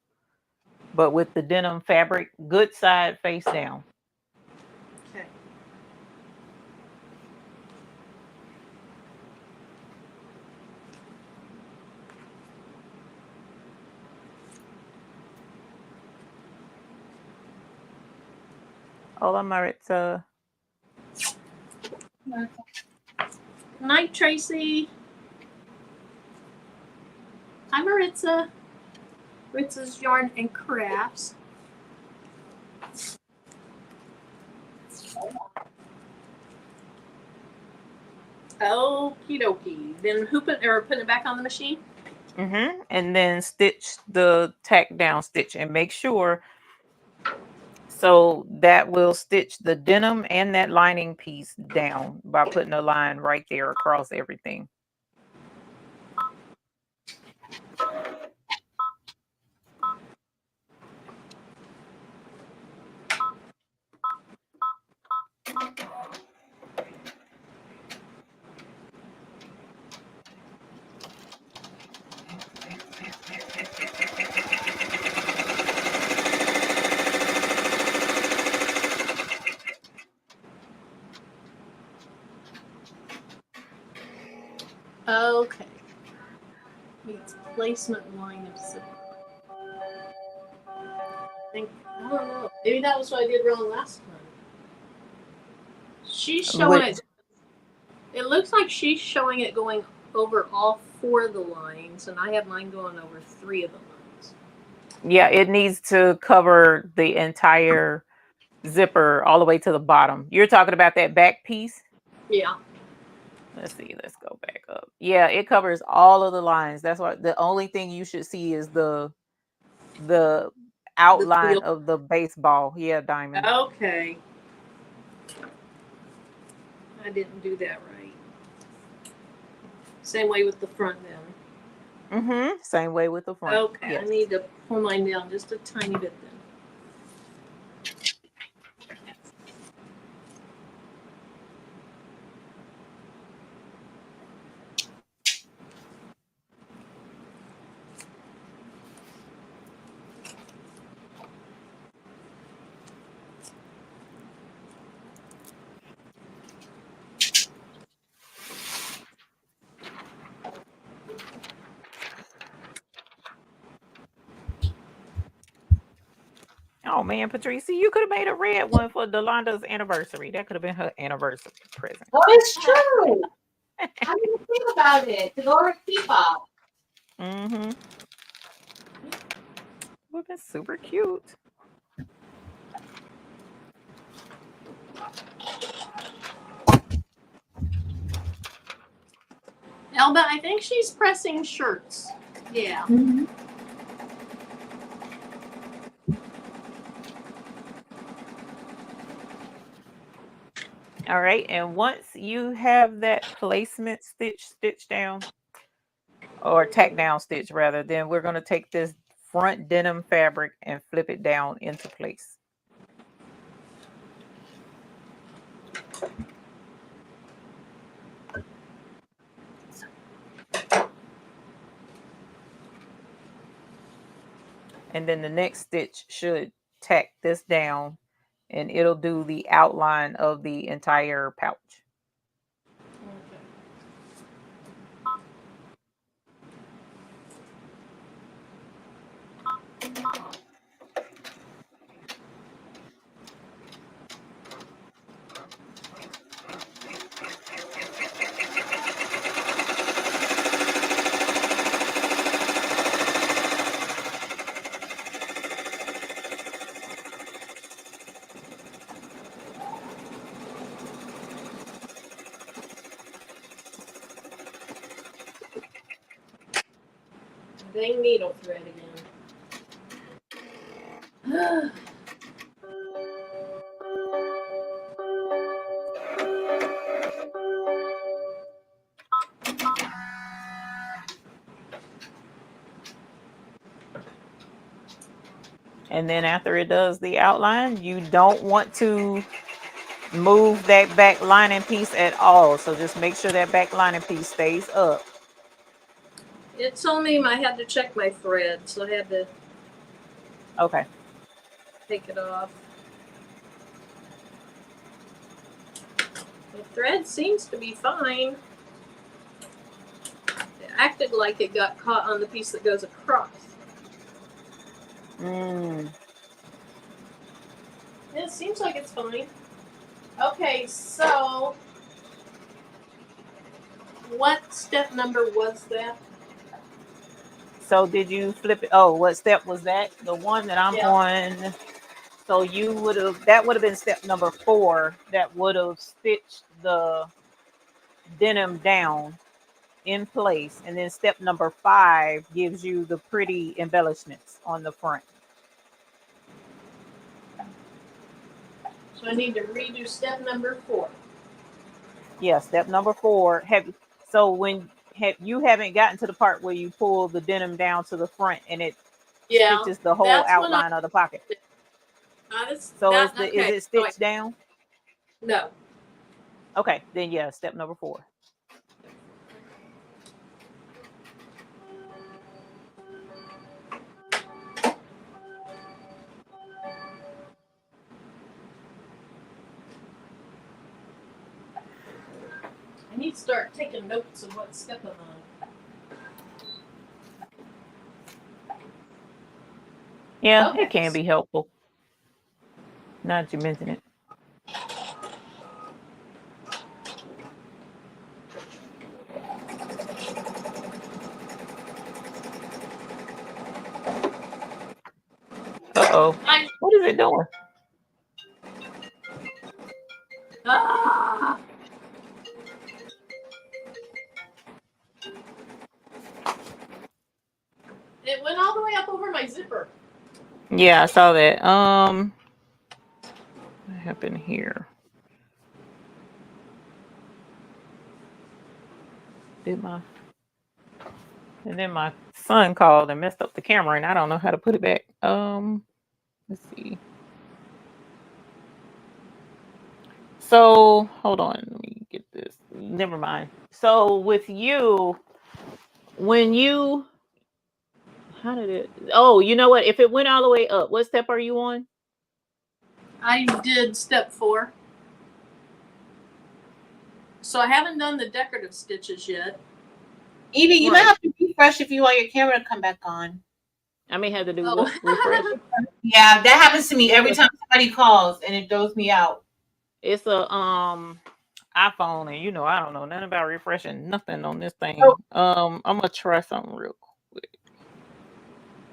but with the denim fabric good side face down. Okay. Hola, Maritza. Night, Tracy. Hi, Maritza. Maritza's Yarn and Crafts. Okie dokie. Then putting it back on the machine? Mm-hmm. And then stitch the tack down stitch and make sure. So that will stitch the denim and that lining piece down by putting a line right there across everything. Okay. Meets placement line of zipper. I don't know. Maybe that was what I did wrong last time. She's showing it. It looks like she's showing it going over all 4 of the lines, and I have mine going over 3 of the lines. Yeah, it needs to cover the entire zipper all the way to the bottom. You're talking about that back piece? Yeah. Let's see. Let's go back up. Yeah, it covers all of the lines. That's why the only thing you should see is the outline of the baseball. Yeah, diamond. Okay. I didn't do that right. Same way with the front then. Same way with the front. Okay, yes. I need to pull mine down just a tiny bit then. Oh man, Patricia, you could have made a red one for Delanda's anniversary. That could have been her anniversary present. Oh, it's true. I didn't think about it. To go over K-pop. Would have been super cute. Elba, I think she's pressing shirts. Yeah. All right, and once you have that placement stitch down, or tack down stitch rather, then we're going to take this front denim fabric and flip it down into place. And then the next stitch should tack this down, and it'll do the outline of the entire pouch. Dang needle thread again. And then after it does the outline, you don't want to move that back lining piece at all. So just make sure that back lining piece stays up. It told me I had to check my thread, so I had to take it off. The thread seems to be fine. It acted like it got caught on the piece that goes across. It seems like it's fine. Okay, so what step number was that? So did you flip it? Oh, what step was that? The one that I'm on. So that would have been step number 4. That would have stitched the denim down in place. And then step number 5 gives you the pretty embellishments on the front. So I need to redo step number 4. Yeah, step number 4. You haven't gotten to the part where you pull the denim down to the front and it stitches the whole outline of the pocket. Is it stitched down? No. Okay, then yeah, step number 4. I need to start taking notes of what's stepping on. Yeah, Okay. it can be helpful. Now that you mention it. Uh-oh. What is it doing? Ah! It went all the way up over my zipper. Yeah, I saw that. What happened here? And then my son called and messed up the camera, and I don't know how to put it back. Let's see. So hold on, let me get this. Never mind. So with you, when you, how did it? Oh, you know what? If it went all the way up, what step are you on? I did step 4. So I haven't done the decorative stitches yet. Evie, you Right. might have to refresh if you want your camera to come back on. I may have to do Oh. what? Refresh. Yeah, that happens to me every time somebody calls and it throws me out. It's a iPhone, and you know I don't know nothing about refreshing nothing on this thing. Oh. I'm gonna try something real quick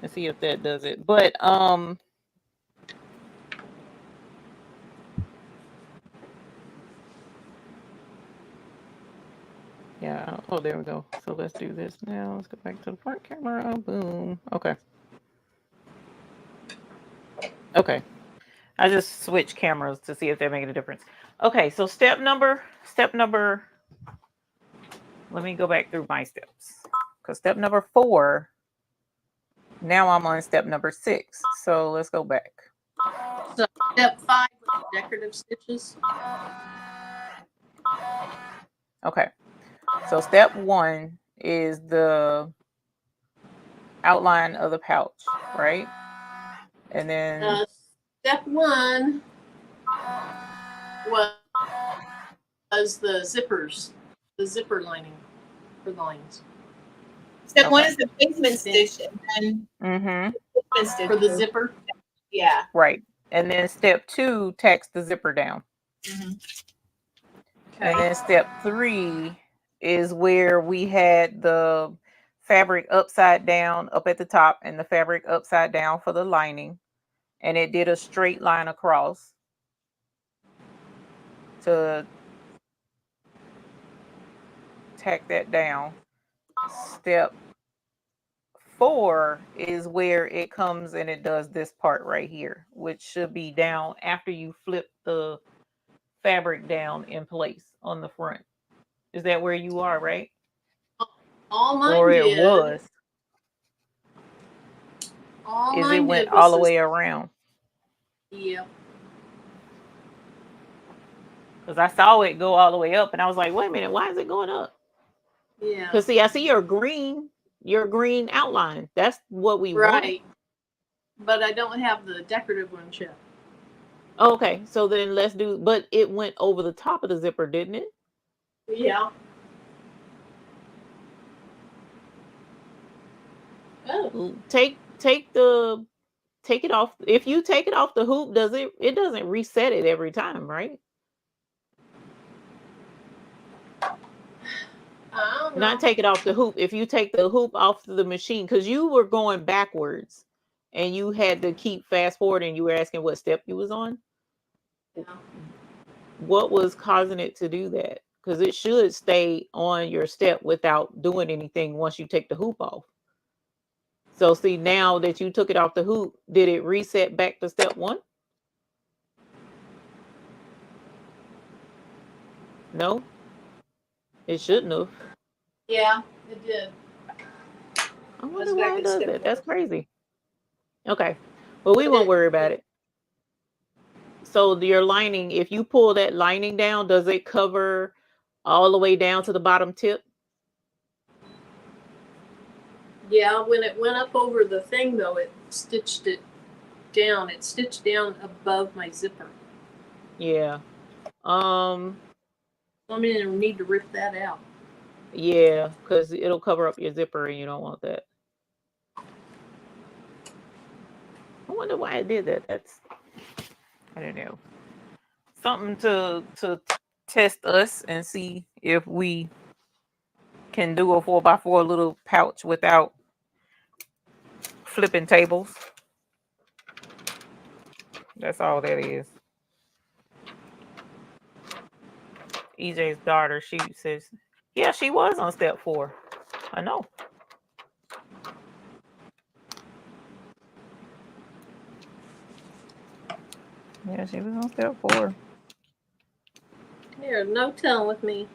and see if that does it. But yeah. Oh, there we go. So let's do this now. Let's go back to the front camera. Boom. Okay. Okay. I just switched cameras to see if they're making a difference. Okay. So step number. Let me go back through my steps, because step number 4. Now I'm on step number 6. So let's go back. So step 5 was decorative stitches. Okay. So step 1 is the outline of the pouch, right? And then Step 1 was the zippers, the zipper lining for the lines. Step 1 Okay. is the basement stitch, and then basement stitch For the zipper. Yeah. Right. And then step 2 tacks the zipper down. Mhm. And then step 3 is where we had the fabric upside down up at the top and the fabric upside down for the lining. And it did a straight line across to tack that down. Step 4 is where it comes and it does this part right here, which should be down after you flip the fabric down in place on the front. Is that where you are, right? All mine Or did. it was. All Is mine it went did all was the this. way around? Yep. Because I saw it go all the way up and I was like, wait a minute, why is it going up? Yeah. Because see, I see your green outline. That's what we want. Right. But I don't have the decorative ones yet. Okay, so then let's do, but it went over the top of the zipper, didn't it? Yeah. Oh. Take it off. If you take it off the hoop, it doesn't reset it every time, right? I don't know. Not take it off the hoop. If you take the hoop off the machine, because you were going backwards and you had to keep fast forward and you were asking what step you was on. Yeah. What was causing it to do that? Because it should stay on your step without doing anything once you take the hoop off. So see, now that you took it off the hoop, did it reset back to step 1? No, it shouldn't have. Yeah, it did. I wonder why it does that. That's crazy. Okay, well, we But won't worry about it. So your lining, if you pull that lining down, does it cover all the way down to the bottom tip? Yeah, when it went up over the thing, though, it stitched it down. It stitched down above my zipper. Yeah. I'm going to need to rip that out. Yeah, because it'll cover up your zipper and you don't want that. I wonder why it did that. That's, I don't know. Something to test us and see if we can do a 4x4 little pouch without flipping tables. That's all that is. EJ's daughter, she says, yeah, she was on step 4. I know. Yeah, she was on step 4. There's no telling with me.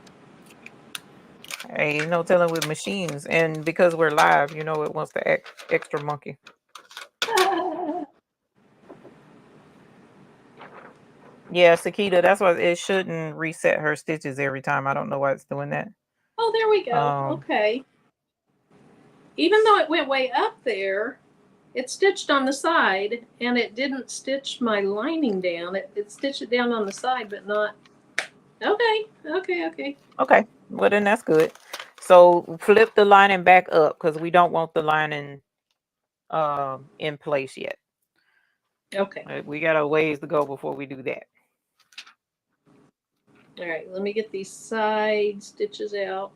Hey, no telling with machines. And because we're live, you know, it wants to act extra monkey. Yeah, Sakita, that's why it shouldn't reset her stitches every time. I don't know why it's doing that. Oh, there we go. Okay. Even though it went way up there, it stitched on the side, and it didn't stitch my lining down. It stitched it down on the side, but not. Okay. Okay, well then that's good. So flip the lining back up because we don't want the lining in place yet. Okay. We got a ways to go before we do that. All right. Let me get these side stitches out.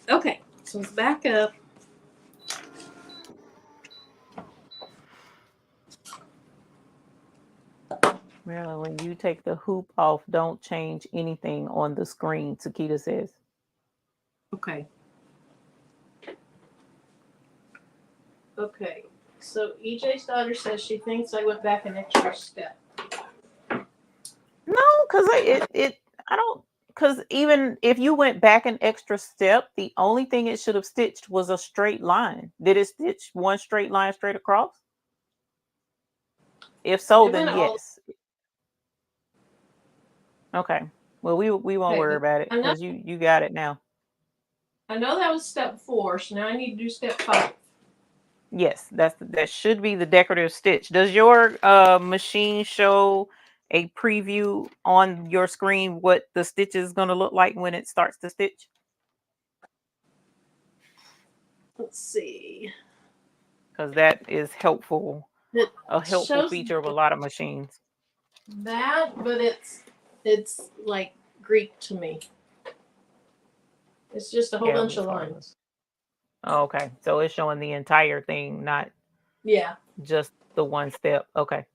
Okay. So it's back up. Marilyn, when you take the hoop off, don't change anything on the screen, Sakita says. Okay. Okay. So EJ's daughter says she thinks I went back an extra step. No, because I don't, because even if you went back an extra step, the only thing it should have stitched was a straight line. Did it stitch one straight line straight across? If so, then yes. Okay. Well, we won't worry about it because you got it now. I know that was step 4, so now I need to do step 5. Yes, that should be the decorative stitch. Does your machine show a preview on your screen what the stitch is going to look like when it starts to stitch? Let's see. Because that is helpful. A helpful feature of a lot of machines. That, but it's like Greek to me. It's just a whole bunch of lines. Oh, okay, so it's showing the entire thing, not just the one step. Okay.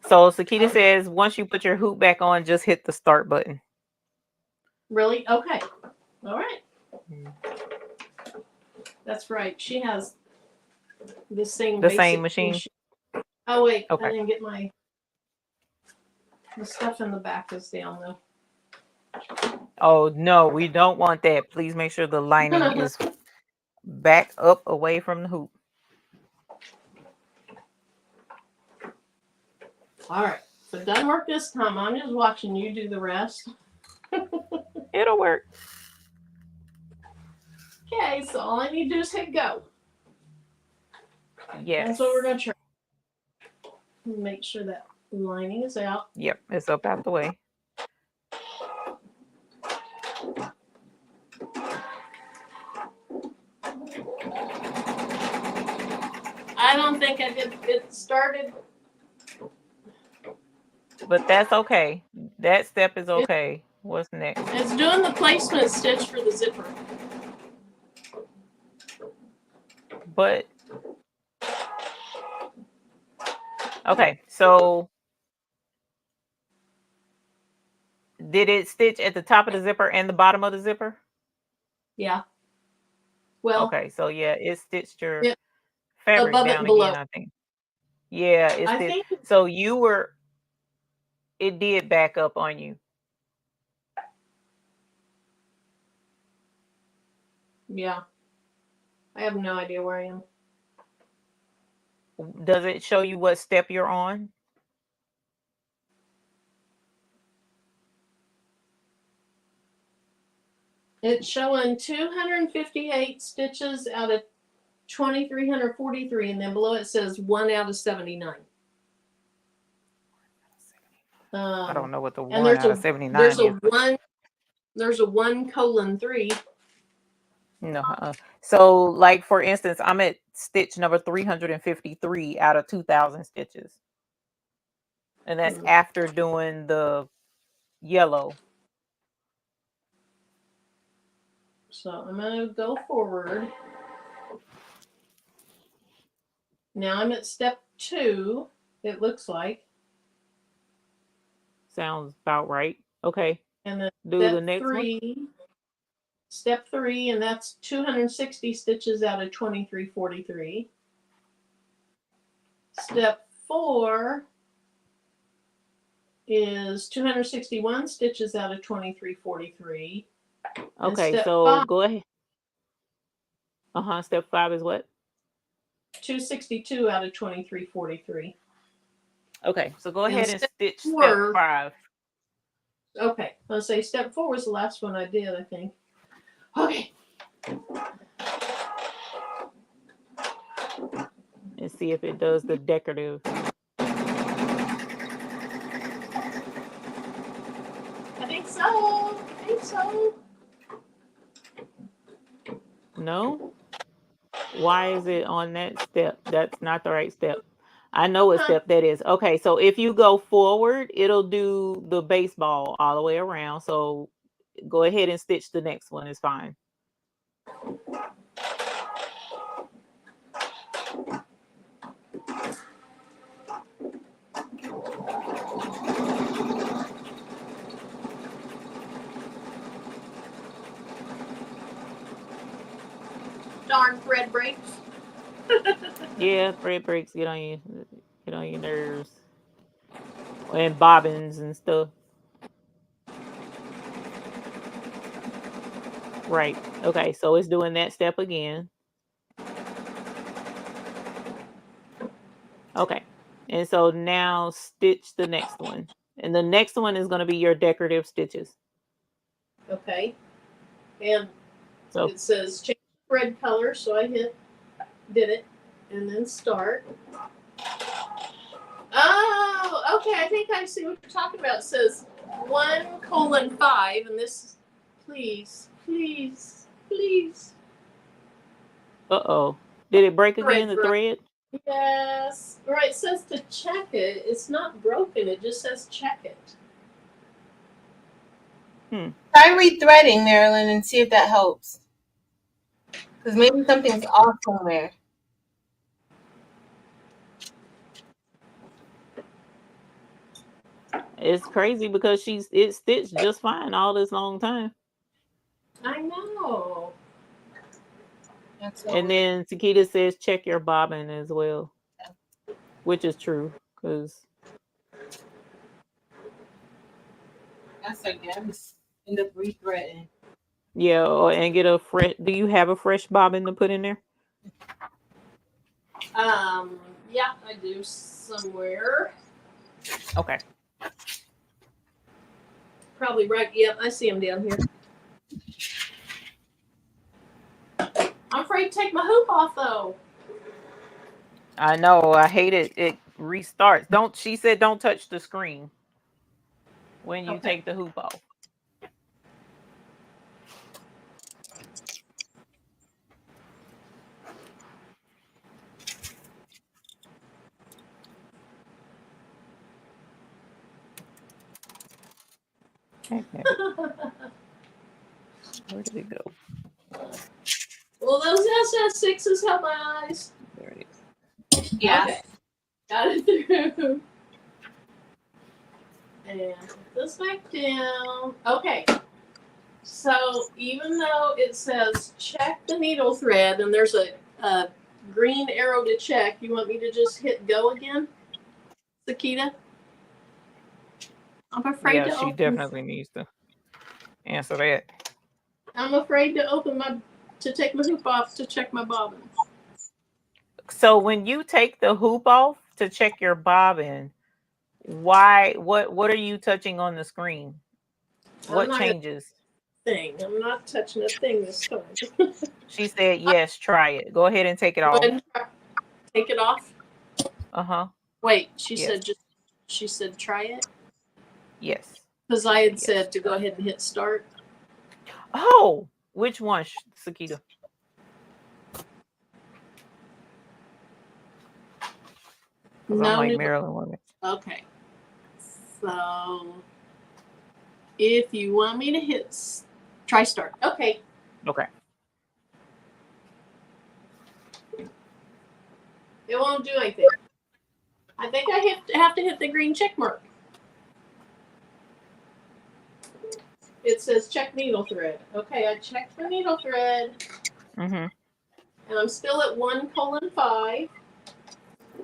So Sakita says once you put your hoop back on, just hit the start button. Really? Okay. All right. That's right. She has the same machine. Oh wait, okay. I didn't get the stuff in the back is down though. Oh no, we don't want that. Please make sure the lining is back up away from the hoop. All right. So it doesn't work this time. I'm just watching you do the rest. It'll work. Okay, so all I need to do is hit go. Yes. That's what we're going to try. Make sure that lining is out. Yep, it's up out the way. I don't think I did. It started. But that's okay. That step is okay. What's next? It's doing the placement stitch for the zipper. But okay, so did it stitch at the top of the zipper and the bottom of the zipper? Yeah. Well. Okay, so yeah, it stitched your fabric above down and below. again, I think. Yeah, it stitched. So it did back up on you. Yeah. I have no idea where I am. Does it show you what step you're on? It's showing 258 stitches out of 2,343, and then below it says 1 out of 79. I don't know what the And 1 there's out of a 79 there's a is. But 1:3. no. So, like for instance, I'm at stitch number 353 out of 2,000 stitches, and that's after doing the yellow. So I'm going to go forward. Now I'm at step 2, it looks like. Sounds about right. Okay. And then Do the next step 3, and that's 260 stitches out of 2,343. Step 4 is 261 stitches out of 2,343. one. Okay, so 5, go ahead. Step 5 is what? 262 out of 2,343. Okay, so go ahead and stitch step 4, 5. Okay, let's say step 4 was the last one I did, I think. Okay. And see if it does the decorative. I think so. No? Why is it on that step? That's not the right step. I know what step that is. Okay, so if you go forward, it'll do the baseball all the way around. So go ahead and stitch the next one. It's fine. Darn thread breaks. Yeah, thread breaks get on your nerves. And bobbins and stuff. Right. Okay, so it's doing that step again. Okay. And so now stitch the next one. And the next one is going to be your decorative stitches. Okay. And So it says change thread color, so I did it, and then start. Oh, okay, I think I see what you're talking about. It says 1:5, and this, please. uh-oh. Did it break again, the Thread. thread? Yes. Right, it says to check it. It's not broken, it just says check it. Try rethreading, Marilyn, and see if that helps. Because maybe something's off somewhere. It's crazy because it stitched just fine all this long time. I know. And then Takita says check your bobbin as well, which is true because That's again. End up rethreading. yeah, and get a fresh. Do you have a fresh bobbin to put in there? Yeah, I do somewhere. Okay. Probably right. Yep, I see them down here. I'm afraid to take my hoop off though. I know. I hate it. It restarts. She said don't touch the screen when you take the hoop off. Okay. Where did it go? Well, those SS6s help my eyes. There it is. Yeah. Okay. Got it through. And put this back down. Okay. So even though it says check the needle thread and there's a green arrow to check, you want me to just hit go again, Sakita? I'm afraid to she open. definitely needs to answer that. I'm afraid to take my hoop off to check my bobbin. So when you take the hoop off to check your bobbin, why? What are you touching on the screen? What changes? thing. I'm not touching a thing this time. She said, yes, try it. Go ahead and take it Go off. ahead and take it off. Uh-huh. Wait, she Yes. said try it? Yes. Because I had Yes. said to go ahead and hit start. Oh, which one, Sakita? Because I'm like Maryland woman. Okay. So if you want me to hit try start. Okay. Okay. It won't do anything. I think I have to hit the green check mark. It says check needle thread. Okay, I checked the needle thread. Mm-hmm. And I'm still at 1:5.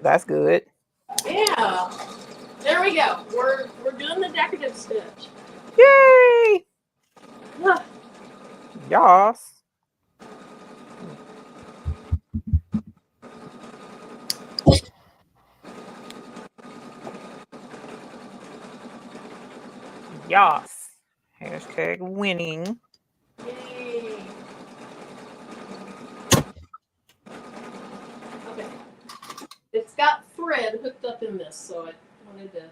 That's good. Yeah. There we go. We're doing the decorative stitch. Yay! Yas. Yas. Hashtag winning. Yay. Okay. It's got thread hooked up in this, so I wanted to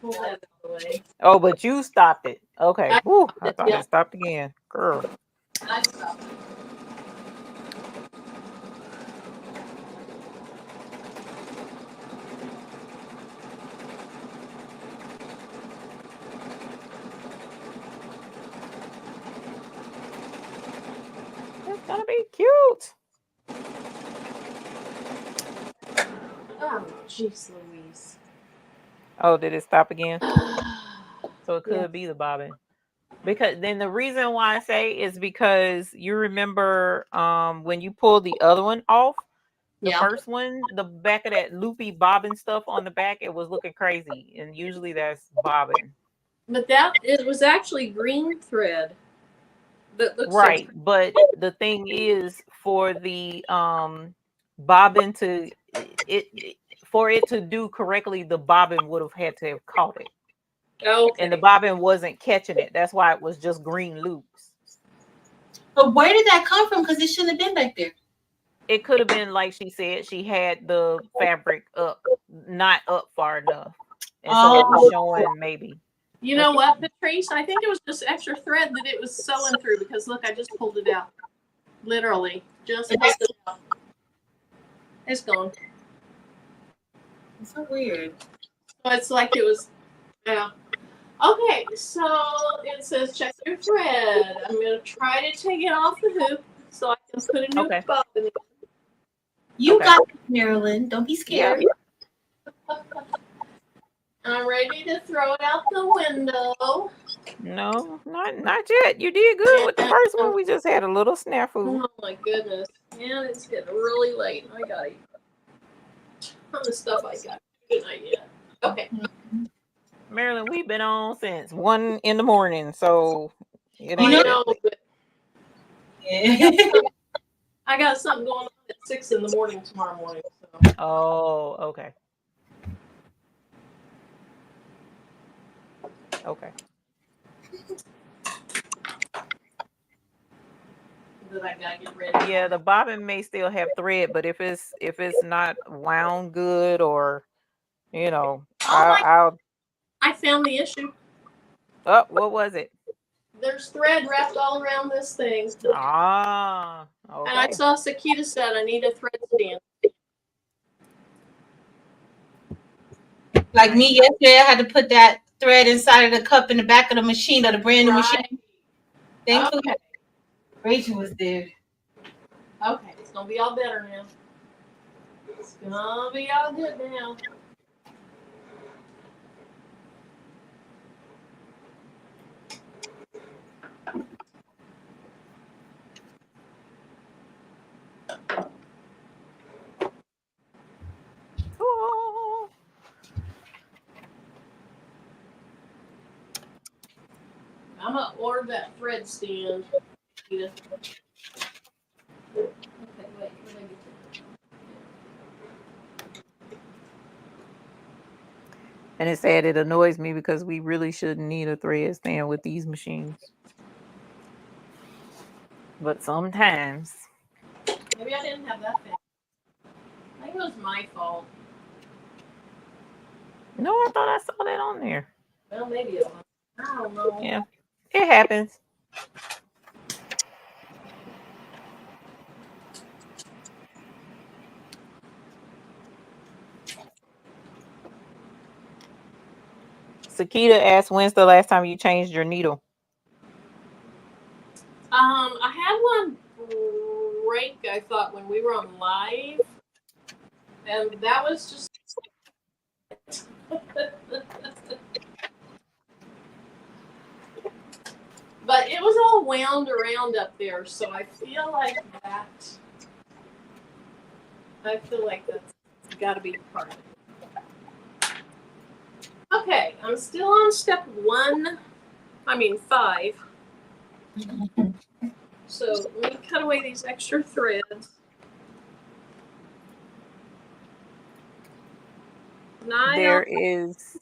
pull that out of the way. Oh, but you stopped it. Okay. I Whew, stopped I it, thought yeah. it stopped again. Girl. I stopped it. It's gonna be cute. Oh, jeez Louise. Oh, did it stop again? So it could Yeah. be the bobbin. Because then the reason why I say is because you remember when you pulled the other one off, the first one, the back of that loopy bobbin stuff on the back, it was looking crazy. And usually that's bobbin. But it was actually green thread. That looks Right. But the thing is for the bobbin to for it to do correctly, the bobbin would have had to have caught it. Okay. And the bobbin wasn't catching it. That's why it was just green loops. But where did that come from? Because it shouldn't have been back there. It could have been like she said, she had the fabric up, not up far enough. And so it was showing maybe. You know what, Patrice? I think it was just extra thread that it was sewing through because look, I just pulled it out. Literally. Just pulled it out. It's gone. It's so weird. So it's like it was, yeah. Okay, so it says check your thread. I'm going to try to take it off the hoop so I can put a new bobbin in. You got it, Marilyn. Don't be scared. Yeah. I'm ready to throw it out the window. No, not yet. You did good with the first one. We just had a little snafu. Oh my goodness. And it's getting really late. I got a ton of stuff I got. Good night yet. Okay. Marilyn, we've been on since 1 a.m, so I know, but I got something going on at 6 a.m. tomorrow morning. So. Oh, okay. Okay. That I gotta get ready. Yeah, the bobbin may still have thread, but if it's not wound good or I'll I found the issue. Oh, what was it? There's thread wrapped all around this thing. Ah, okay. And I saw Sakita said I need a thread stand. Like me yesterday, I had to put that thread inside of the cup in the back of the machine, of the brand new machine. Thankfully, Rachel was there. Okay, it's gonna be all better now. It's gonna be all good now. Cool. I'm gonna order that thread stand. Okay, wait, where did I get And it said it annoys me because we really shouldn't need a thread stand with these machines. But sometimes. Maybe I didn't have that thing. I think it was my fault. No, I thought I saw that on there. Well, maybe it was. I don't know. Yeah, it happens. Sakita asked, when's the last time you changed your needle? I had one break, I thought, when we were on live. And that was just but it was all wound around up there, so I feel like that's got to be part of it. Okay, I'm still on step 5. So let me cut away these extra threads. There is.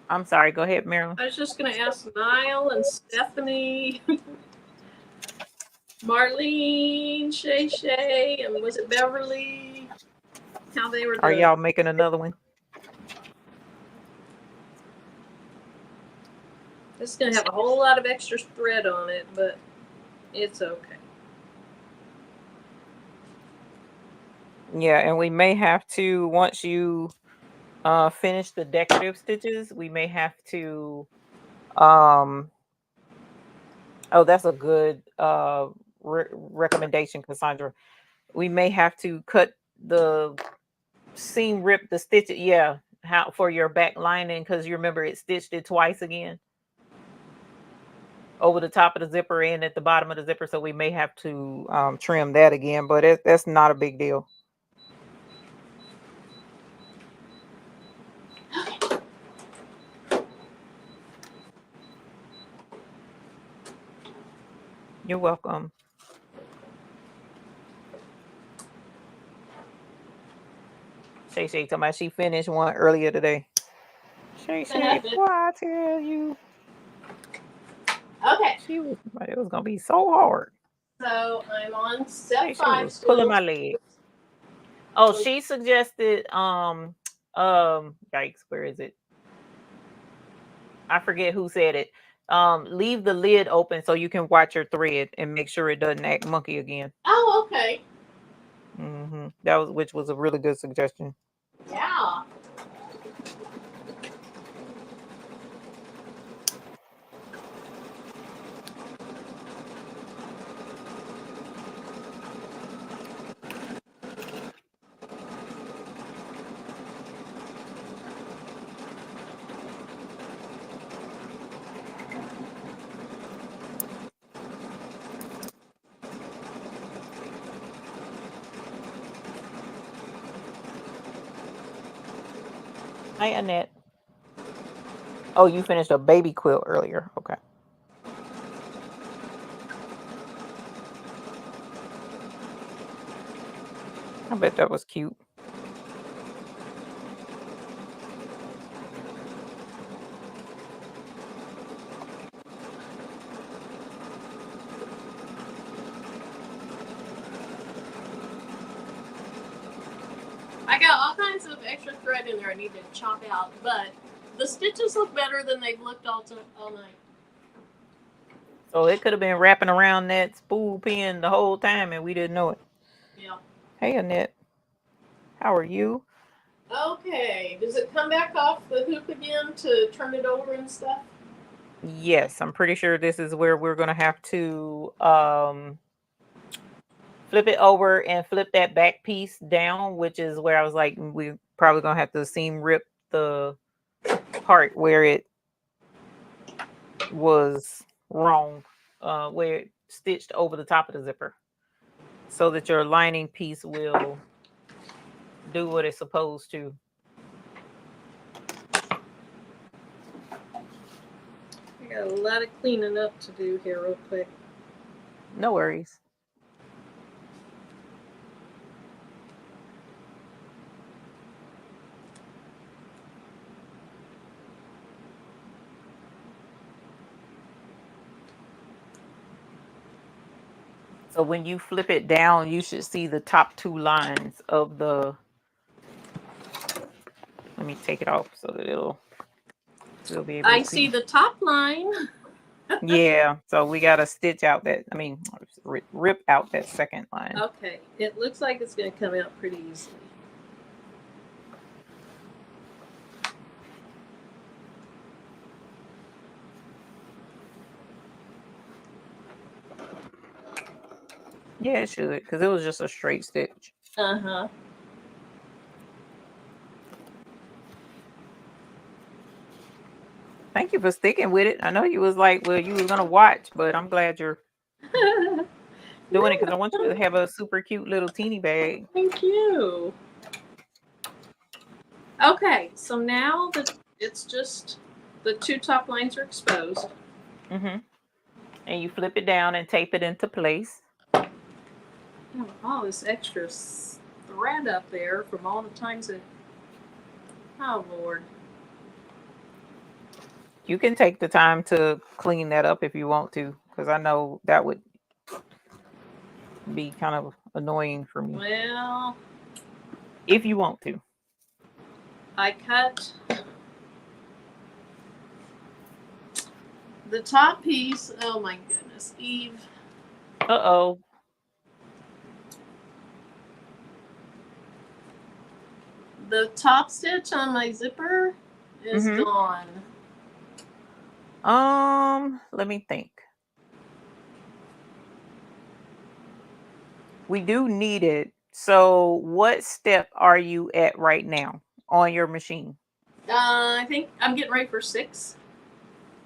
I'm sorry. Go ahead, Marilyn. I was just going to ask Niall and Stephanie, Marlene, Shay, and was it Beverly? How they were doing. Are y'all making another one? It's going to have a whole lot of extra thread on it, but it's okay. Yeah, and we may have to, once you finish the decorative stitches, we may have to that's a good recommendation, Cassandra. We may have to cut the seam rip the stitch, how for your back lining, because you remember it stitched it twice again over the top of the zipper and at the bottom of the zipper, so we may have to trim that again, but that's not a big deal. You're welcome. Shay talking about she finished one earlier today. Shay, what I tell you? Okay. It was gonna be so hard. So I'm on step 5. Was pulling my leg. Oh, she suggested yikes, where is it? I forget who said it. Leave the lid open so you can watch your thread and make sure it doesn't act monkey again. Oh, okay. Which was a really good suggestion. Yeah. Hi, Annette. Oh, you finished a baby quilt earlier. Okay. I bet that was cute. I got all kinds of extra thread in there I need to chop out, but the stitches look better than they've looked all night. So it could have been wrapping around that spool pin the whole time and we didn't know it. Yeah. Hey, Annette. How are you? Okay. Does it come back off the hoop again to turn it over and stuff? Yes, I'm pretty sure this is where we're going to have to flip it over and flip that back piece down, which is where I was like, we're probably going to have to seam rip the part where it was wrong, where it stitched over the top of the zipper, so that your lining piece will do what it's supposed to. I got a lot of cleaning up to do here real quick. No worries. So when you flip it down, you should see the top two lines of the. Let me take it off so that we'll be able I to see see. the top line. Yeah. So we got to stitch out that. I mean, rip out that second line. Okay, it looks like it's going to come out pretty easily. Yeah, it should, because it was just a straight stitch. Uh-huh. Thank you for sticking with it. I know you was like, well, you was gonna watch, but I'm glad you're doing it because I want you to have a super cute little teeny bag. Thank you. Okay, so now that it's just the two top lines are exposed. And you flip it down and tape it into place. Oh, all this extra thread up there from all the times that. Oh Lord. You can take the time to clean that up if you want to, because I know that would be kind of annoying for me. Well, If you want to. I cut the top piece. Oh my goodness, Eve. Uh-oh. The top stitch on my zipper is gone. Let me think. We do need it. So what step are you at right now on your machine? I think I'm getting ready for 6.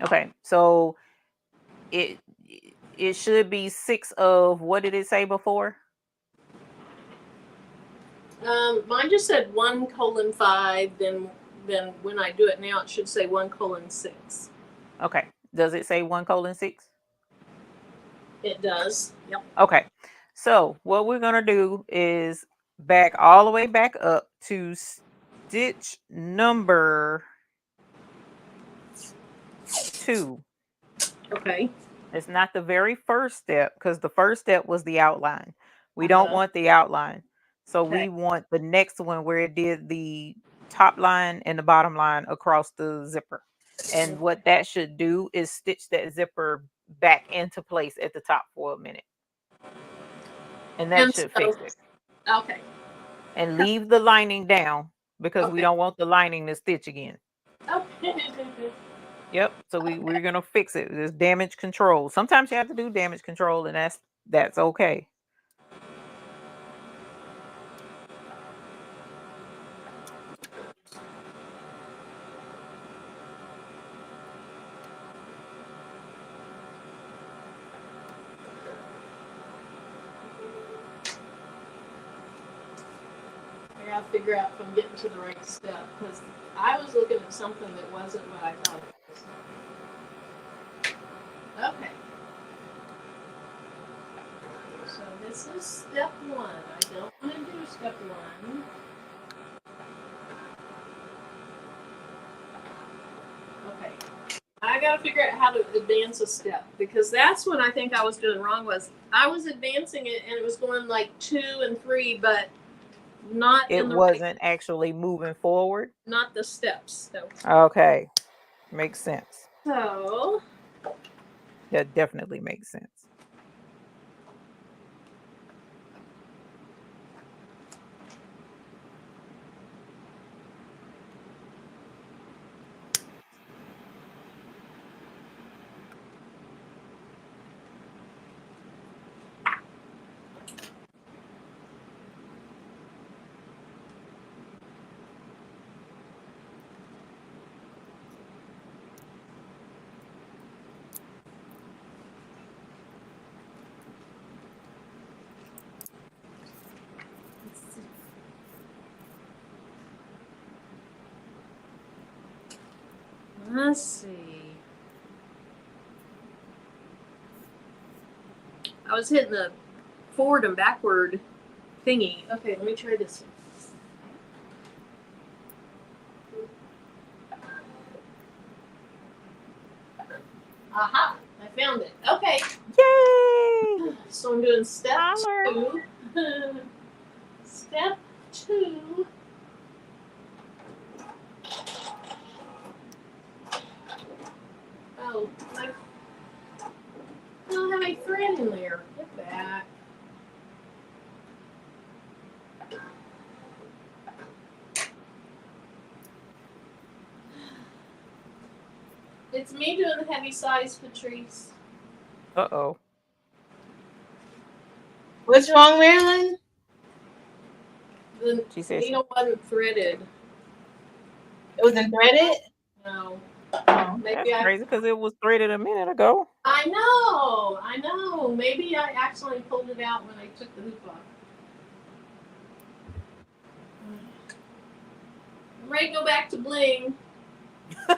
Okay. So it should be 6 of, what did it say before? Mine just said 1:5. Then when I do it now, it should say 1:6. Okay. Does it say 1:6? It does. Yep. Okay. So what we're gonna do is back all the way back up to stitch number 2. Okay. It's not the very first step, because the first step was the outline. We don't want the outline. So we want the next one where it did the top line and the bottom line across the zipper. And what that should do is stitch that zipper back into place at the top for a minute. And that should fix it. Okay. And leave the lining down, because we don't want the lining to stitch again. Okay. Yep. So we're gonna fix it. There's damage control. Sometimes you have to do damage control, and that's okay. I gotta figure out if I'm getting to the right step, because I was looking at something that wasn't what I thought it was. Okay. So this is step 1. I don't want to do step 1. Okay. I gotta figure out how to advance a step, because that's what I think I was doing wrong. Was I was advancing it and it was going like 2 and 3, but not It in the wasn't actually moving forward. not the steps. So. Okay. Makes sense. So That definitely makes sense. let's see. I was hitting the forward and backward thingy. Okay, let me try this one. Aha! I found it. Okay. Yay! So I'm doing step Holler. 2. Step 2. Oh, I don't have any thread in there. Get back. It's me doing the heavy size, Patrice. Uh-oh. What's wrong, Marilyn? The She said needle wasn't threaded. It wasn't threaded? No. Oh. that's crazy because it was threaded a minute ago. I know. Maybe I accidentally pulled it out when I took the hoop off. I'm ready to go back to bling. I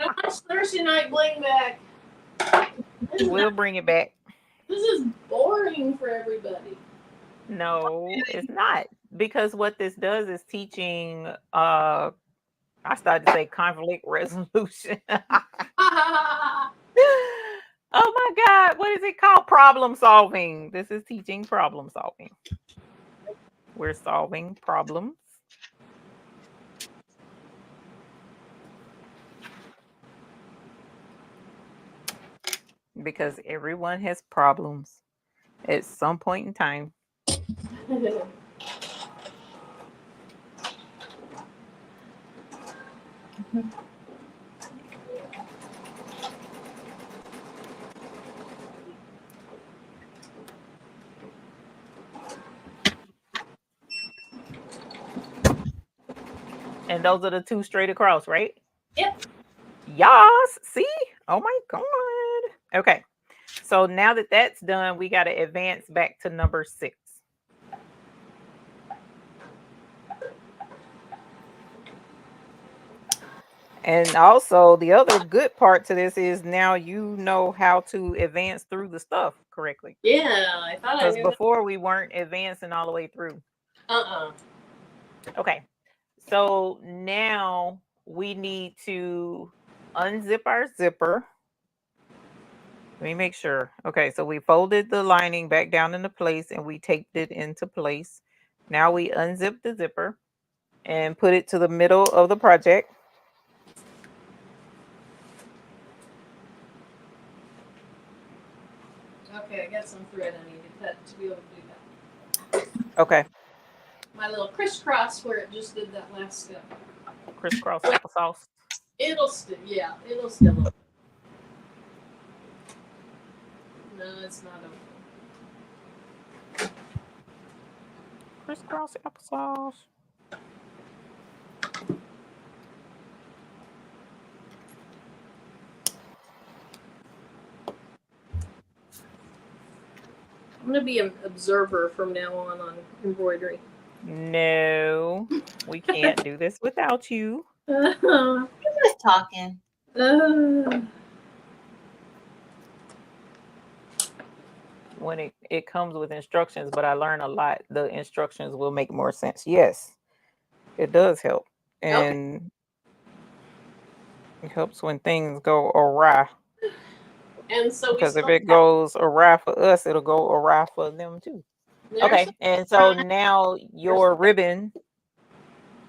watched Thursday Night Bling back. We'll bring it back. This is boring for everybody. No, it's not. Because what this does is teaching I started to say conflict resolution. Oh my God, what is it called? Problem solving. This is teaching problem solving. We're solving problems. Because everyone has problems at some point in time. And those are the two straight across, right? Yep. Yes. See? Oh my God. Okay. So now that that's done, we got to advance back to number 6. And also, the other good part to this is now you know how to advance through the stuff correctly. Yeah, I thought I Because knew before we weren't advancing all the way through. that. Okay. So now we need to unzip our zipper. Let me make sure. Okay, so we folded the lining back down into place and we taped it into place. Now we unzip the zipper and put it to the middle of the project. Okay, I got some thread I need to cut to be able to do that. Okay. My little crisscross where it just did that last step. Crisscross applesauce. It'll still, yeah, it'll still open. No, it's not open. Crisscross applesauce. I'm gonna be an observer from now on embroidery. No, we can't do this without you. I'm just talking. When it comes with instructions, but I learn a lot. The instructions will make more sense. Yes, it does help. And it helps when things go awry. And so Because if it goes awry for us, it'll go awry for them too. Okay, and so now your ribbon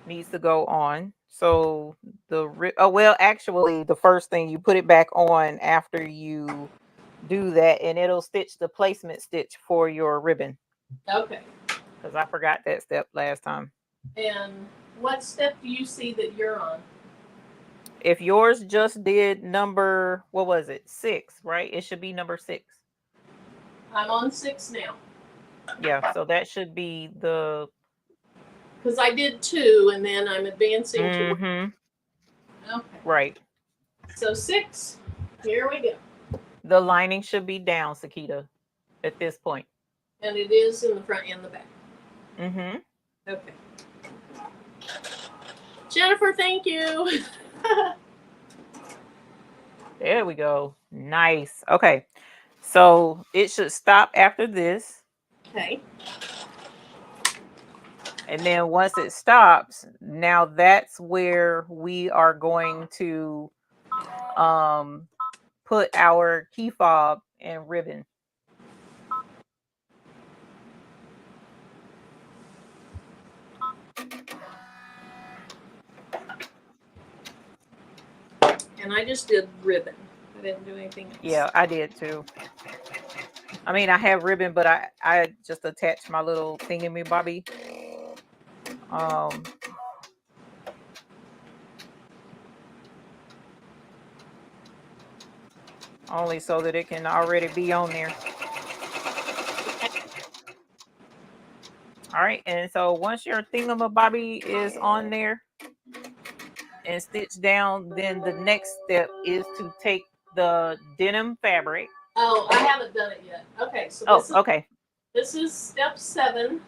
needs to go on. So actually, the first thing you put it back on after you do that, and it'll stitch the placement stitch for your ribbon. Okay. Because I forgot that step last time. And what step do you see that you're on? If yours just did number, what was it? 6, right? It should be number 6. I'm on 6 now. Yeah, so that should be the. Because I did 2, and then I'm advancing to. Okay. Right. So 6. Here we go. The lining should be down, Sakita, at this point. And it is in the front and the back. Okay. Jennifer, thank you. There we go. Nice. Okay. So it should stop after this. Okay. And then once it stops, now that's where we are going to put our key fob and ribbon. And I just did ribbon. I didn't do anything else. Yeah, I did too. I mean, I have ribbon, but I just attached my little thingamabobby. Only so that it can already be on there. All right, and so once your thingamabobby is on there and stitched down, then the next step is to take the denim fabric. Oh, I haven't done it yet. Okay, so Okay. This is step 7.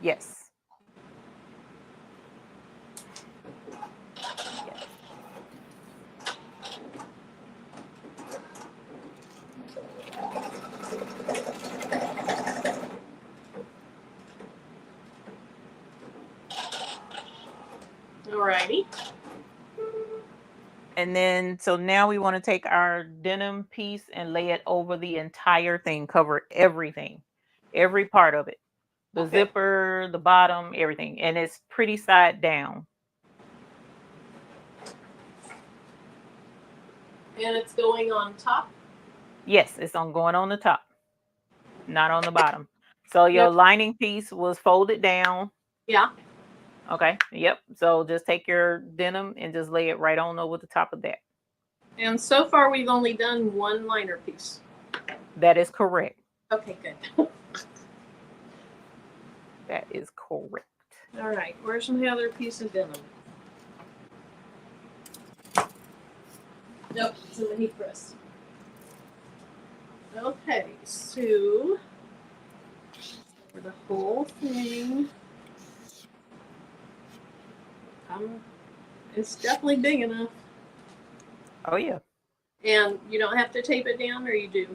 Yes. Alrighty. And then, so now we want to take our denim piece and lay it over the entire thing, cover everything, every part of it. The Okay. zipper, the bottom, everything. And it's pretty side down. And it's going on top? Yes, it's going on the top, not on the bottom. So your lining piece was folded down. Yeah. Okay. Yep. So just take your denim and just lay it right on over the top of that. And so far we've only done one liner piece. That is correct. Okay, good. That is correct. All right. Where's my other piece of denim? Nope, it's in the heat press. Okay, so for the whole thing, it's definitely big enough. Oh yeah. And you don't have to tape it down, or you do?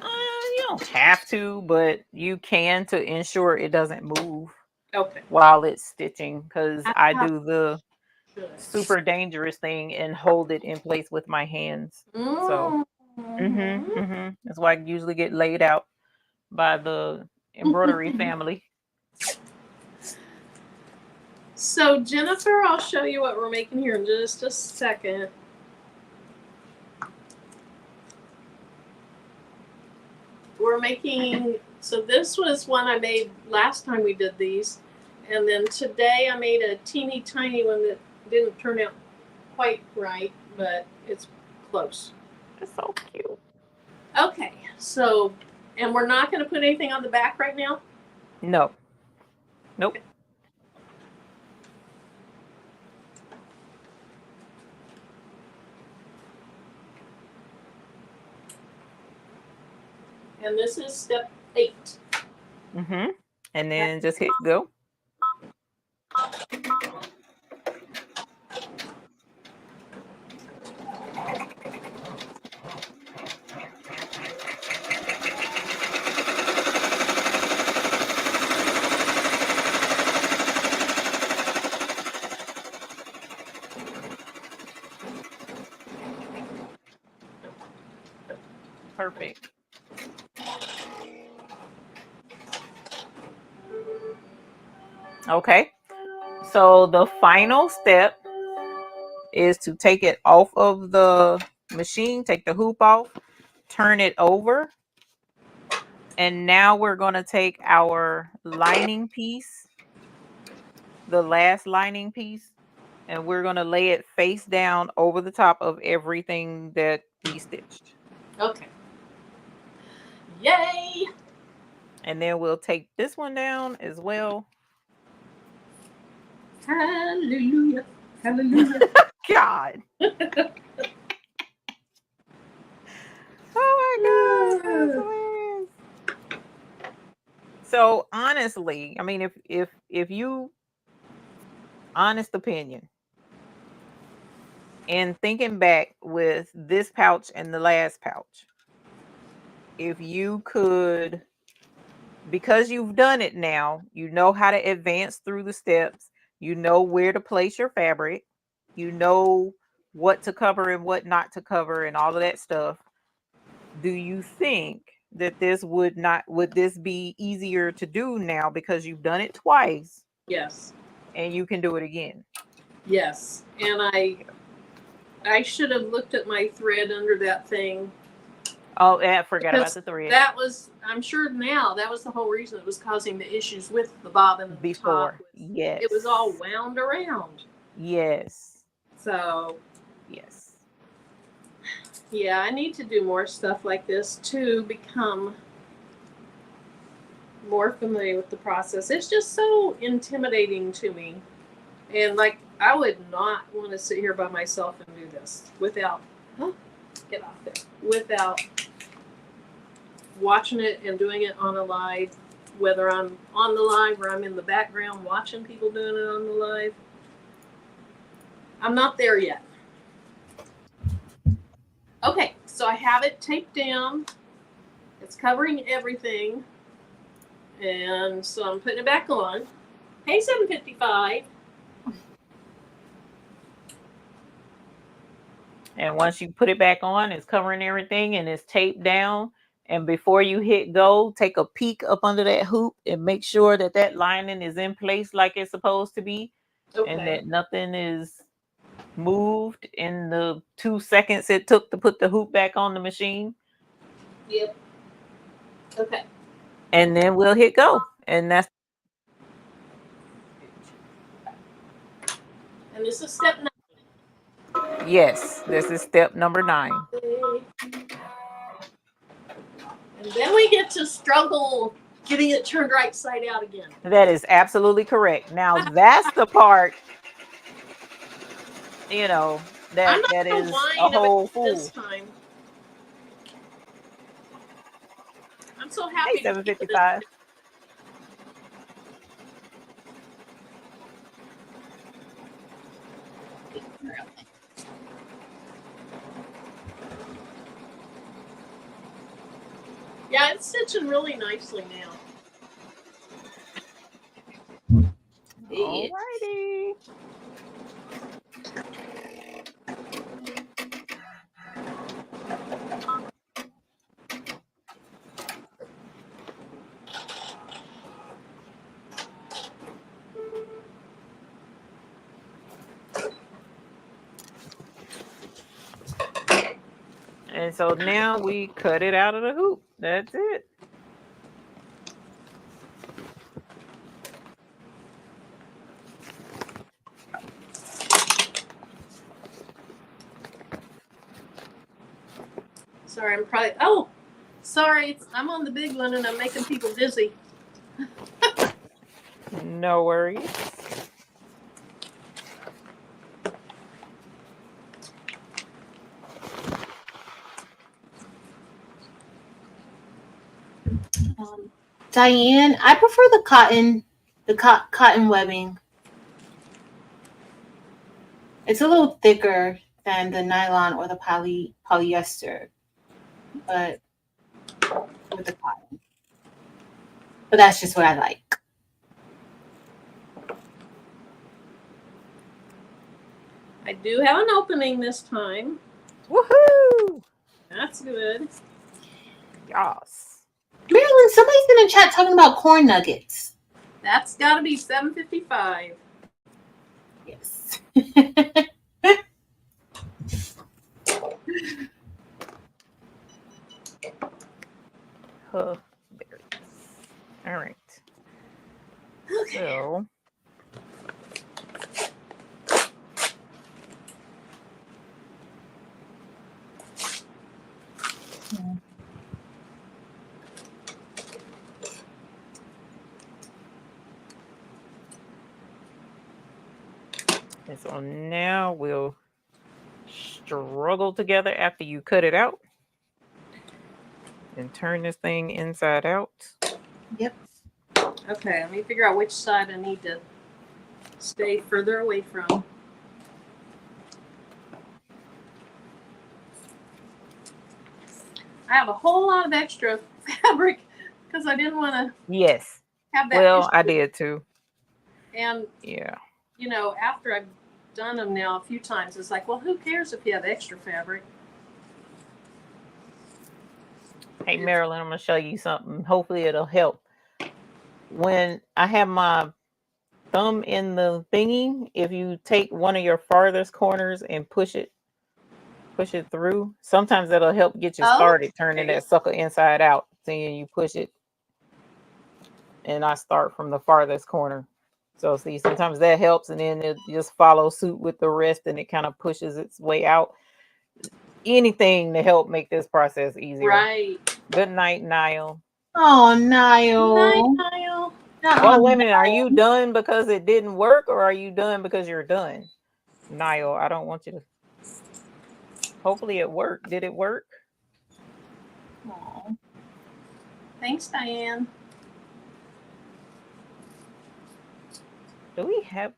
You don't have to, but you can to ensure it doesn't move. Okay. While it's stitching, because I do the super dangerous thing and hold it in place with my hands. So that's why I usually get laid out by the embroidery family. So Jennifer, I'll show you what we're making here in just a second. We're making, so this was one I made last time we did these. And then today I made a teeny tiny one that didn't turn out quite right, but it's close. It's so cute. Okay, so, and we're not going to put anything on the back right now? No. Nope. And this is step 8. And then just hit go. Perfect. Okay. So the final step is to take it off of the machine, take the hoop off, turn it over. And now we're going to take our lining piece, the last lining piece, and we're going to lay it face down over the top of everything that we stitched. Okay. Yay! And then we'll take this one down as well. Hallelujah. Hallelujah. God. Oh my God. That's hilarious. So honestly, I mean, if you, honest opinion, and thinking back with this pouch and the last pouch, if you could, because you've done it now, you know how to advance through the steps, you know where to place your fabric, you know what to cover and what not to cover and all of that stuff. Do you think that would this be easier to do now because you've done it twice? Yes. And you can do it again? Yes. And I should have looked at my thread under that thing. Oh, yeah, I forgot about Because the thread. that was, I'm sure now, that was the whole reason it was causing the issues with the bobbin at the Before. top. Yes. It was all wound around. Yes. So, Yes. yeah, I need to do more stuff like this to become more familiar with the process. It's just so intimidating to me. And like, I would not want to sit here by myself and do this without, get off there, without watching it and doing it on a live, whether I'm on the live or I'm in the background watching people doing it on the live. I'm not there yet. Okay, so I have it taped down. It's covering everything. And so I'm putting it back on. Hey, 755. And once you put it back on, it's covering everything and it's taped down. And before you hit go, take a peek up under that hoop and make sure that that lining is in place like it's supposed to be. Okay. And that nothing is moved in the 2 seconds it took to put the hoop back on the machine. Yep. Okay. And then we'll hit go. And that's. And this is step 9. Yes, this is step number 9. And then we get to struggle getting it turned right side out again. That is absolutely correct. Now that's the part, that is a whole fool. This time. I'm so happy. Hey, 755. Yeah, it's stitching really nicely now. Alrighty. And so now we cut it out of the hoop. That's it. Sorry, sorry, I'm on the big one and I'm making people dizzy. No worries. Diane, I prefer the cotton webbing. It's a little thicker than the nylon or the polyester, but with the cotton. But that's just what I like. I do have an opening this time. Woohoo! That's good. Yes. Marilyn, somebody's in the chat talking about corn nuggets. That's got to be 755. Yes. All right. Okay. So and so now we'll struggle together after you cut it out and turn this thing inside out. Yep. Okay, let me figure out which side I need to stay further away from. I have a whole lot of extra fabric because I didn't want to Yes. have that. Well, issue. I did too. And yeah, after I've done them now a few times, it's like, well, who cares if you have extra fabric? Hey, Marilyn, I'm going to show you something. Hopefully it'll help. When I have my thumb in the thingy, if you take one of your farthest corners and push it push it through. Sometimes that'll help get you started turning that sucker inside out. Then you push it, and I start from the farthest corner. So see, sometimes that helps, and then it just follow suit with the rest, and it kind of pushes its way out. Anything to help make this process easier. Right. Good night, Niall. Oh, Night, Niall. Niall. Oh, wait a minute. Are you done because it didn't work, or are you done because you're done? Niall, I don't want you to. Hopefully it worked. Did it work? Aw. Thanks, Diane. Do we have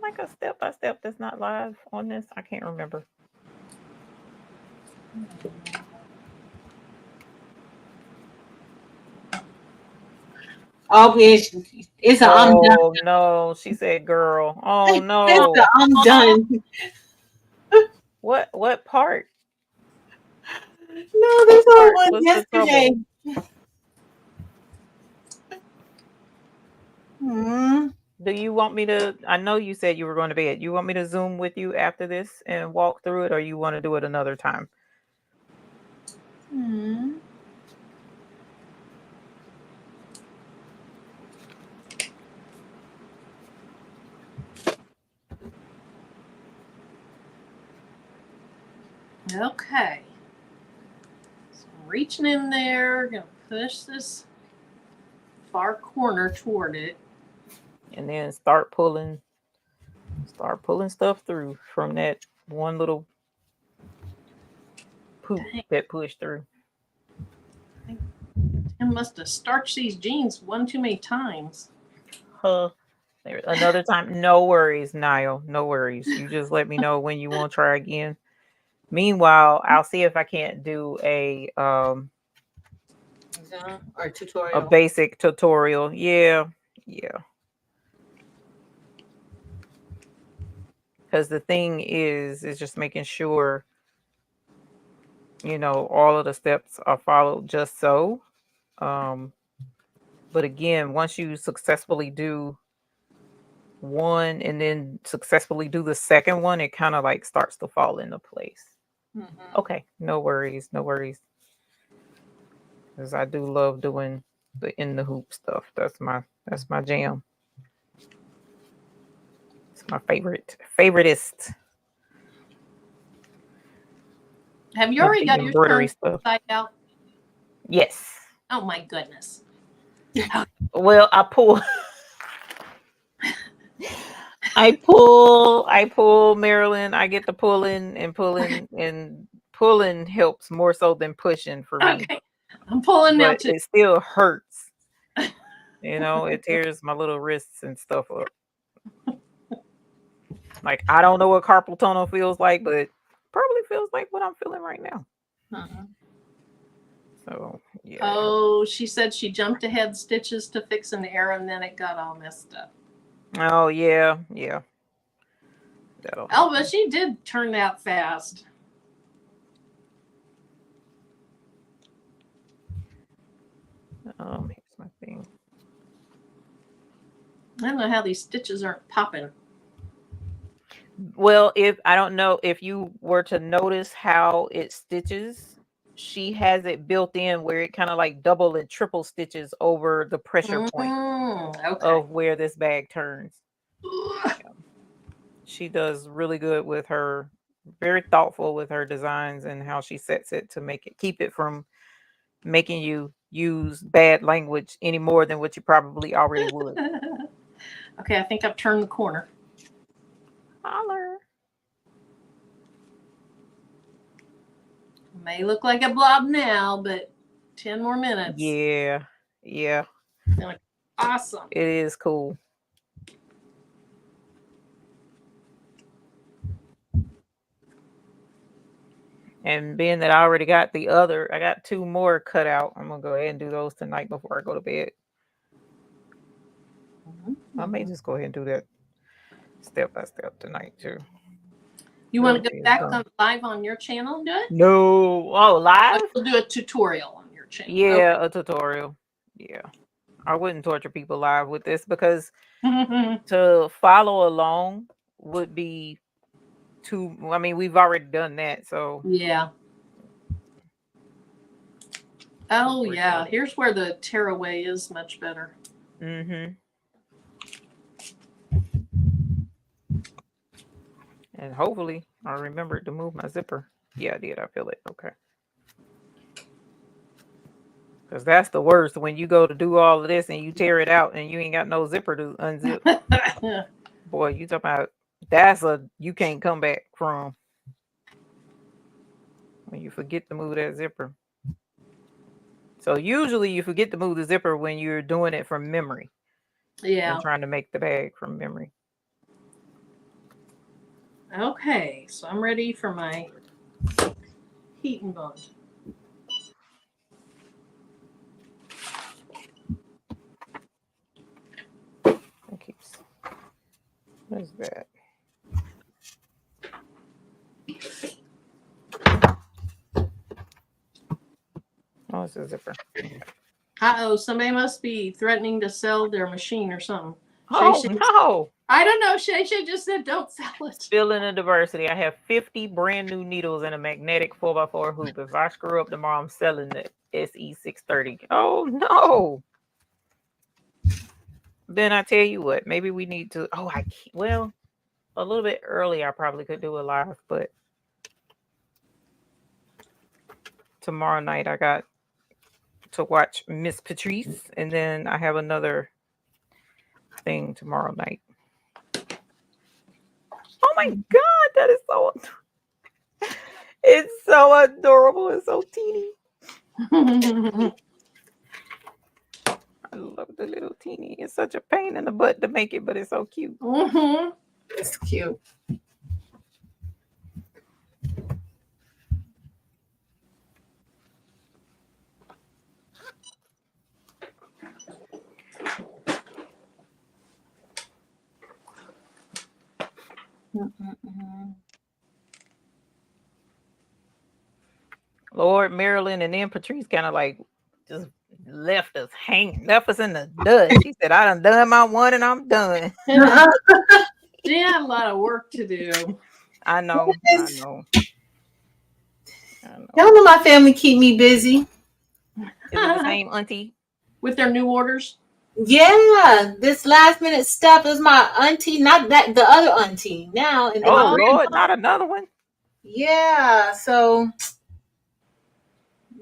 like a step by step that's not live on this? I can't remember. Oh, it's a I'm done. Oh no, she said girl. Oh It's no. a I'm done. What part? No, this Part? one What's the yesterday. trouble? Do you want me to? I know you said you were going to bed. You want me to Zoom with you after this and walk through it, or you want to do it another time? Okay. So I'm reaching in there, gonna push this far corner toward it. And then start pulling stuff through from that one little poop that pushed through. I must have starched these jeans one too many times. Another time. No worries, Niall. No worries. You just let me know when you want to try again. Meanwhile, I'll see if I can't do a or tutorial. a basic tutorial. Yeah. Because the thing is just making sure, all of the steps are followed just so. But again, once you successfully do one and then successfully do the second one, it kind of like starts to fall into place. Okay, no worries. Because I do love doing the in the hoop stuff. That's my jam. It's my favoritist. Have you already got your embroidery stuff side out? Yes. Oh my goodness. Well, I pull Marilyn. I get the pulling and pulling helps more so than pushing for me. Okay. I'm pulling now But too. it still hurts. It tears my little wrists and stuff up. Like, I don't know what carpal tunnel feels like, but probably feels like what I'm feeling right now. So, yeah. Oh, she said she jumped ahead stitches to fix an error and then it got all messed up. Oh, yeah. But she did turn out fast. Here's my thing. I don't know how these stitches aren't popping. Well, I don't know if you were to notice how it stitches, she has it built in where it kind of like double and triple stitches over the pressure point of where this bag turns. She does really good with her, very thoughtful with her designs and how she sets it to keep it from making you use bad language any more than what you probably already would. Okay, I think I've turned the corner. Holler. May look like a blob now, but 10 more minutes. Yeah. Awesome. It is cool. And being that I already got I got 2 more cut out. I'm gonna go ahead and do those tonight before I go to bed. I may just go ahead and do that step by step tonight too. You want to go back on live on your channel and do it? No. Oh, live? We'll do a tutorial on your channel. Yeah, okay. A tutorial. Yeah. I wouldn't torture people live with this because to follow along would be too. I mean, we've already done that, so Yeah. Oh yeah. Here's where the tearaway is much better. Mm-hmm. And hopefully I remembered to move my zipper. Yeah, I did. I feel it. Okay. Because that's the worst when you go to do all of this and you tear it out and you ain't got no zipper to unzip. Boy, you talking about that's a you can't come back from when you forget to move that zipper. So usually you forget to move the zipper when you're doing it from memory. Yeah. And trying to make the bag from memory. Okay, so I'm ready for my heat and bond. What is that? Oh, it's a zipper. Uh-oh, somebody must be threatening to sell their machine or something. Oh, no. I don't know. Shay just said don't sell it. Spilling the diversity. I have 50 brand new needles and a magnetic 4x4 hoop. If I screw up tomorrow, I'm selling the SE630. Oh, no. Then I tell you what, maybe we need to. Oh, I can't. Well, a little bit early, I probably could do a live, but tomorrow night I got to watch Miss Patrice, and then I have another thing tomorrow night. Oh my God, that is so. It's so adorable. It's so teeny. I love the little teeny. It's such a pain in the butt to make it, but it's so cute. Mm-hmm. It's cute. Lord, Marilyn, and then Patrice kind of like just left us hanging, left us in the dust. She said, I done my one and I'm done. She had a lot of work to do. I know. Y'all know my family keep me busy. Is it the same auntie? With their new orders? Yeah, this last minute stuff is my auntie, not that the other auntie now. And oh Lord, not another one. Yeah, so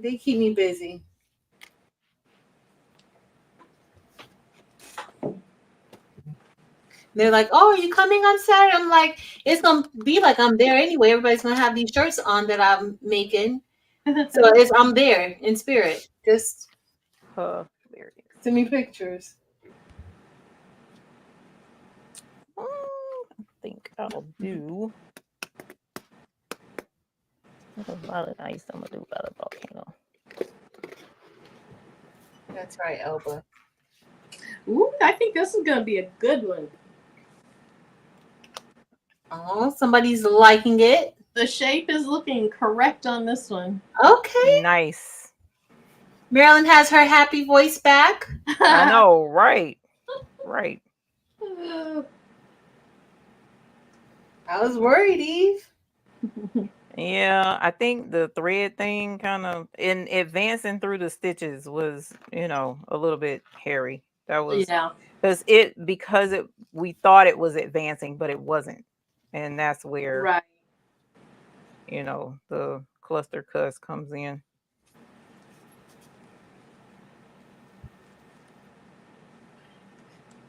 they keep me busy. They're like, "Oh, are you coming on Saturday?" I'm like, "It's gonna be like I'm there anyway. Everybody's gonna have these shirts on that I'm making, so I'm there in spirit. Just there it is. send me pictures." I think I'll do. There's a lot of ice I'm gonna do about a volcano. That's right, Elba. Ooh, I think this is gonna be a good one. Oh, somebody's liking it. The shape is looking correct on this one. Okay. Nice. Marilyn has her happy voice back. I know, right? Right. I was worried, Eve. Yeah, I think the thread thing kind of in advancing through the stitches was, a little bit hairy. That was because we thought it was advancing, but it wasn't. And that's where right. The cluster cuss comes in.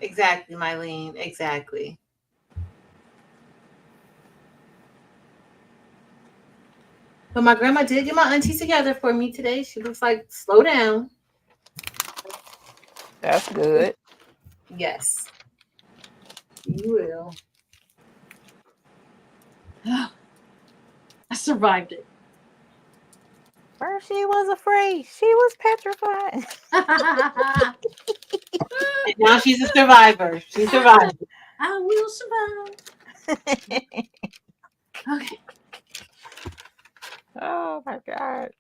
Exactly, Mylene. Exactly. But my grandma did get my aunties together for me today. She was like, slow down. That's good. Yes. You will. I survived it. First she was afraid. She was petrified. And now she's a survivor. She survived. I will survive. Okay. Oh my God.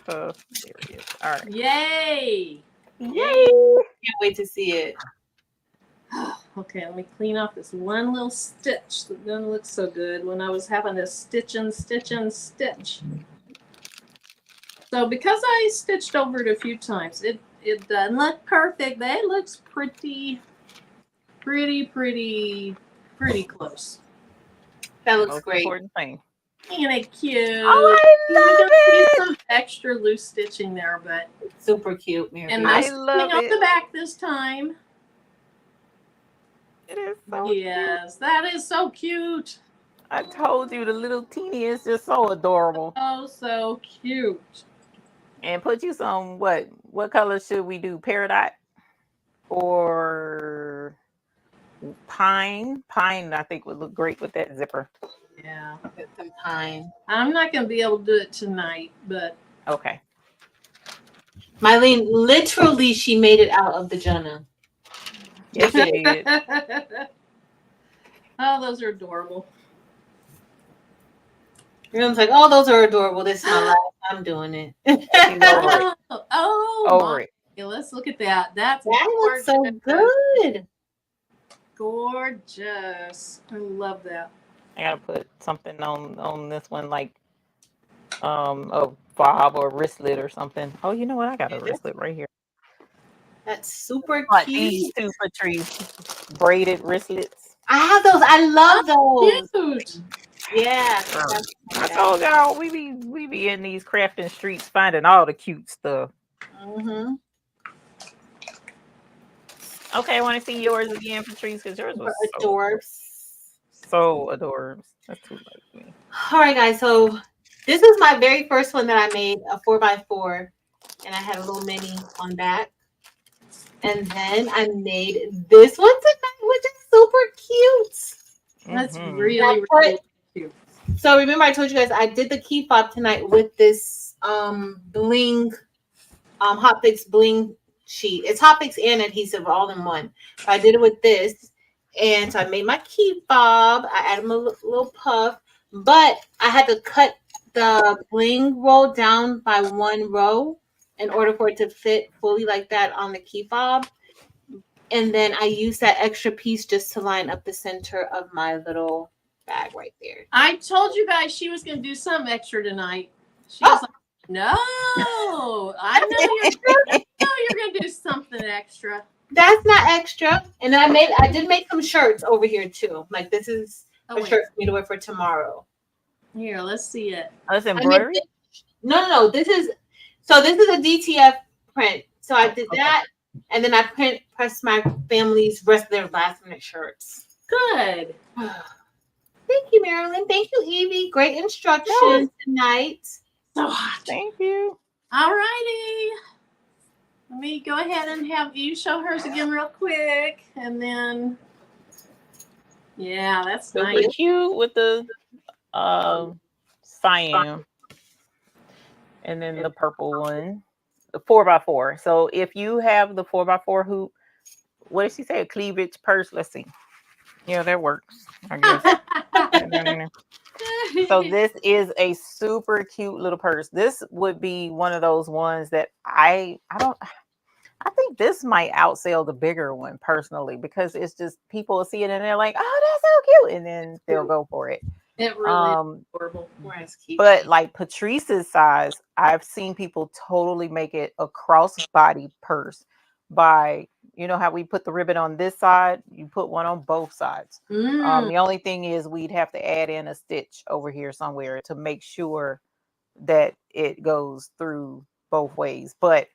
There it is. All right. Yay. Yay. Can't wait to see it. Okay, let me clean off this one little stitch that doesn't look so good when I was having to stitch and stitch and stitch. So because I stitched over it a few times, it doesn't look perfect, but it looks pretty close. That looks Most great. important thing. Ain't it cute? Oh, I love You're gonna see it. some extra loose stitching there, but It's super cute, Mary. and no I stitching love on it. the back this time. It is so cute. Yes, that is so cute. I told you the little teeny is just so adorable. Oh, so cute. And put you some what color should we do? Peridot or pine? Pine I think would look great with that zipper. Yeah. Get some pine. I'm not gonna be able to do it tonight, but Okay. Mylene, literally, she made it out of the Jonah. Yes, she did. Oh, those are adorable. Everyone's like, "Oh, those are adorable. This is my last time doing it." She's over it. Over my. it. Okay, let's look at that. That's That looks so good. Gorgeous. I love that. I gotta put something on this one like a fob or wristlet or something. Oh, you know what? I got a wristlet right here. That's super Like cute. these two Patrice braided wristlets. I have those. I love those. Cute. Yeah. I told y'all we be in these crafting streets finding all the cute stuff. Mm-hmm. Okay, I want to see yours again, Patrice, because yours was so adorable. That's too late for me. All right, guys. So this is my very first one that I made, a 4x4, and I had a little mini on back. And then I made this one tonight, which is super cute. That's Mhm. really cute. So remember, I told you guys I did the key fob tonight with this bling, Hot Fix bling sheet. It's Hot Fix and adhesive all in one. So I did it with this, and so I made my key fob. I added a little puff, but I had to cut the bling roll down by one row in order for it to fit fully like that on the key fob. And then I used that extra piece just to line up the center of my little bag right there. I told you guys she was gonna do something extra tonight. She was like, "No, I know you're gonna do something extra." That's not extra. And then I did make some shirts over here too. Like this is a shirt for me to wear for tomorrow. Here, let's see it. Oh, it's embroidery? No. This is a DTF print. So I did that, and then I pressed my family's rest of their last minute shirts. Good. Thank you, Marilyn. Thank you, Evie. Great instructions tonight. So hot. Thank you. All righty. Let me go ahead and have you show hers again real quick, and then yeah, that's So nice. cute with the cyan, and then the purple one, the 4x4. So if you have the 4x4 hoop, what did she say? A cleavage purse. Let's see. Yeah, that works. I guess. So this is a super cute little purse. This would be one of those ones that I think this might outsell the bigger one personally, because it's just people see it and they're like, oh, that's so cute, and then they'll go for it. It really is adorable. But like Patrice's size, I've seen people totally make it a crossbody purse by, you know how we put the ribbon on this side, you put one on both sides. The only thing is we'd have to add in a stitch over here somewhere to make sure that it goes through both ways. But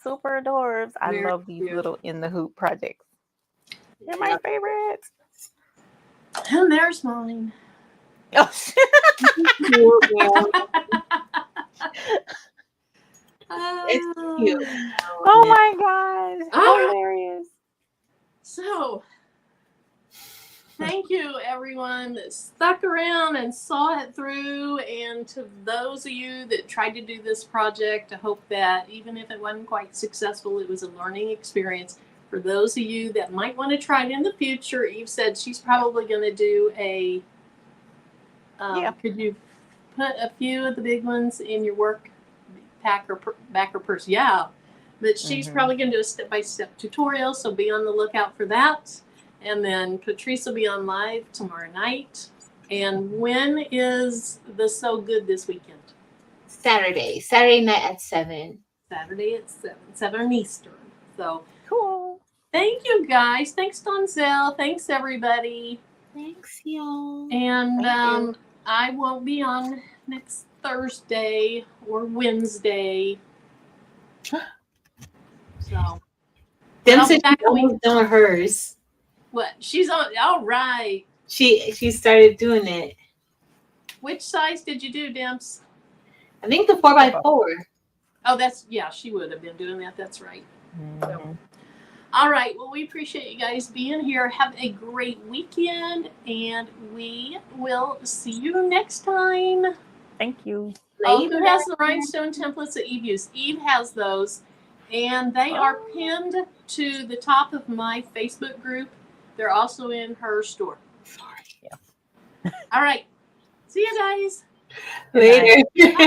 super adorbs. I love these little in the hoop projects. They're my favorites. And there's mine. Oh, It's cute. Oh my gosh. Hilarious. So thank you everyone that stuck around and saw it through, and to those of you that tried to do this project, I hope that even if it wasn't quite successful, it was a learning experience. For those of you that might want to try it in the future, Eve said she's probably going to do a could you put a few of the big ones in your work pack or back or purse? Yeah, but she's probably going to do a step-by-step tutorial, so be on the lookout for that. And then Patrice will be on live tomorrow night. And when is the So Good this weekend? Saturday night at 7. Saturday at 7 Eastern. So Cool. thank you guys. Thanks, Donzel. Thanks, everybody. Thanks, y'all. And Thank you. I won't be on next Thursday or Wednesday. So Dem I'll be said back she's almost done with hers. what? She's on. All right. She started doing it. Which size did you do, Dimps? I think the 4x4. Oh, that's, yeah, she would have been doing that. That's right. Mhm. All right. Well, we appreciate you guys being here. Have a great weekend, and we will see you next time. Thank you. Oh, Later. who has the rhinestone templates that Eve used? Eve has those, and they are pinned to the top of my Facebook group. They're also in her store. Yeah. All right. See you guys. Good night. Later.